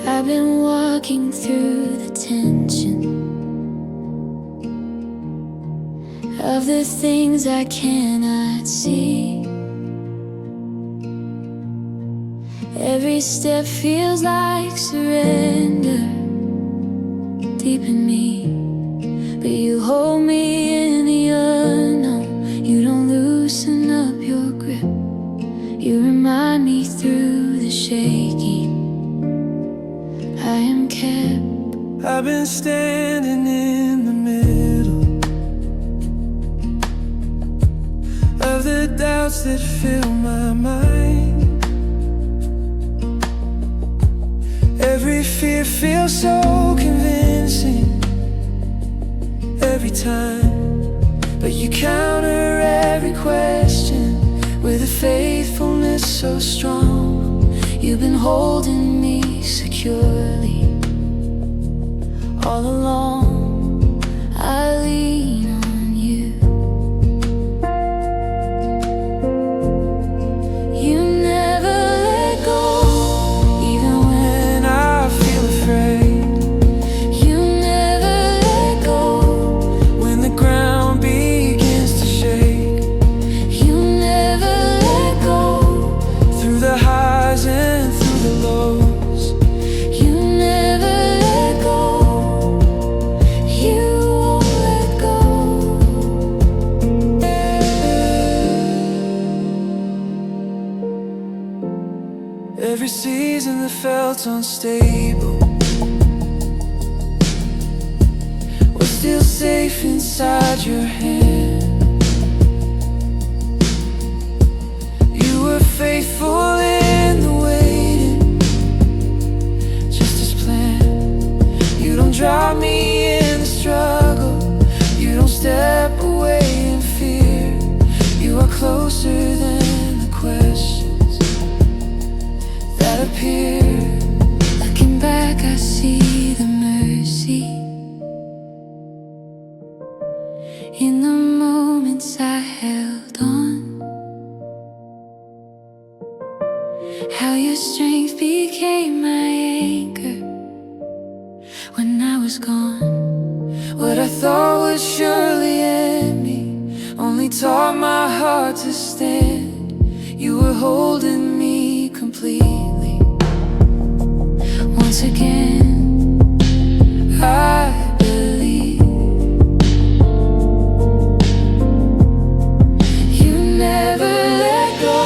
B: I've been walking through the tension of the things I cannot see. Every step feels like surrender deep in me, but you hold me in the unknown. You don't loosen up your grip. You remind me through the shaking I am kept.
A: I've been standing in the middle of the doubts that fill my mind. Every fear feels so every time, but you counter every question with a faithfulness so strong. You've been holding me securely all along. I lean on you. You never let go, even when I feel afraid. You never let go when the ground begins to shake. You never let go through the highs and through the lows. You never let go. You won't let go. Every season that felt unstable was still safe inside your hand. You were faithful in the waiting, just as planned. You don't drop me in the struggle. You don't step away in fear. You are closer than the questions that appear. Looking back, I see the mercy in the moments I held on. How your strength became my anchor when I was gone. What I thought would surely end me only taught my heart to stand. You were holding me completely. Once again, I believe. You never let go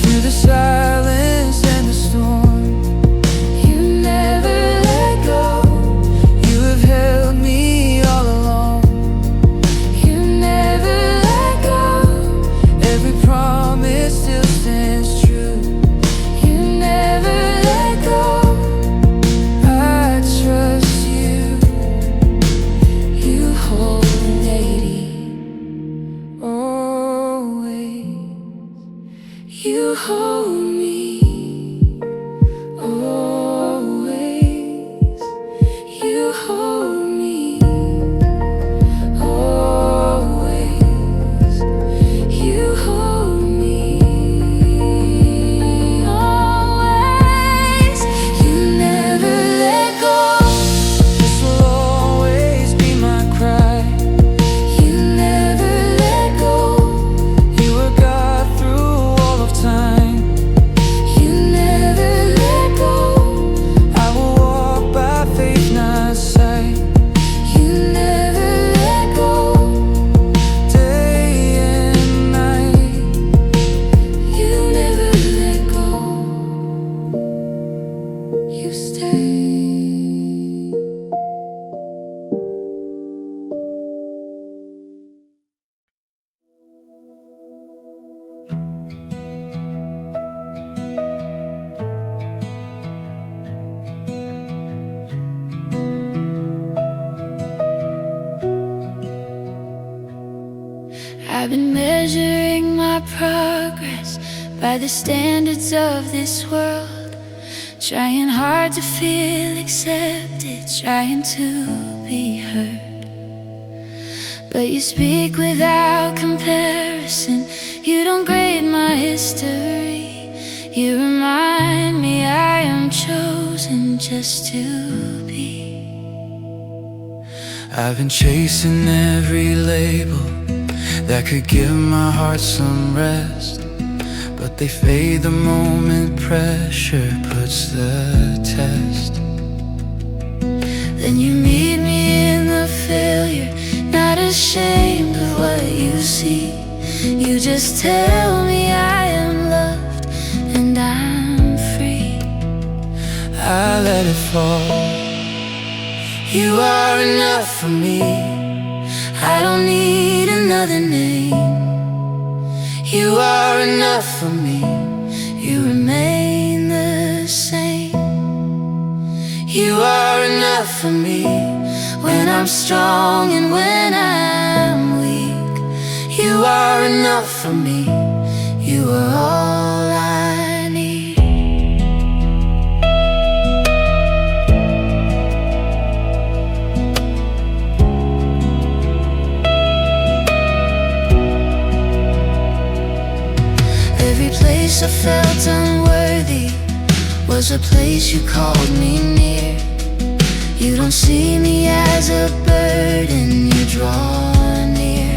A: through the silence and the storm. You never let go. You have held me all along. You never let go. Every promise still stands true. You never let go. I trust you. You hold me lady, always. You hold me, always. You hold me, always. You hold me, always. You never let go. This will always be my cry. You never let go. You were God through all of time. You never let go. I will walk by faith, not sight. You never let go. Day and night. You never let go. You stay. I've been measuring my progress by the standards of this world, trying hard to feel accepted, trying to be heard. But you speak without comparison. You don't grade my history. You remind me I am chosen just to be. I've been chasing every label that could give my heart some rest, but they fade the moment pressure puts the test. Then you meet me in the failure, not ashamed of what you see. You just tell me I am loved and I'm free. I let it fall. You are enough for me. I don't need another name. You are enough for me. You remain the same. You are enough for me. When
B: when I'm strong and when I'm weak. You are enough for me. You are all I need. Every place I felt unworthy was a place you called me near. You don't see me as a burden, you draw near.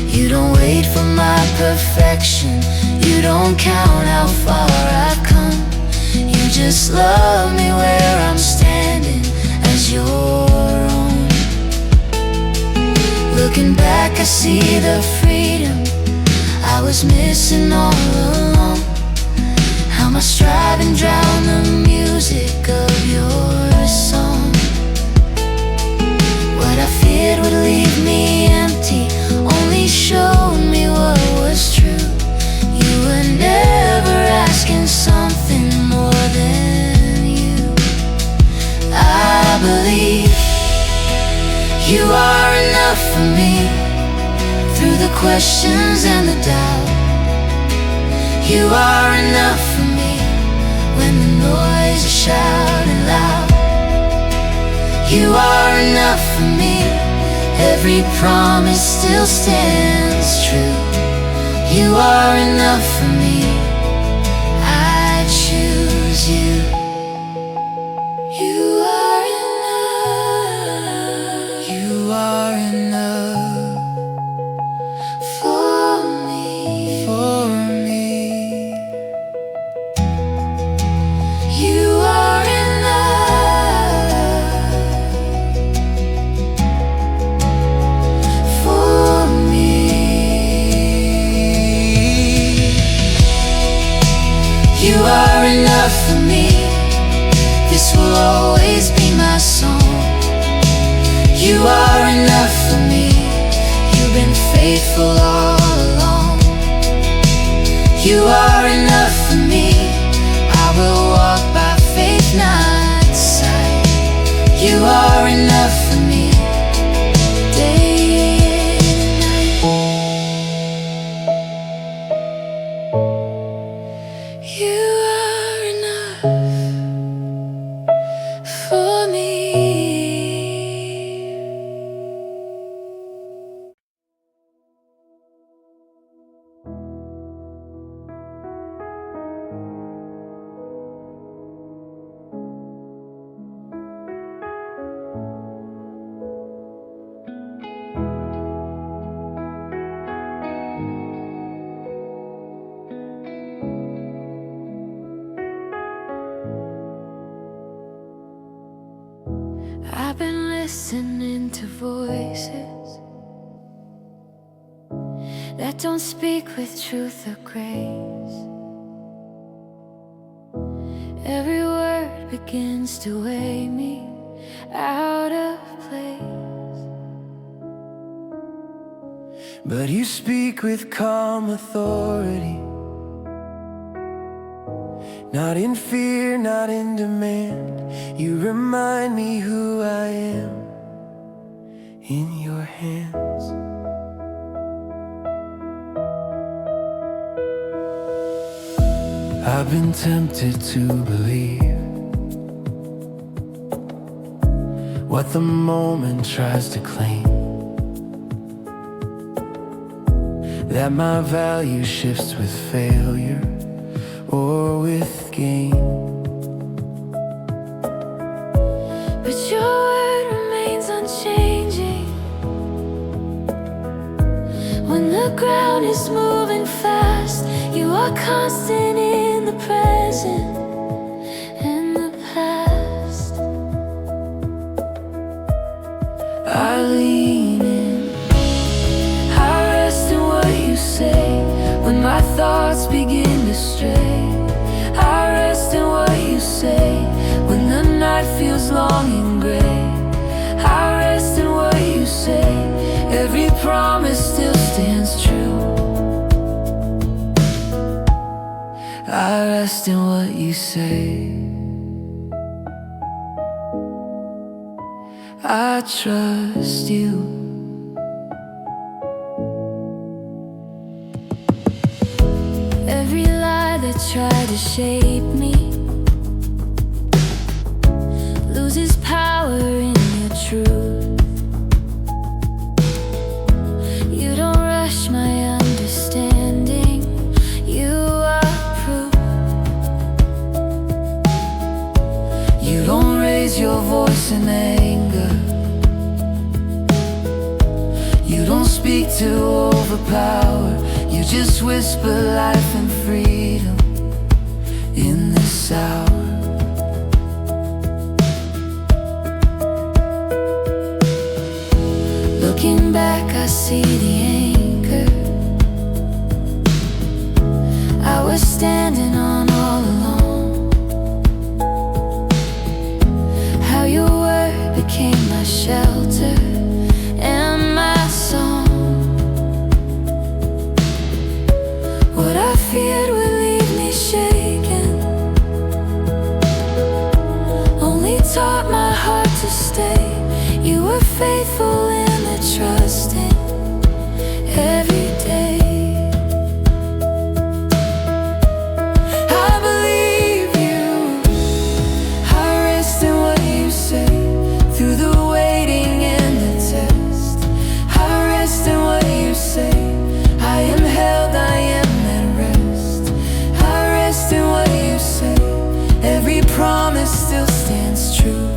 B: You don't wait for my perfection, you don't count how far I've come. You just love me where I'm standing as your own. Looking back I see the freedom I was missing all along. How my striving drowned the music of your song. What I feared would leave me empty only showed me what was true. You were never asking something more than you. I believe you are enough for me. Through the questions and the doubt, you are enough for me. When the noise is shouting loud, you are enough for me. Every promise still stands true. You are enough for me. I choose you. You are enough. You are enough for me. For me. You are enough for me. You are enough for me. This will always be my song. You are enough for me. You've been faithful all along. You are enough for me. I will walk by faith, not sight. You are enough for me. Day and night. You are enough for me. I've been listening to voices that don't speak with truth or grace. Every word begins to weigh me out of place.
A: But you speak with calm authority, not in fear, not in demand. You remind me who I am in your hands. I've been tempted to believe what the moment tries to claim, that my value shifts with failure or with gain.
B: But your word remains unchanging. When the ground is moving fast, you are constant in the present and the past. I lean in, I rest in what you say. When my thoughts begin to stray, I rest in what you say. When the night feels long and gray, I rest in what you say. Every promise still stands true. I rest in what you say.
A: I trust you.
B: Every lie that tried to shape me loses power in your truth. You don't rush my understanding, you are proof.
A: You don't raise your voice in anger, you don't speak to overpower. You just whisper life and freedom in this hour.
B: Looking back, I see the anchor I was standing on all alone. How your word became my shelter and my song. What I feared would leave me shaken only taught my heart to stay. You were faithful in the trusting every day. I believe you, I rest in what you say. Through the waiting and the test, I rest in what you say. I am held, I am at rest. I rest in what you say. Every promise still stands true.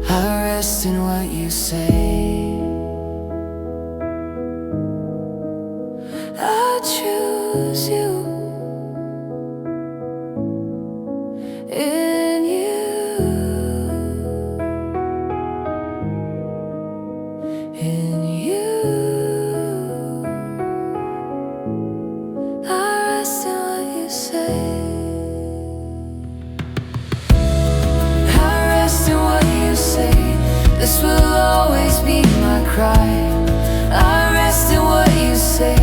B: I rest in what you say. I choose you. In you. In you. I rest in what you say. I rest in what you say. This will always be my cry. I rest in what you say.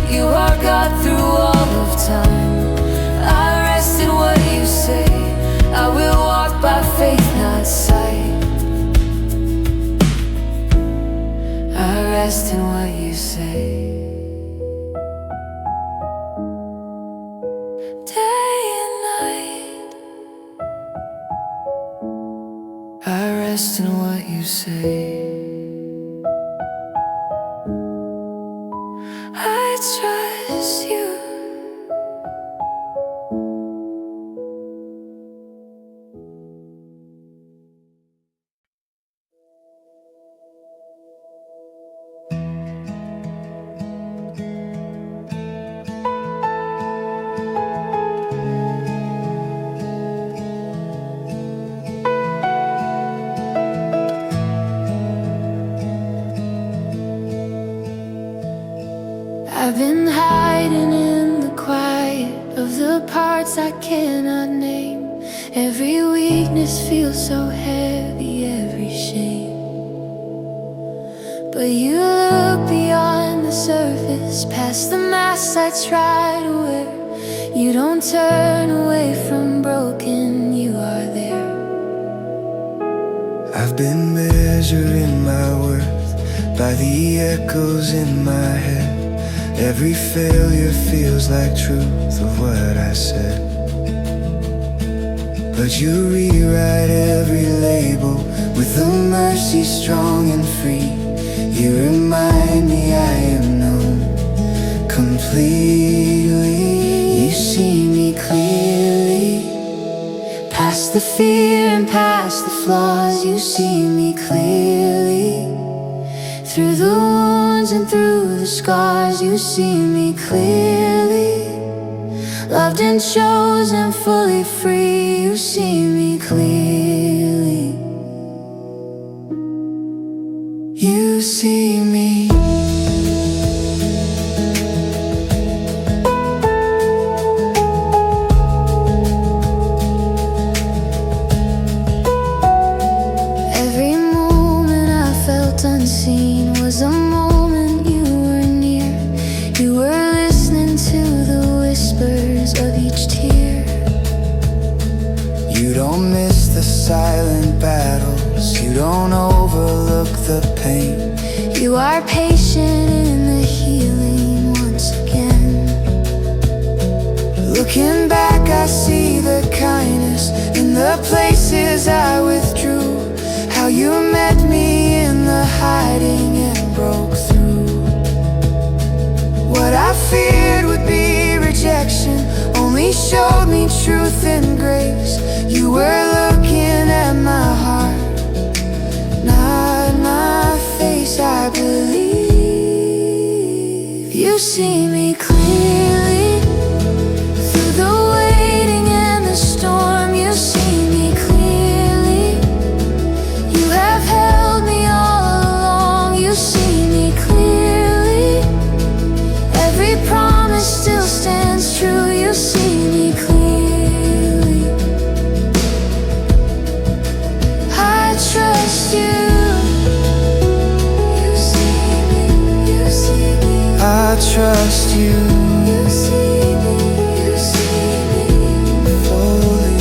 B: You are God through all of time. I rest in what you say. I will walk by faith, not sight. I rest in what you say. Day and night, I rest in what you say. I trust you. I've been hiding in the quiet of the parts I cannot name. Every weakness feels so heavy, every shame. But you look beyond the surface, past the mask I try to wear. You don't turn away from broken, you are there.
A: I've been measuring my worth by the echoes in my head. Every failure feels like truth of what I said. But you rewrite every label with a mercy strong and free. You remind me I am known completely. You see me clearly, past the fear and past the flaws. You see me clearly, through the wounds and through the scars. You see me clearly, loved and chosen, fully free. You see me clearly. You see me.
B: Every moment I felt unseen was a moment you were near. You were listening to the whispers of each tear.
A: You don't miss the silent battles, you don't overlook the pain.
B: You are patient in the healing once again. Looking back, I see the kindness in the places I withdrew. How you met me in the hiding and broke through. What I feared would be rejection only showed me truth and grace. You were looking at my heart, not my face. I believe you see me clearly. Through the waiting and the storm, you see me clearly. You have held me all along, you see me clearly. Every promise still stands true, you see me clearly. I trust you. You see me, you see me.
A: I trust you.
B: You see me, you see me.
A: Fully.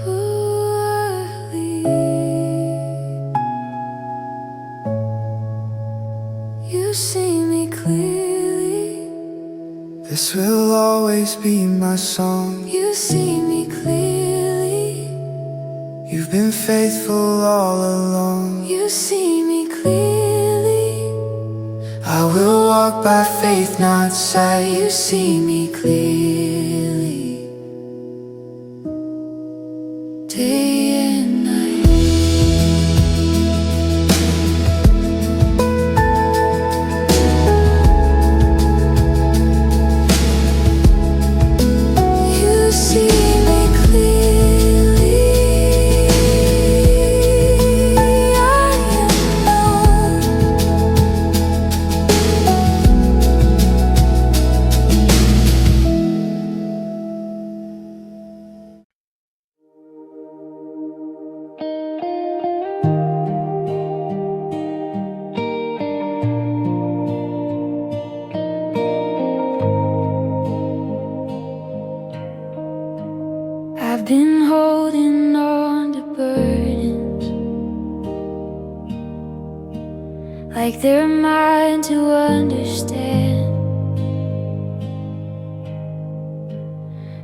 B: Fully. You see me clearly.
A: This will always be my song.
B: You see me clearly.
A: You've been faithful all along.
B: You see me clearly.
A: I will walk by faith, not sight.
B: You see me clearly. Day and night. You see me clearly. I am known. I've been holding on to burdens like they're mine to understand.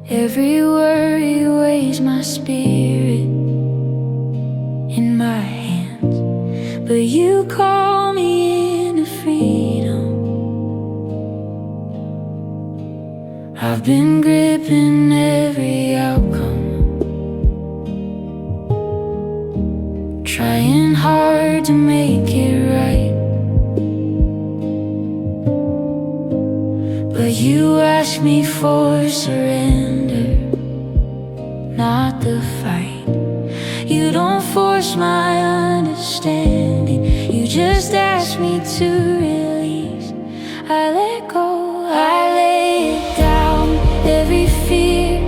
B: Every worry weighs my spirit in my hands, but you call me into freedom. I've been gripping every outcome, trying hard to make it right, but you ask me for surrender, not the fight. You don't force my understanding, you just ask me to release. I let go, I lay it down. Every fear,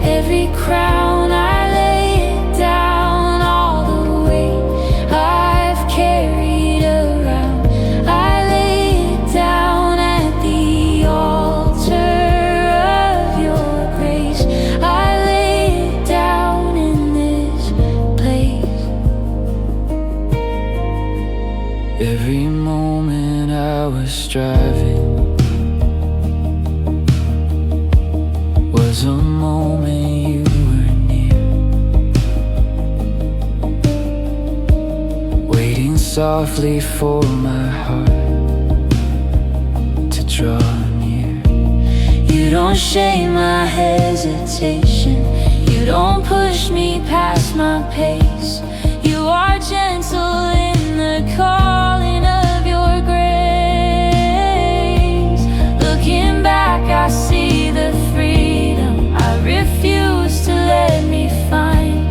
B: every crown, I lay it down. All the weight I've carried around, I lay it down at the altar of your grace. I lay it down in this place.
A: Every moment I was striving was a moment you were near, waiting softly for my heart to draw near. You don't shame my hesitation, you don't push me past my pace. You are gentle in the calling of your grace. Looking back, I see the freedom I refuse to let me find.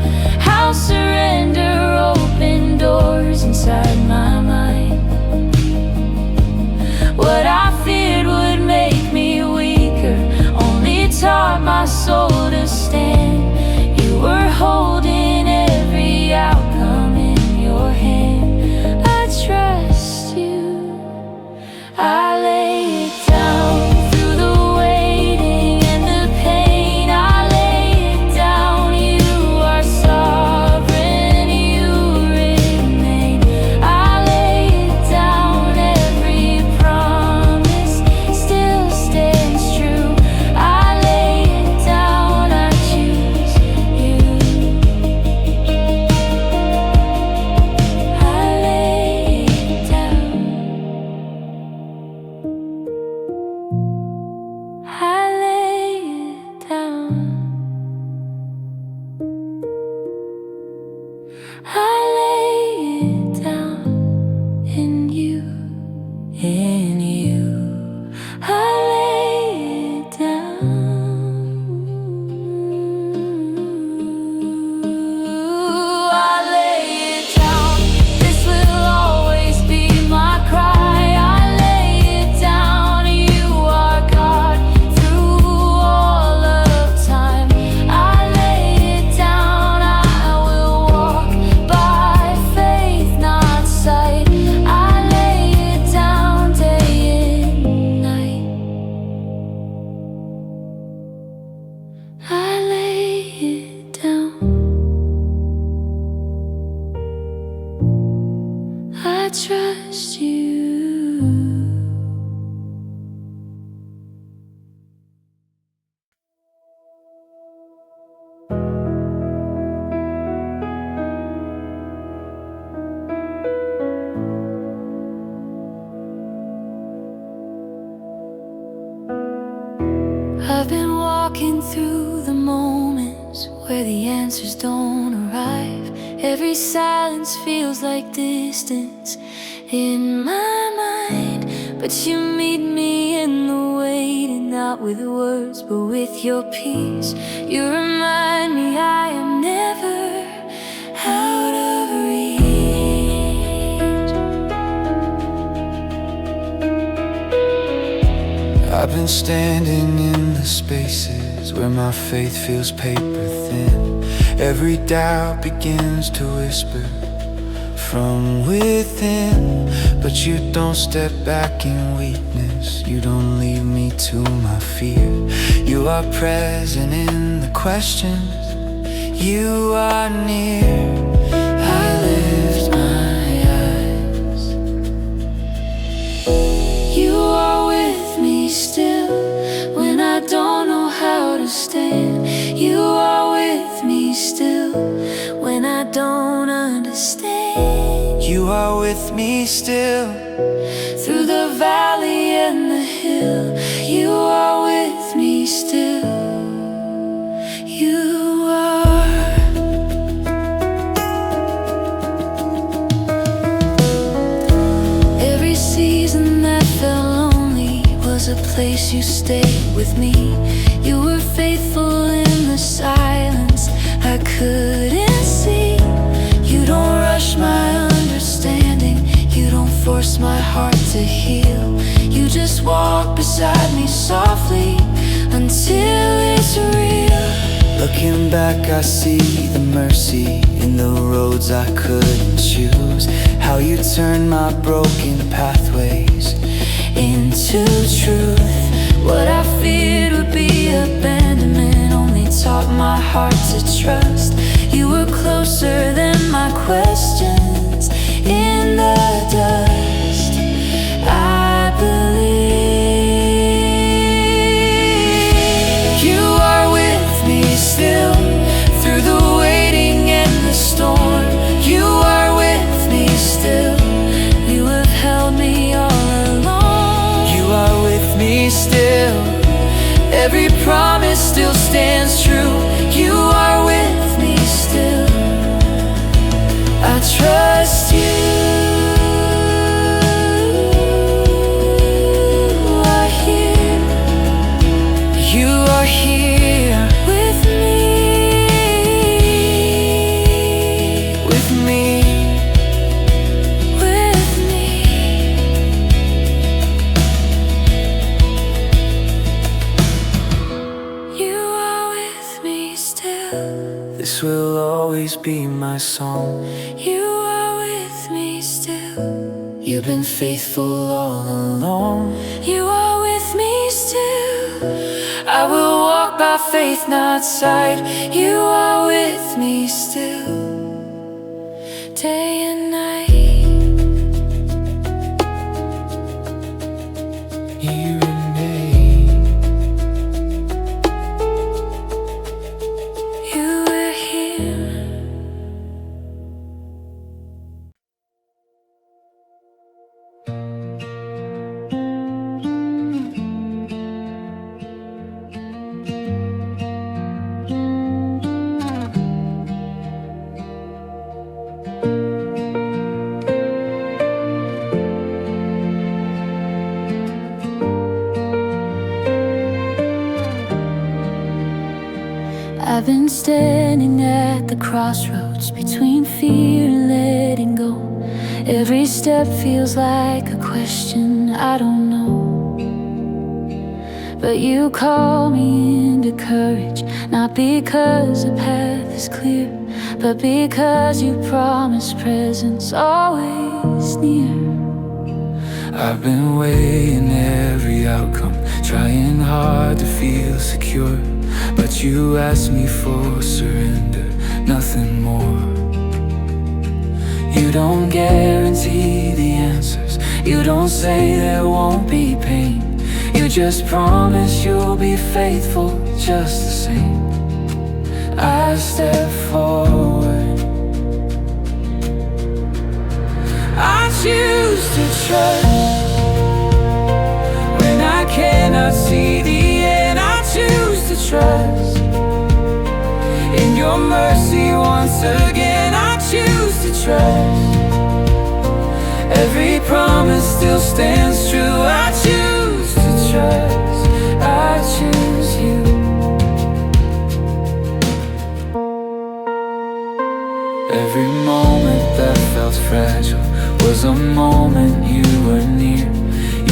A: How surrender opened doors inside my mind. What I feared would make me weaker only taught my soul to stand. You were holding every outcome in your hand. I trust
B: trust you. I've been walking through the moments where the answers don't arrive. Every silence feels like distance in my mind. But you meet me in the waiting, not with words, but with your peace. You remind me I am never out of reach.
A: I've been standing in the spaces where my faith feels paper thin. Every doubt begins to whisper from within. But you don't step back in weakness, you don't leave me to my fear. You are present in the questions, you are near. I lift my eyes.
B: You are with me still when I don't know how to stand. You are with me still when I don't understand.
A: You are with me still
B: through the valley and the hill. You are with me still. You are. Every season that felt lonely was a place you stayed with me. You were faithful in the silence I couldn't see. You don't rush my understanding, you don't force my heart to heal. You just walk beside me softly until it's real.
A: Looking back, I see the mercy in the roads I couldn't choose. How you turned my broken pathways
B: into truth. What I feared would be abandonment only taught my heart to trust. You were closer than my questions in the dust. I believe you are with me still through the waiting and the storm. You are with me still. You have held me all along.
A: You are with me still.
B: Every promise still stands true. You are with me still. I trust you. Are here.
A: You are here
B: With me.
A: with me.
B: With me. You are with me still.
A: This will always be my song.
B: You are with me still.
A: You've been faithful all along.
B: You are with me still. I will walk by faith, not sight. You are with me still. Day and night.
A: Year and day.
B: You were here. I've been standing at the crossroads between fear and letting go. Every step feels like a question I don't know. But you call me into courage, not because the path is clear, but because you promise presence always near.
A: I've been weighing every outcome, trying hard to feel secure. But you asked me for surrender, nothing more. You don't guarantee the answers. You don't say there won't be pain. You just promise you'll be faithful just the same. I step forward. I choose to trust when I cannot see the end. I choose to trust in your mercy once again. I choose to trust. Every promise still stands true. I choose to trust. I choose you. Every moment that felt fragile was a moment you were near.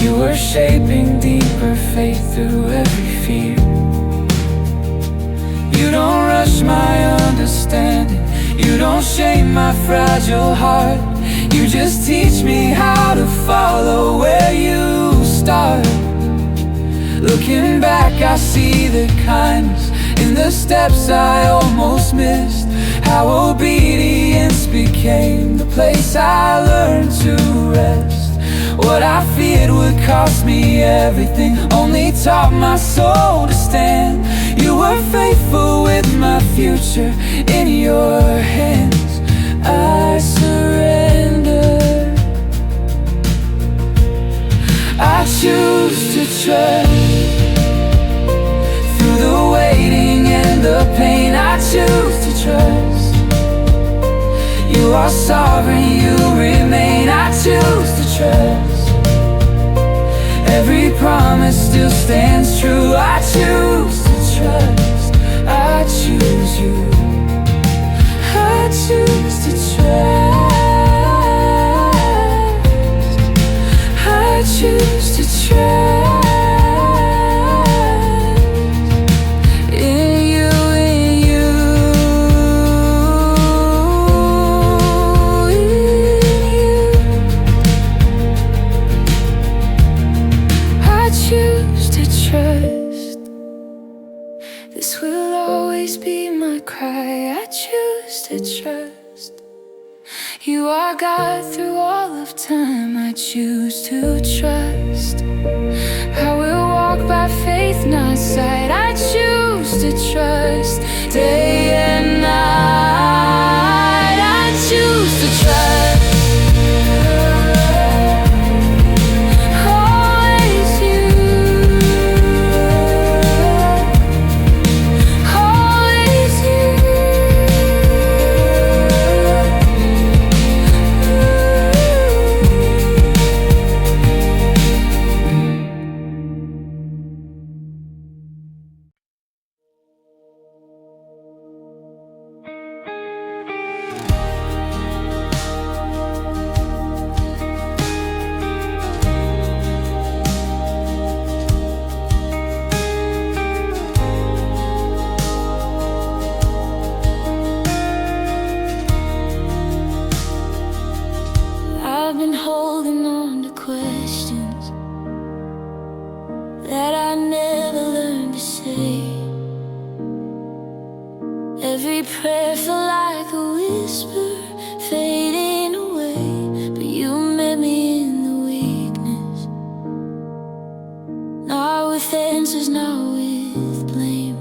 A: You were shaping deeper faith through every fear. You don't rush my understanding. You don't shame my fragile heart. You just teach me how to follow where you start. Looking back, I see the kindness in the steps I almost missed. How obedience became the place I learned to rest. What I feared would cost me everything only taught my soul to stand. You were faithful with my future in your hands. I surrender. I choose to trust. Through the waiting and the pain, I choose to trust. You are sovereign, you remain. I choose to trust. Every promise still stands true. I choose to trust. I choose you. I choose to trust. I choose to trust. This will always be my cry. I choose to trust. You are God through all of time. I choose to trust. I will walk by faith, not sight. I choose to trust. Day and night, I choose to trust. I've been holding on to questions that I never learned to say. Every prayer felt like a whisper fading away, but you met me in the weakness, not with answers, not with blame.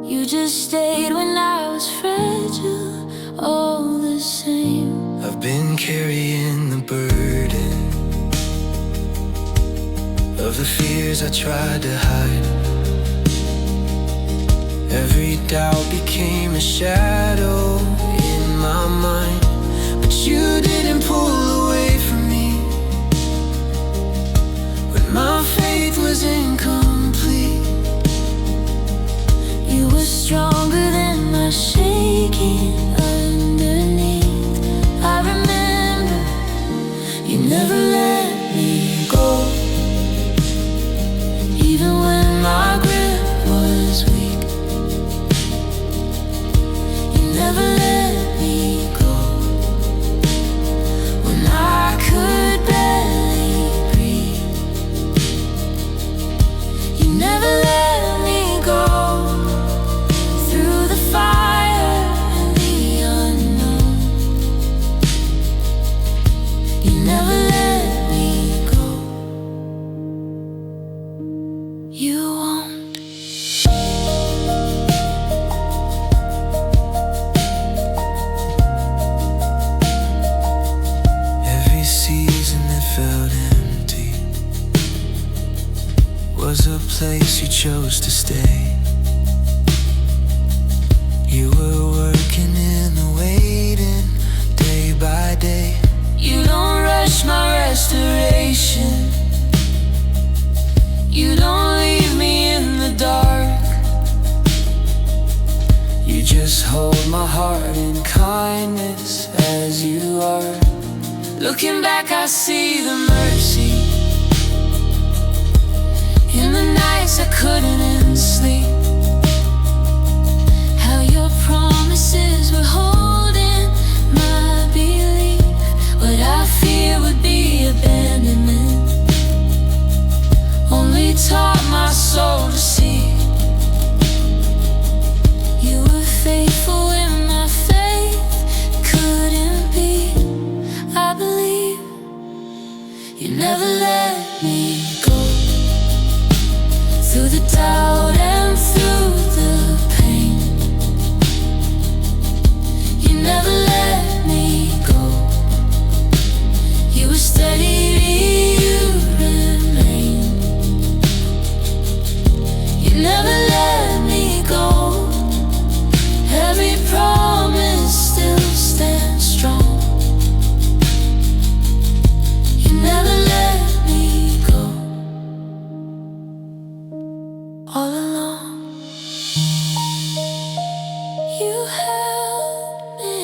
A: You just stayed when I was fragile, all the same.
C: I've been carrying the burden of the fears I tried to hide. Every doubt became a shadow in my mind, but you didn't pull away from me when my faith was incomplete.
B: You were stronger than my shaking underneath. I remember you never let me go, even when my grip was weak. You never let me go when I
C: was a place you chose to stay. You were working in the waiting, day by day. You don't rush my restoration. You don't leave me in the dark. You just hold my heart in kindness as you are. Looking back I see the mercy in the nights I couldn't sleep. How your promises were holding my belief. What I fear would be abandonment only taught my soul to see. You were faithful when my faith couldn't be. I believe you never let me go. Through the doubt and through the pain, you never let me go. You were steady, you remain. You never let me go. Every promise still stands strong. You never let me go. All along you held me.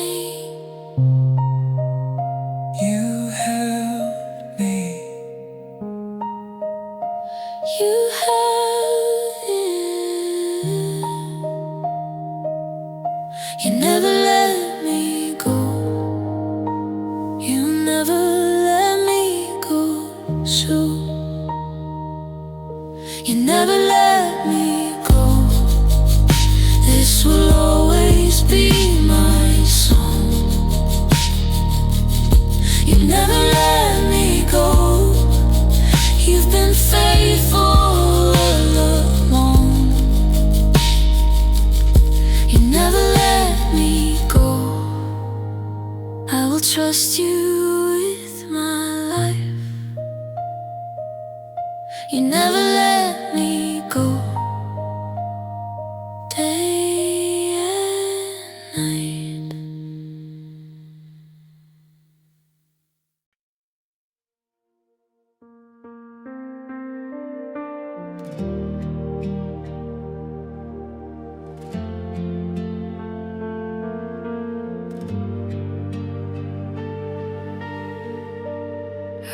C: You held me. You held it. You never let me go. You never let me go. So you never let me go. This will always be my song. You never let me go. You've been faithful all along. You never let me go. I will trust you with my life. You never let me go. Day and night.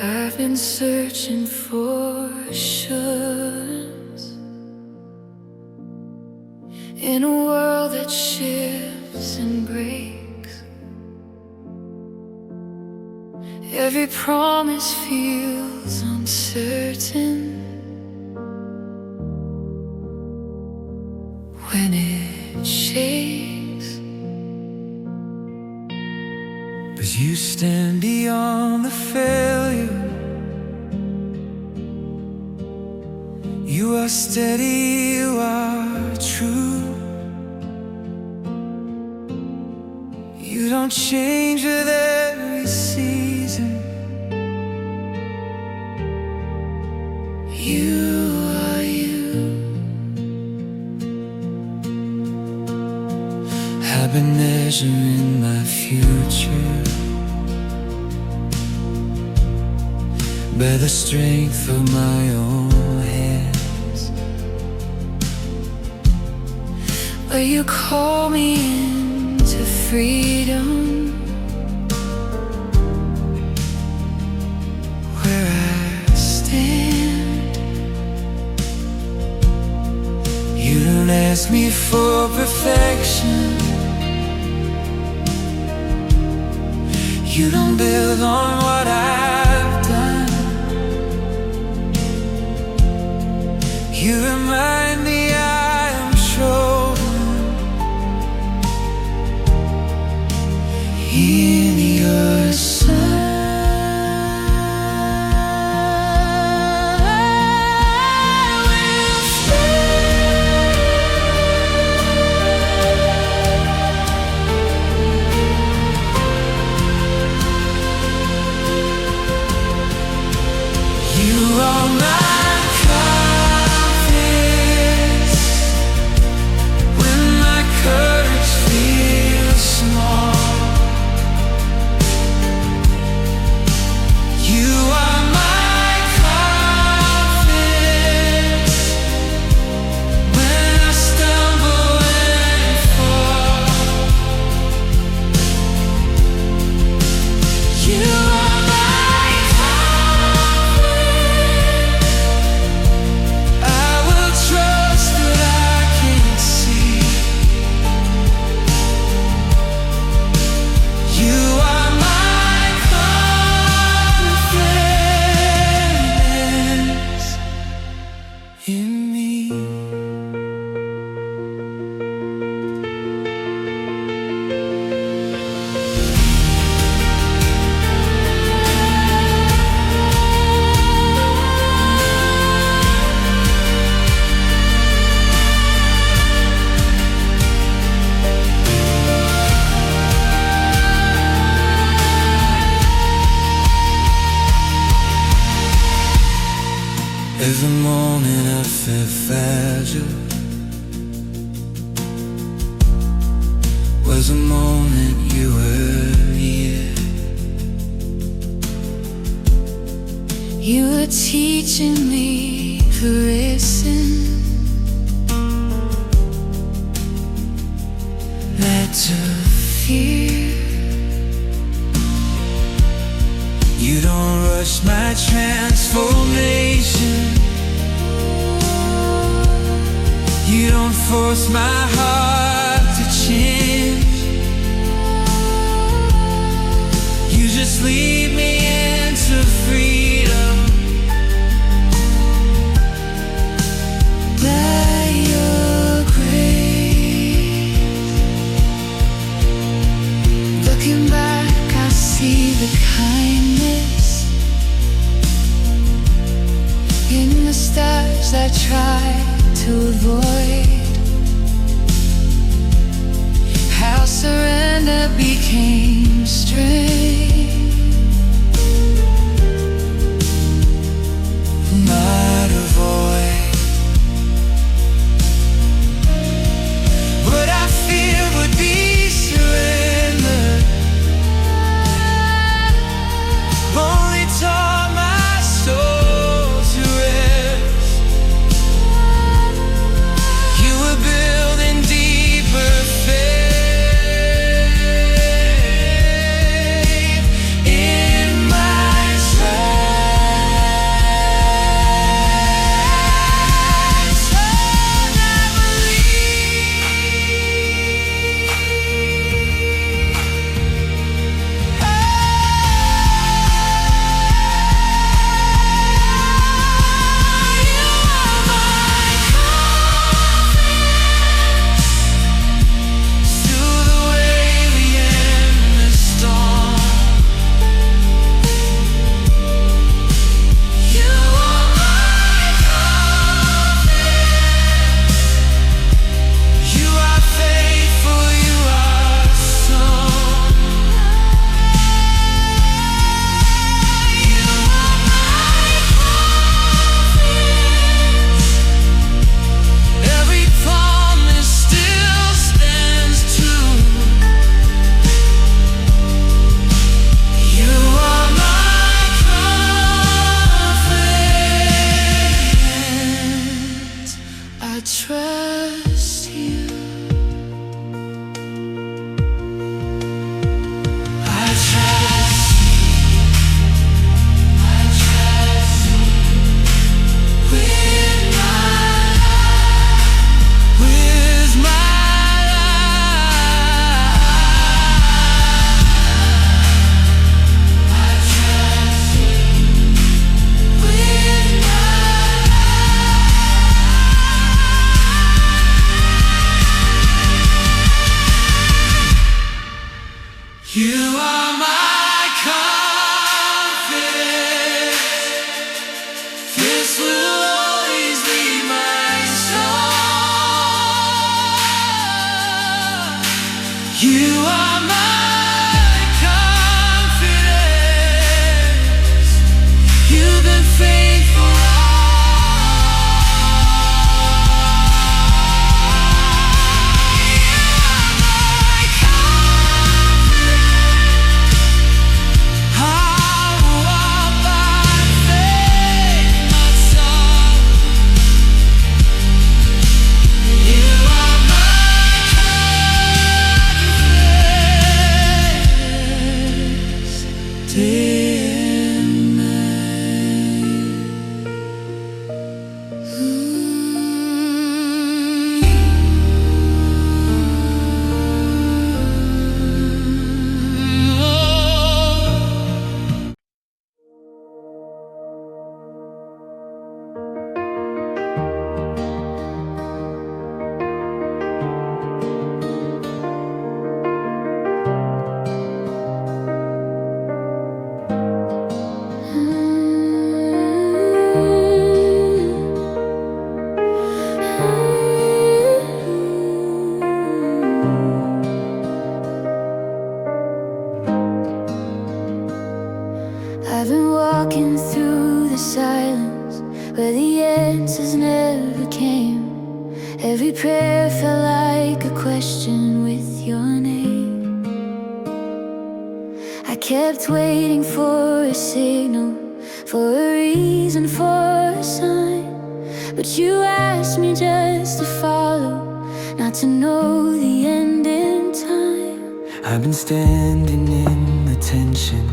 C: I've been searching for assurance in a world that shifts and breaks. Every promise feels uncertain when it shakes. But you stand beyond the failure. You are steady, you are true. You don't change with every season. You are you. I've been measuring my future by the strength of my own hands. But you call me into freedom, where I stand. You don't ask me for perfection. You don't build on what I've done. You remind me I am chosen in your Son. You are my confidence.
A: pleasure was the moment you were here.
B: You were teaching me to listen,
A: Not to
B: fear.
A: You don't rush my transformation. You don't force my heart to change. You just lead me into freedom.
B: By your grace, looking back, I see the kindness in the stars I tried to avoid. How surrender became strength.
A: Not avoid what I fear would be surrender. Only taught my soul to rest. You were building deeper faith in my tracks. And I through the wavy endless storm, you are my confidence. You are faithful, you are strong. You are my confidence. Every promise still stands true. You are my confidence. I trust you. I trust you. I trust you with my life. With my life, I trust you with my life. You are my confidence. This will always be my song. You are my confidence. You've been faithful You are my confidence.
B: Every prayer felt like a question with your name. I kept waiting for a signal, for a reason, for a sign. But you asked me just to follow, not to know the end in time.
A: I've been standing in the tension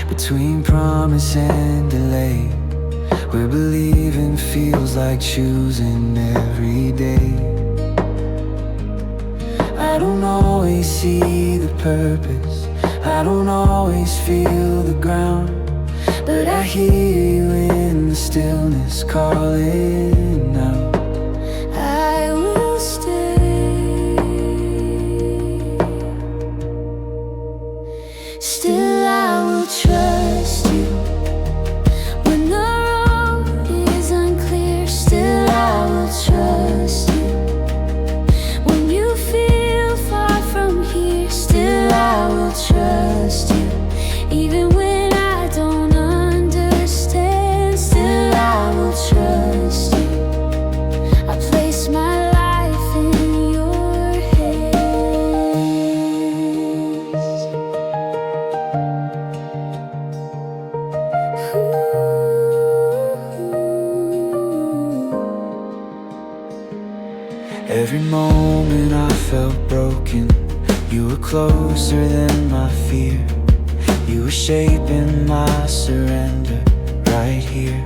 A: between promise and delay, where believing feels like choosing every day. I don't always see the purpose, I don't always feel the ground, but I hear you in the stillness calling out.
B: I will stay. Still I will trust you. When the road is unclear, still I will trust you. When you feel far from here, still I will trust you. Even when I don't understand, still I will trust you. I place my life in your hands.
A: Every moment I felt broken, you were closer than my fear. You were shaping my surrender right here.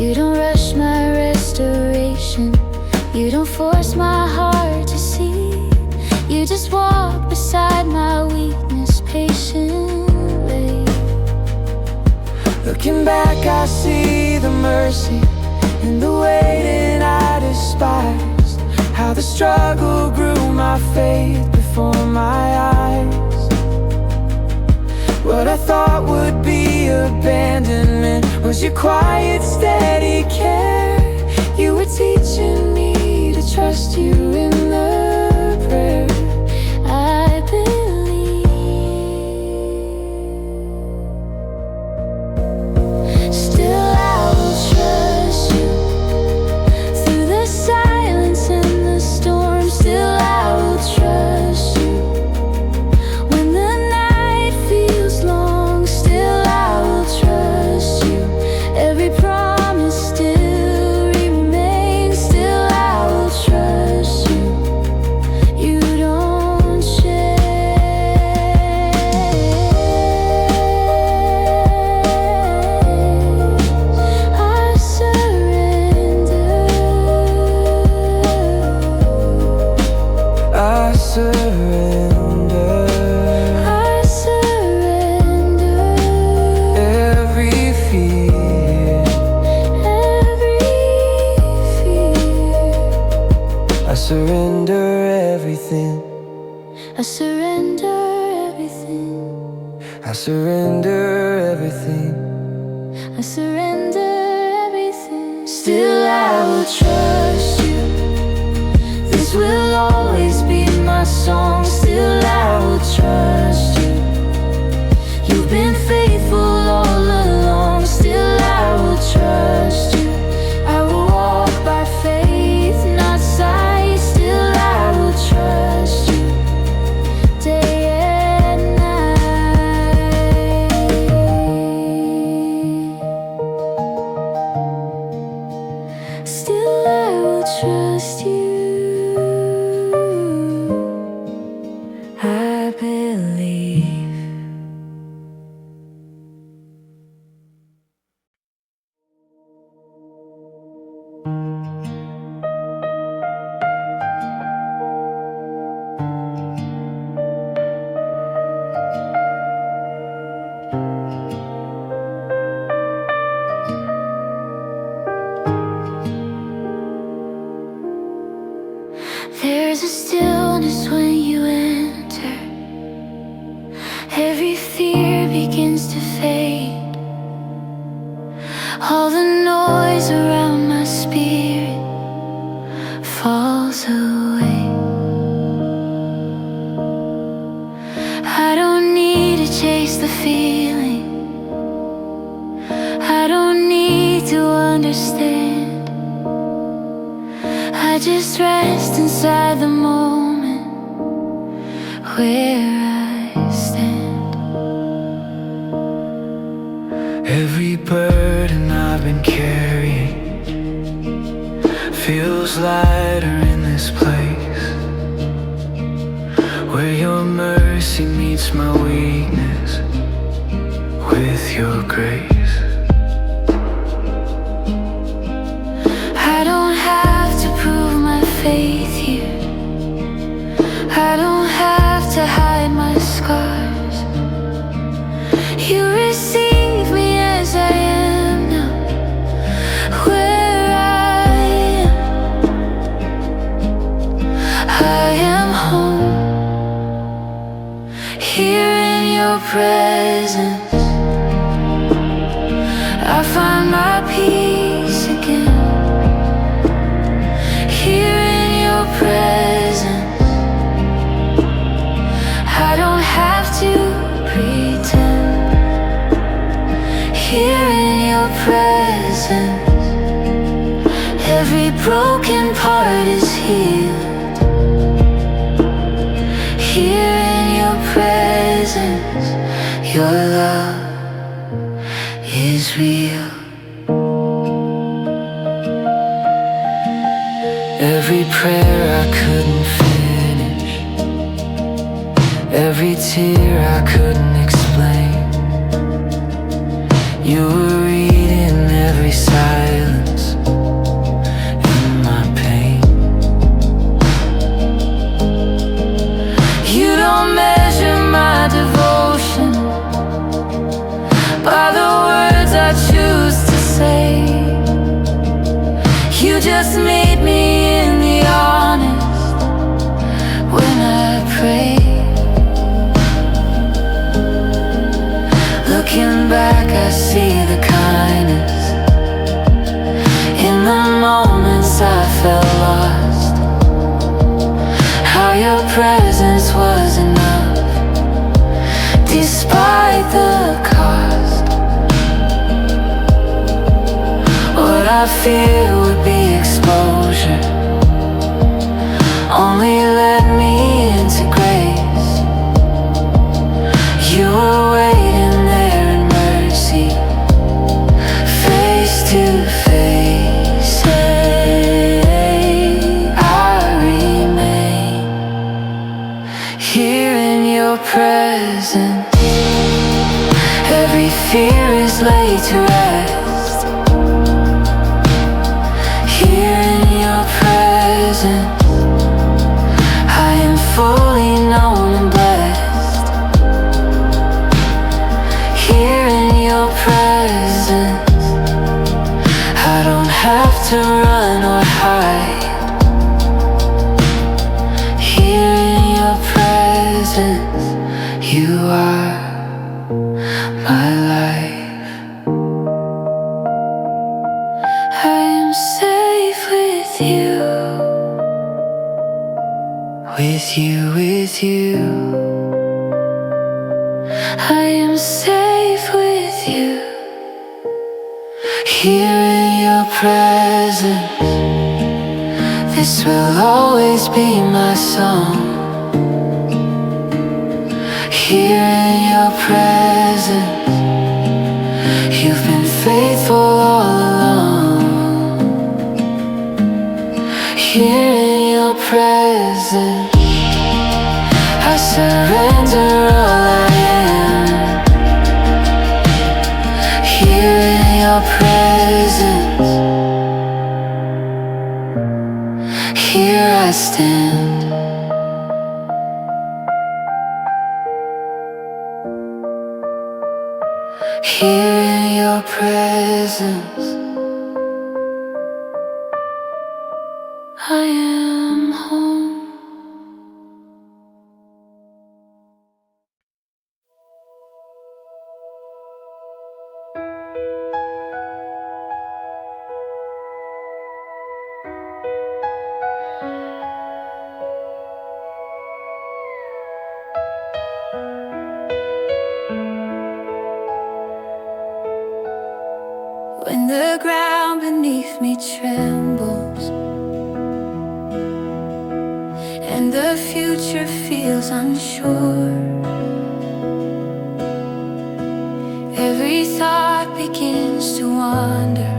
B: You don't rush my restoration, you don't force my heart to see. You just walk beside my weakness patiently.
A: Looking back I see the mercy in the waiting I despised, how the struggle grew my faith before my eyes. What I thought would be abandonment was your quiet, steady care. You were teaching me to trust you in the prayer.
B: I believe. Still I will trust you. Through the silence and the storm, still I will trust you. When the night feels long, still I will trust you. Every promise still remains, still I will trust you. You don't change. I surrender.
A: I surrender
B: I surrender.
A: every fear.
B: Every fear.
A: I surrender everything.
B: I surrender everything.
A: I surrender everything.
B: I surrender everything. Still I will trust you. This will always be my song. Still I will trust you. You've been faithful all along. Still I will trust you. I will walk by faith, not sight. Still I will trust you. Day and night. Still I will trust you. I believe. There's a stillness when you enter. Every fear begins to fade. All the noise around my spirit falls away. I don't need to chase the feeling. I don't need to understand. just rest inside the moment where I stand.
C: Every burden I've been carrying feels lighter in this place, where your mercy meets my weakness with your grace.
B: I don't have to prove my faith here. I don't have to hide my scars. You receive me as I am now, where I am. I am home, here in your presence. I find my peace again, here in your presence. I don't have to pretend, here in your presence. Every broken part is healed, here in your presence. Your love is real. Every prayer I couldn't finish, every tear I couldn't explain, you were reading every silence in my pain. You don't measure my devotion by the words I choose to say. You just meet me in the honest when I pray. Looking back, I see the kindness in the moments I felt lost. How your presence was enough, despite the cost. What I fear would be exposure, only led me into grace. You were waiting there in mercy, face to face. I remain here in your presence. Every fear is laid to rest, here in your presence. I am fully known and blessed, here in your presence. I don't have to run or hide, here in your presence. You are my life. I am safe with you, with you, with you. I am safe with you, here in your presence. This will always be my song, here in your presence. You've been faithful all along, here in your presence. I surrender all I am, here in your presence. Here I stand, here in your presence. I am home. When the ground beneath me trembles future feels unsure. Every thought begins to wander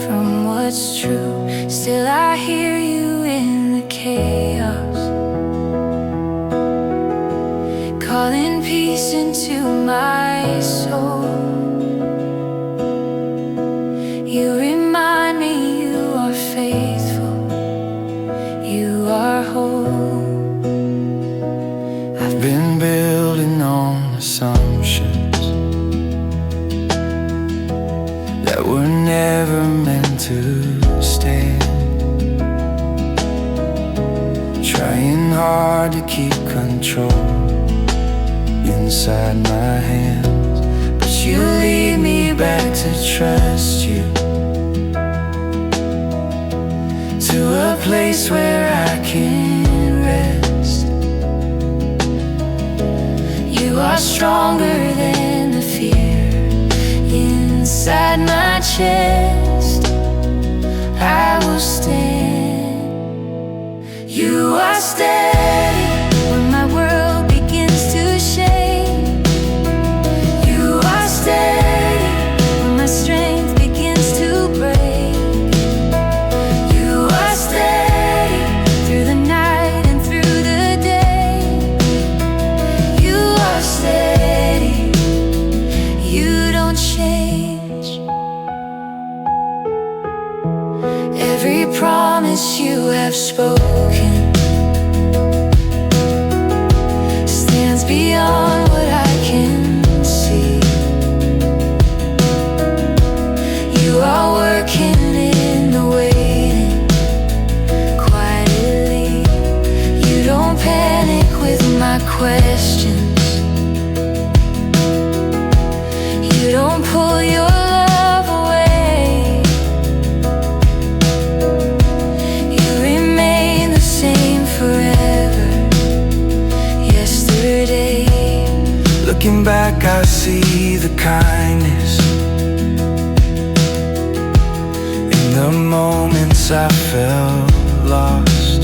B: from what's true. Still I hear you in the chaos, calling peace into my soul. You remind me you are faithful, you are whole.
A: I've been building on assumptions that were never meant to stand, trying hard to keep control inside my hands. But you lead me back to trust you, to a place where I can rest. You are stronger than the fear inside my chest. I will stand. You are steady when my world begins to shake. You are steady when my strength begins to break. You are steady through the night and through the day. You are steady, you don't change. Every promise you have spoken stands beyond what I can see. You are working in the waiting quietly. You don't panic with my questions. You don't pull your love away. You remain the same forever. Yesterday, looking back, I see the kindness in the moments I felt lost.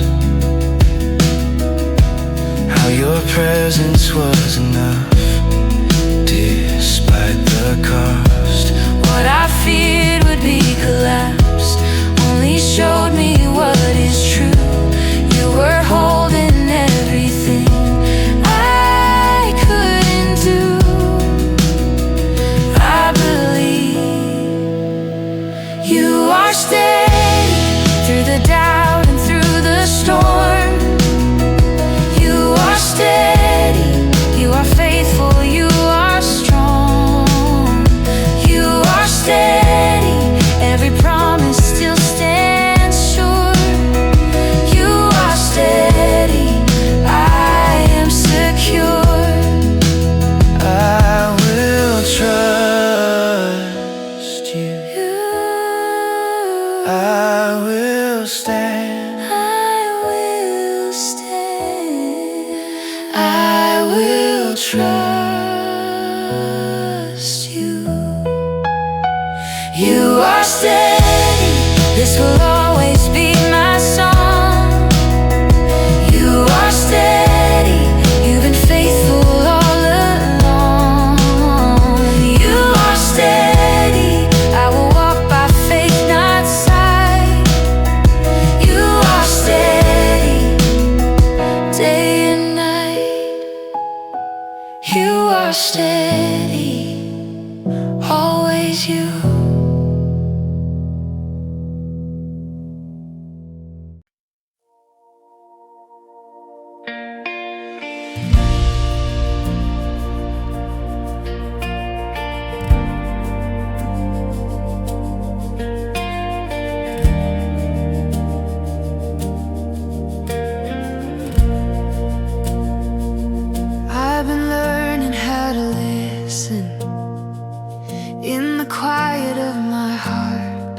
A: How your presence was enough despite the cost. What I feared would be collapse only showed me what is true. You were holding everything I couldn't do. I believe you are steady through the doubt and through the storm. You are steady, you are faithful, you are strong. You are steady, every promise still stands sure. You are steady, I am secure. I will trust you. I will stand. I will stand. I will trust you. You are steady, this will always be my song. You are steady, you've been faithful all along. You are steady, I will walk by faith, not sight. You are steady, day and night. You are steady, always you. I've been learning how to listen in the quiet of my heart,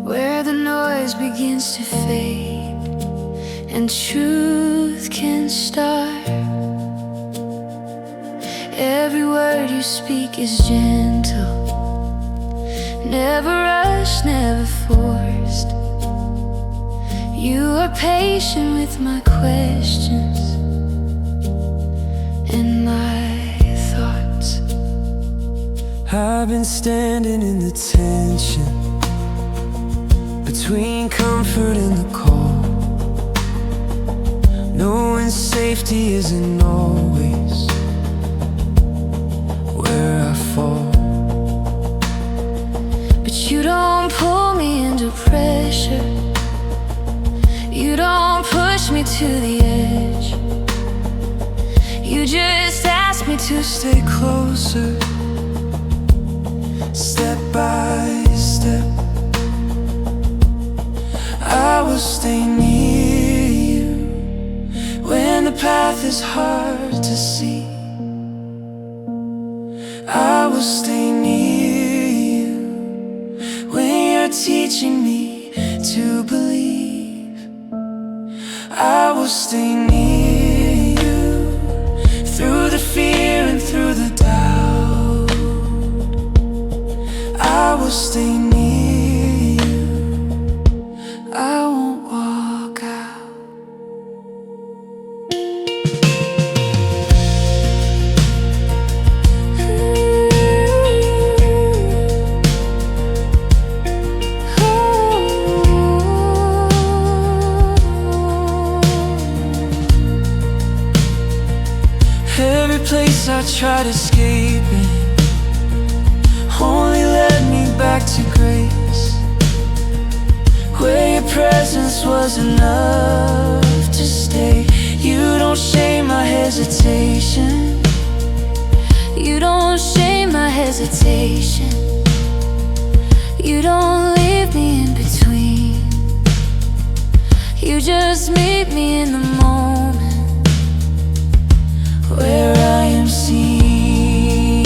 A: where the noise begins to fade and truth can start. Every word you speak is gentle, never rushed, never forced. You are
B: were patient with my questions and my thoughts.
C: I've been standing in the tension between comfort and the cold, knowing safety isn't always where I fall.
B: But you don't pull me into pressure, you don't push me to the edge. You just ask me to
C: Stay closer, step by step. I will stay near you when the path is hard to see. I will stay near you when you're teaching me to believe. I will stay near you through the fear and through the doubt. I will stay near you, I won't walk out. Every place I tried escaping only led me back to grace, where your presence was enough to stay. You don't shame my hesitation,
B: You don't shame my hesitation, you don't leave me in between. You just meet me in the moment where I am seen.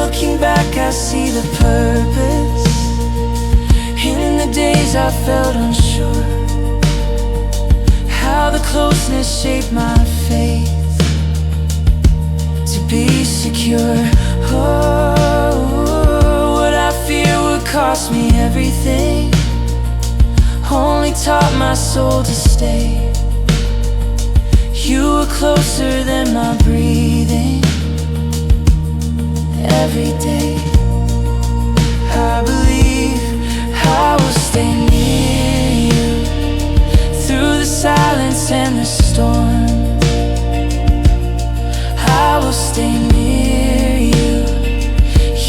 B: Looking back I see the purpose in the days I felt unsure, how the closeness shaped my faith to be secure. Oh, what I fear would cost me everything only taught my soul to stay. You were closer than my breathing every day. I believe I will stay near you through the silence and the storm. I will stay near you.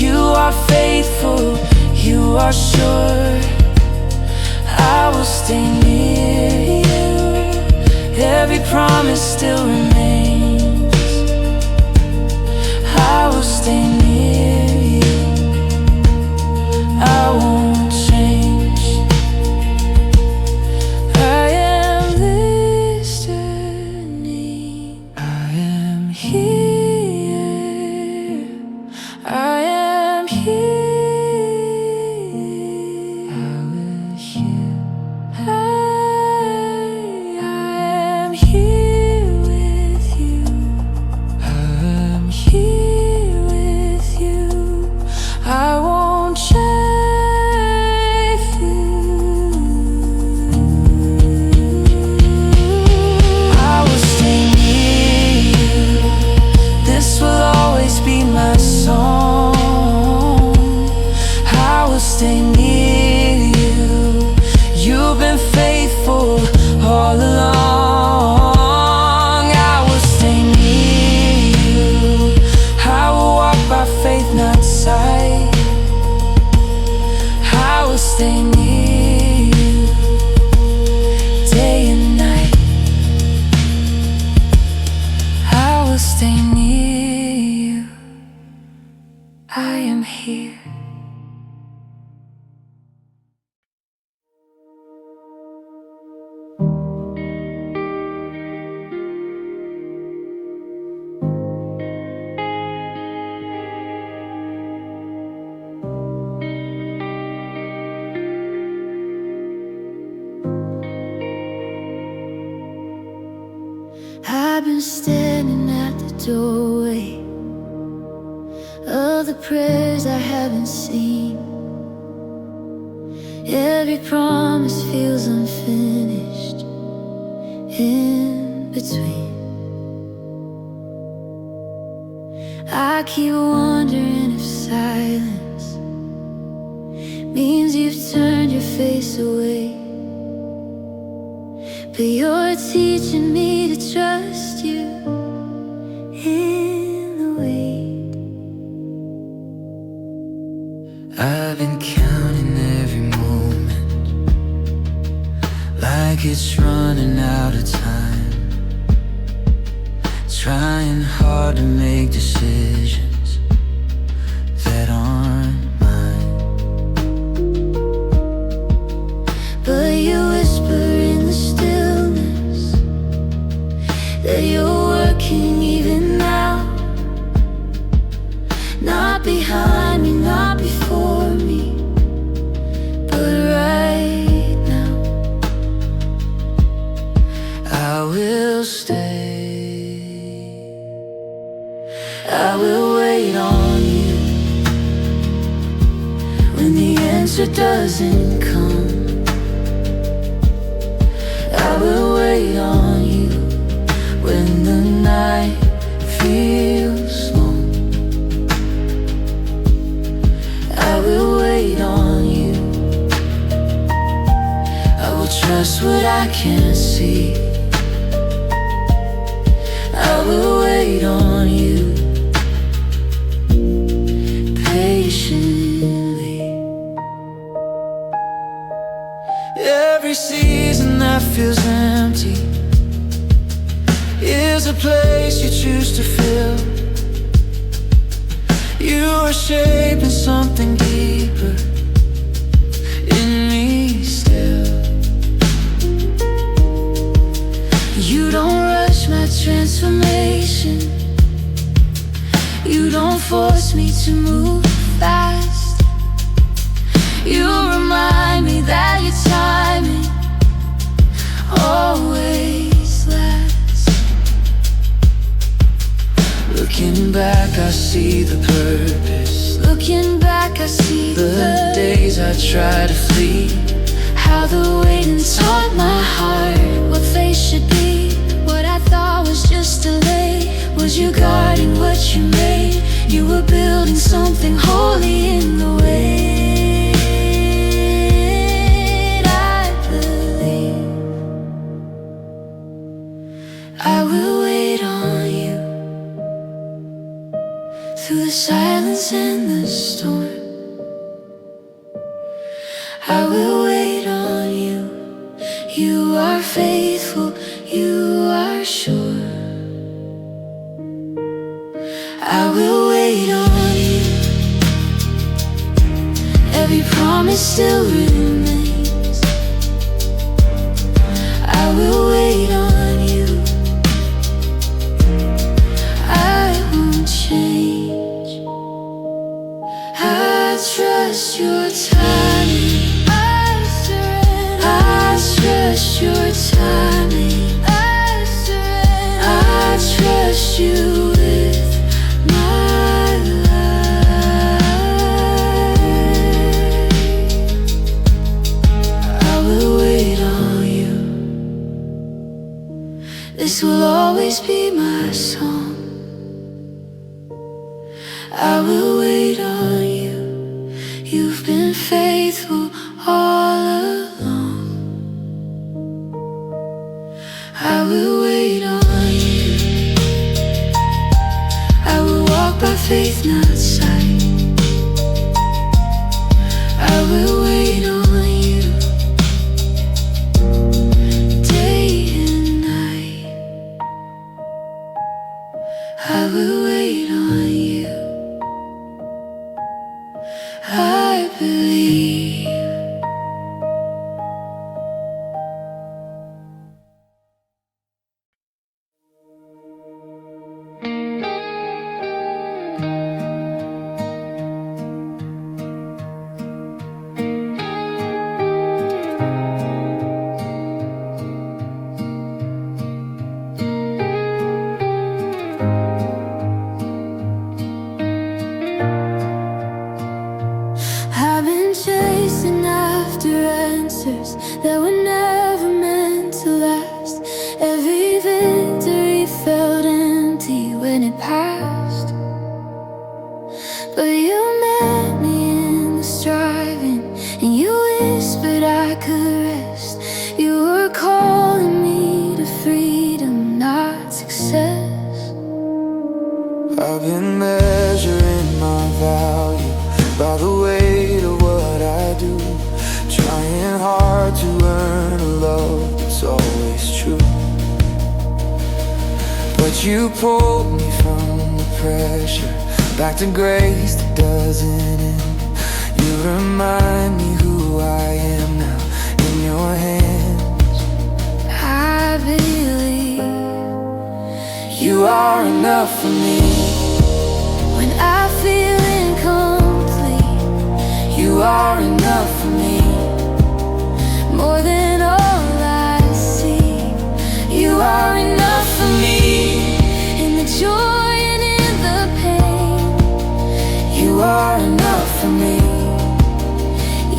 B: You are faithful, you are sure. I will stay near you. Every promise still remains. I will stay near you, I won't change. I am listening, I am here, I am here. I will hear. I am here with you, I'm here with you. I won't chafe you. I will stay near you. This will always be my song. I will stay near you. You've been faithful all along. I will stay near you. I will walk by faith, not sight. I will stay near you day and night. I will stay near you. I am here. I've been standing at the doorway of the prayers I haven't seen. Every promise feels unfinished in between. I keep wondering if silence means you've turned your face away. But you're teaching me to trust you in the wait.
C: I've been counting every moment like it's running out of time, trying hard to make decisions that aren't mine.
B: But you whisper in the stillness that you're working even now. Not behind me, not before me, but right now.
C: I will stay, I will wait on you when the answer doesn't come. I will wait on you when the night feels long. I will wait on you. I will trust what I can't see. I will wait on you patiently. Every season that feels empty is a place you choose to fill. You are shaping something deeper in me still. You don't rush my transformation. You don't force me to move fast. You remind me that your timing always lasts. Looking back, I see the purpose.
B: Looking back, I see
C: The days I tried to flee,
B: how the waiting taught my heart what faith should be. What I thought was just delay was you guarding what you made. You were building something holy in the wait. I believe I will wait on you through the silence and the storm. I will wait on you. You are faithful, you are sure. I will wait on you. Every promise still remains. I will wait on you. I won't change. I trust your timing. I trust your timing. I trust you with my life. I will wait on you. This will always be my song. I will wait on you. You've been faithful all along. I will wait on you. I will walk by faith, not sight. I will wait on you day and night. I will wait on you. I believe. after answers that were never meant to last. Every victory felt empty when it passed. But you met me in the striving, and you whispered I could rest. You were calling me to freedom, not success.
A: I've been measuring my value by the weight of what I do, trying hard to earn a love that's always true. But you pulled me from the pressure back to grace that doesn't end. You remind me who I am now in your hands.
B: I believe
A: you are enough for me.
B: when I feel incomplete.
A: You are enough for me.
B: More than all I see.
A: You are enough for me.
B: In the joy and in the pain.
A: You are enough for me.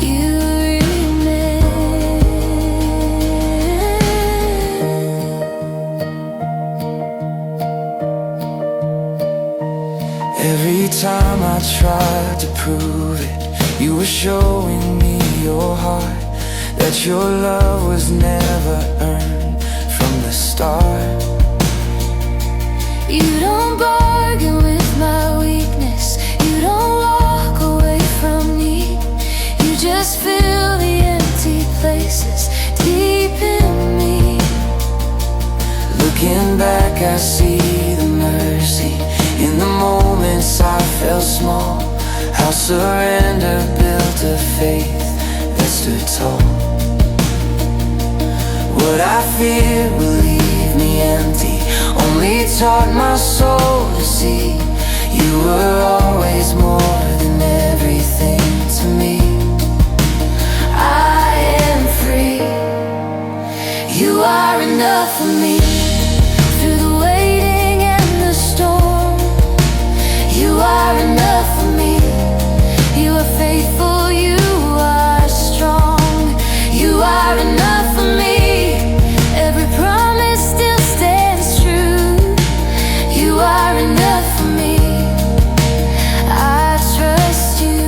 B: You remain.
A: Every time I tried to prove it, you were showing me your heart, that your love was never earned from the start.
B: You don't bargain with my weakness. You don't walk away from me. You just fill the empty places deep in me.
A: Looking back, I see the mercy in the moments I felt small. How surrender built a faith that stood tall. What I feared would leave me empty only taught my soul to see you were always more than everything to me.
B: I am free.
A: You are enough for me.
B: Through the waiting and the storm,
A: You are enough for me.
B: you are faithful, you are strong.
A: You are enough for me.
B: Every promise still stands true.
A: You are enough for me.
B: I trust you.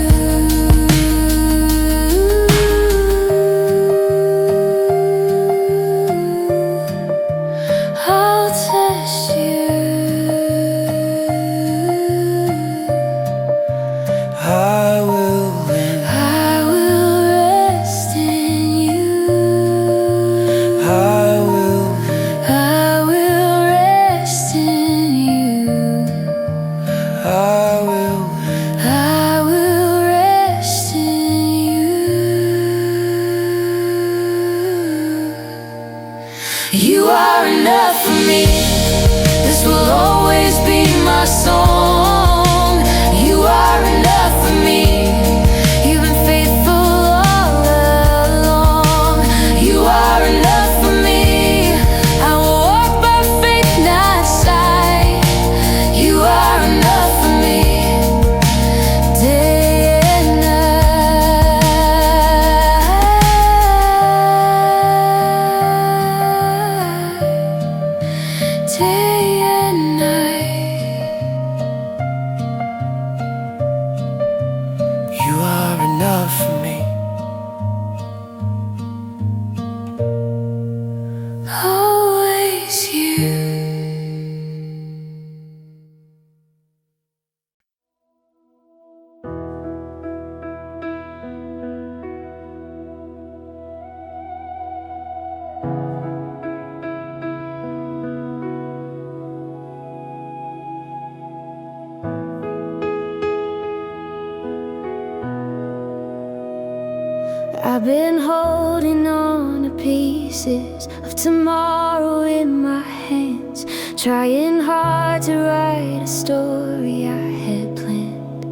B: I'll test you.
A: I will live.
B: I will rest in you.
A: I will.
B: I will rest in you.
A: I will.
B: I will rest in you.
A: You are enough for me. This will always be my song. You are enough for me.
B: You've been faithful all along.
A: You are enough for me.
B: I will walk by faith, not sight.
A: You are enough for me.
B: Day and night. Day and night.
A: You are enough for me.
B: Always you. I've been holding on to pieces of tomorrow in my hands, trying hard to write a story I had planned.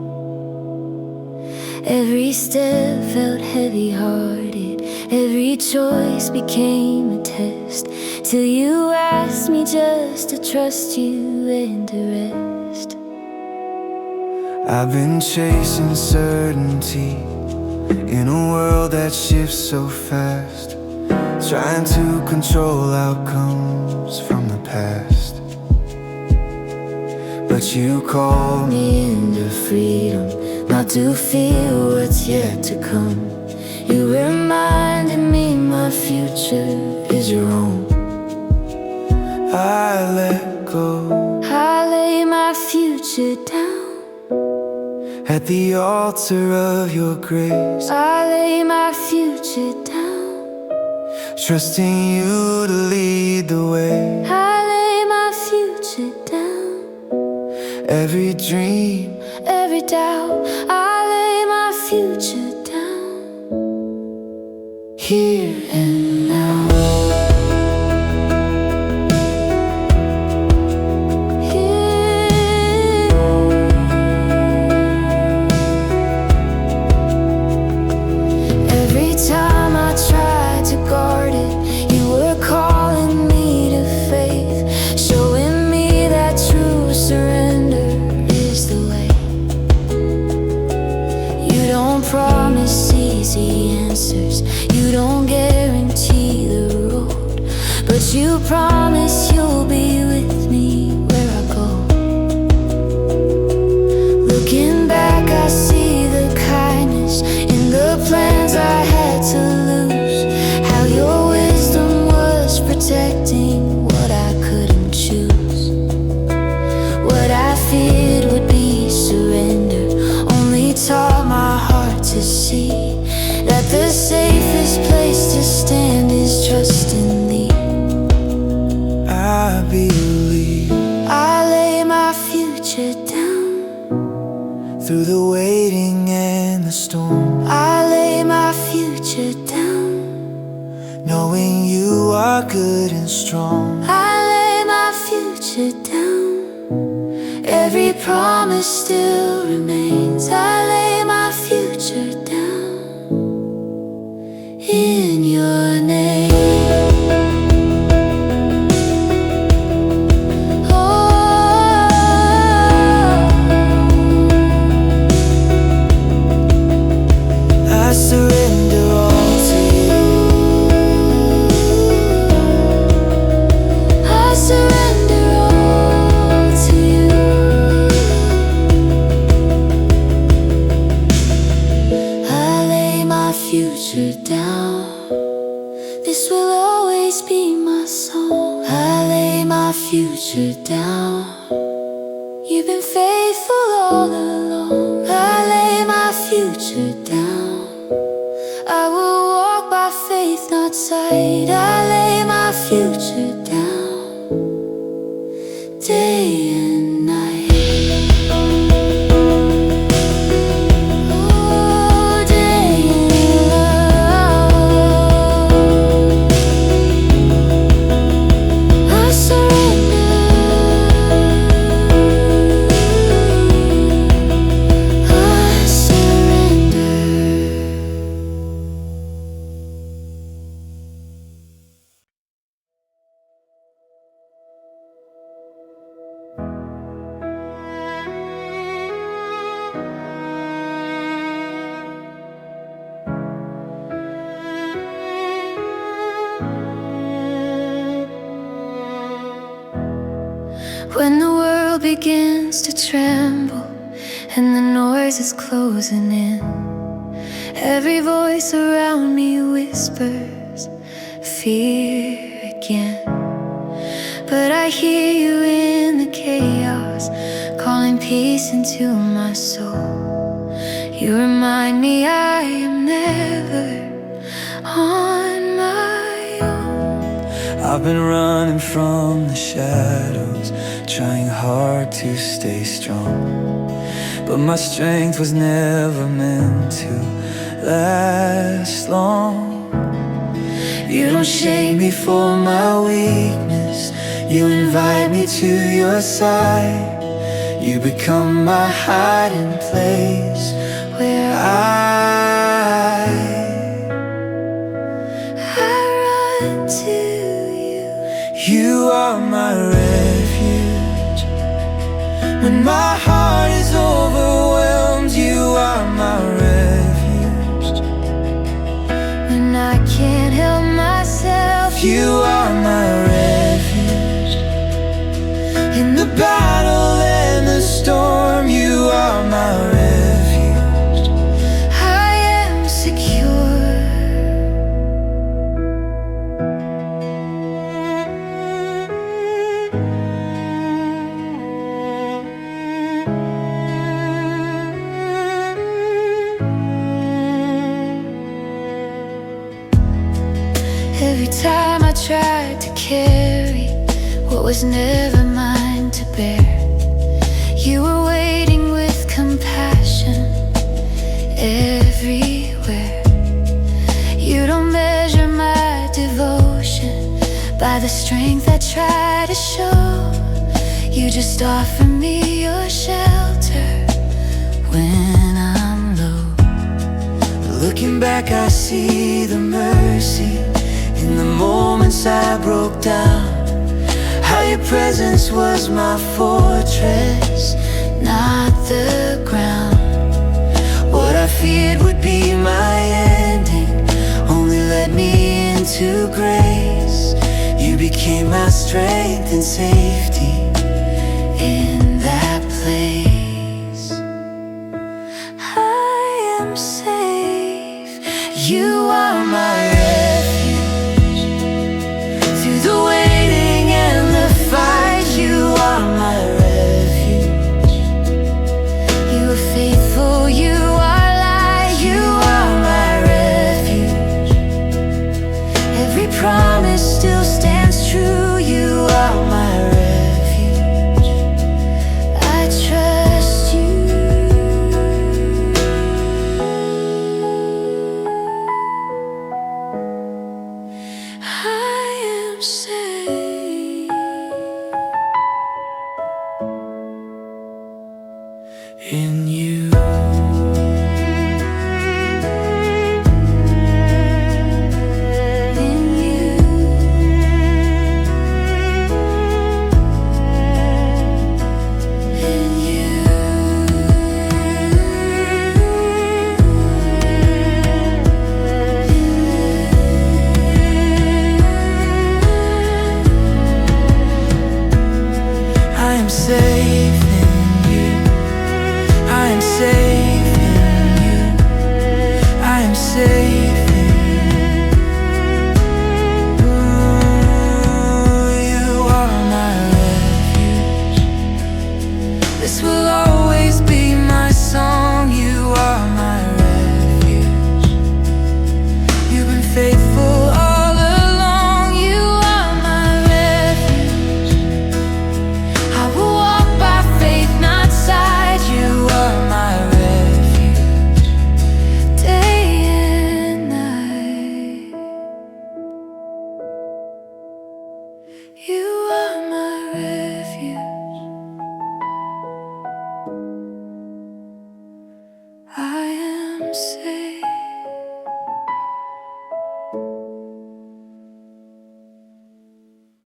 B: Every step felt heavy-hearted, every choice became a test, till you asked me just to trust you and to rest.
A: I've been chasing certainty, In a world that shifts so fast, trying to control outcomes from the past. But you call me into freedom, not to fear what's yet to come. You reminded me my future is your own. I let go,
B: I lay my future down
A: at the altar of your grace,
B: I lay my future down
A: trusting you to lead the way.
B: I lay my future down
A: Every dream,
B: every doubt I lay my future down here and now. Every time I tried to guard it, you were calling me to faith, showing me that true surrender is the way. You don't promise easy answers, you don't guarantee the road, but you promise you'll be with me where I go. Looking back, I see the kindness in the plans I had to lose, how your wisdom was protecting what I couldn't choose. What I feared would be surrender only taught my heart to see that the safest place to stand is trust in thee.
A: I believe.
B: I lay my future down
A: Through the waiting and the storm,
B: I lay my future down
A: knowing you are good and strong.
B: I lay my future down every promise still remains I lay my future down in your name.
A: I surrender all to you.
B: I surrender all to you. I lay my future down. This will always be my song. I lay my future down. You've been faithful all along. I lay my future down. I will walk by faith, not sight. I lay my future down day and night. Oh, day in love. I surrender. I surrender. When the world begins to tremble and the noise is closing in, every voice around me whispers fear again. But I hear you in the chaos, calling peace into my soul. You remind me I am never on my own.
A: I've been running from the shadows, trying hard to stay strong, but my strength was never meant to last long. You don't shame me for my weakness, you invite me to your side. You become my hiding place where I
B: run to you.
A: You are my refuge. When my heart is overwhelmed, you are my refuge.
B: I can't help myself.
A: You are my refuge in the battle and the storm. You are my refuge.
B: I am secure. Every time I tried to carry what was never mine to bear, you were waiting with compassion everywhere. You don't measure my devotion by the strength I try to show. You just offer me your shelter when I'm low.
A: Looking back, I see the mercy in the moments I broke down. How your presence was my fortress,
B: Not the ground.
A: what I feared would be my ending only led me into grace. You became my strength and safety
B: In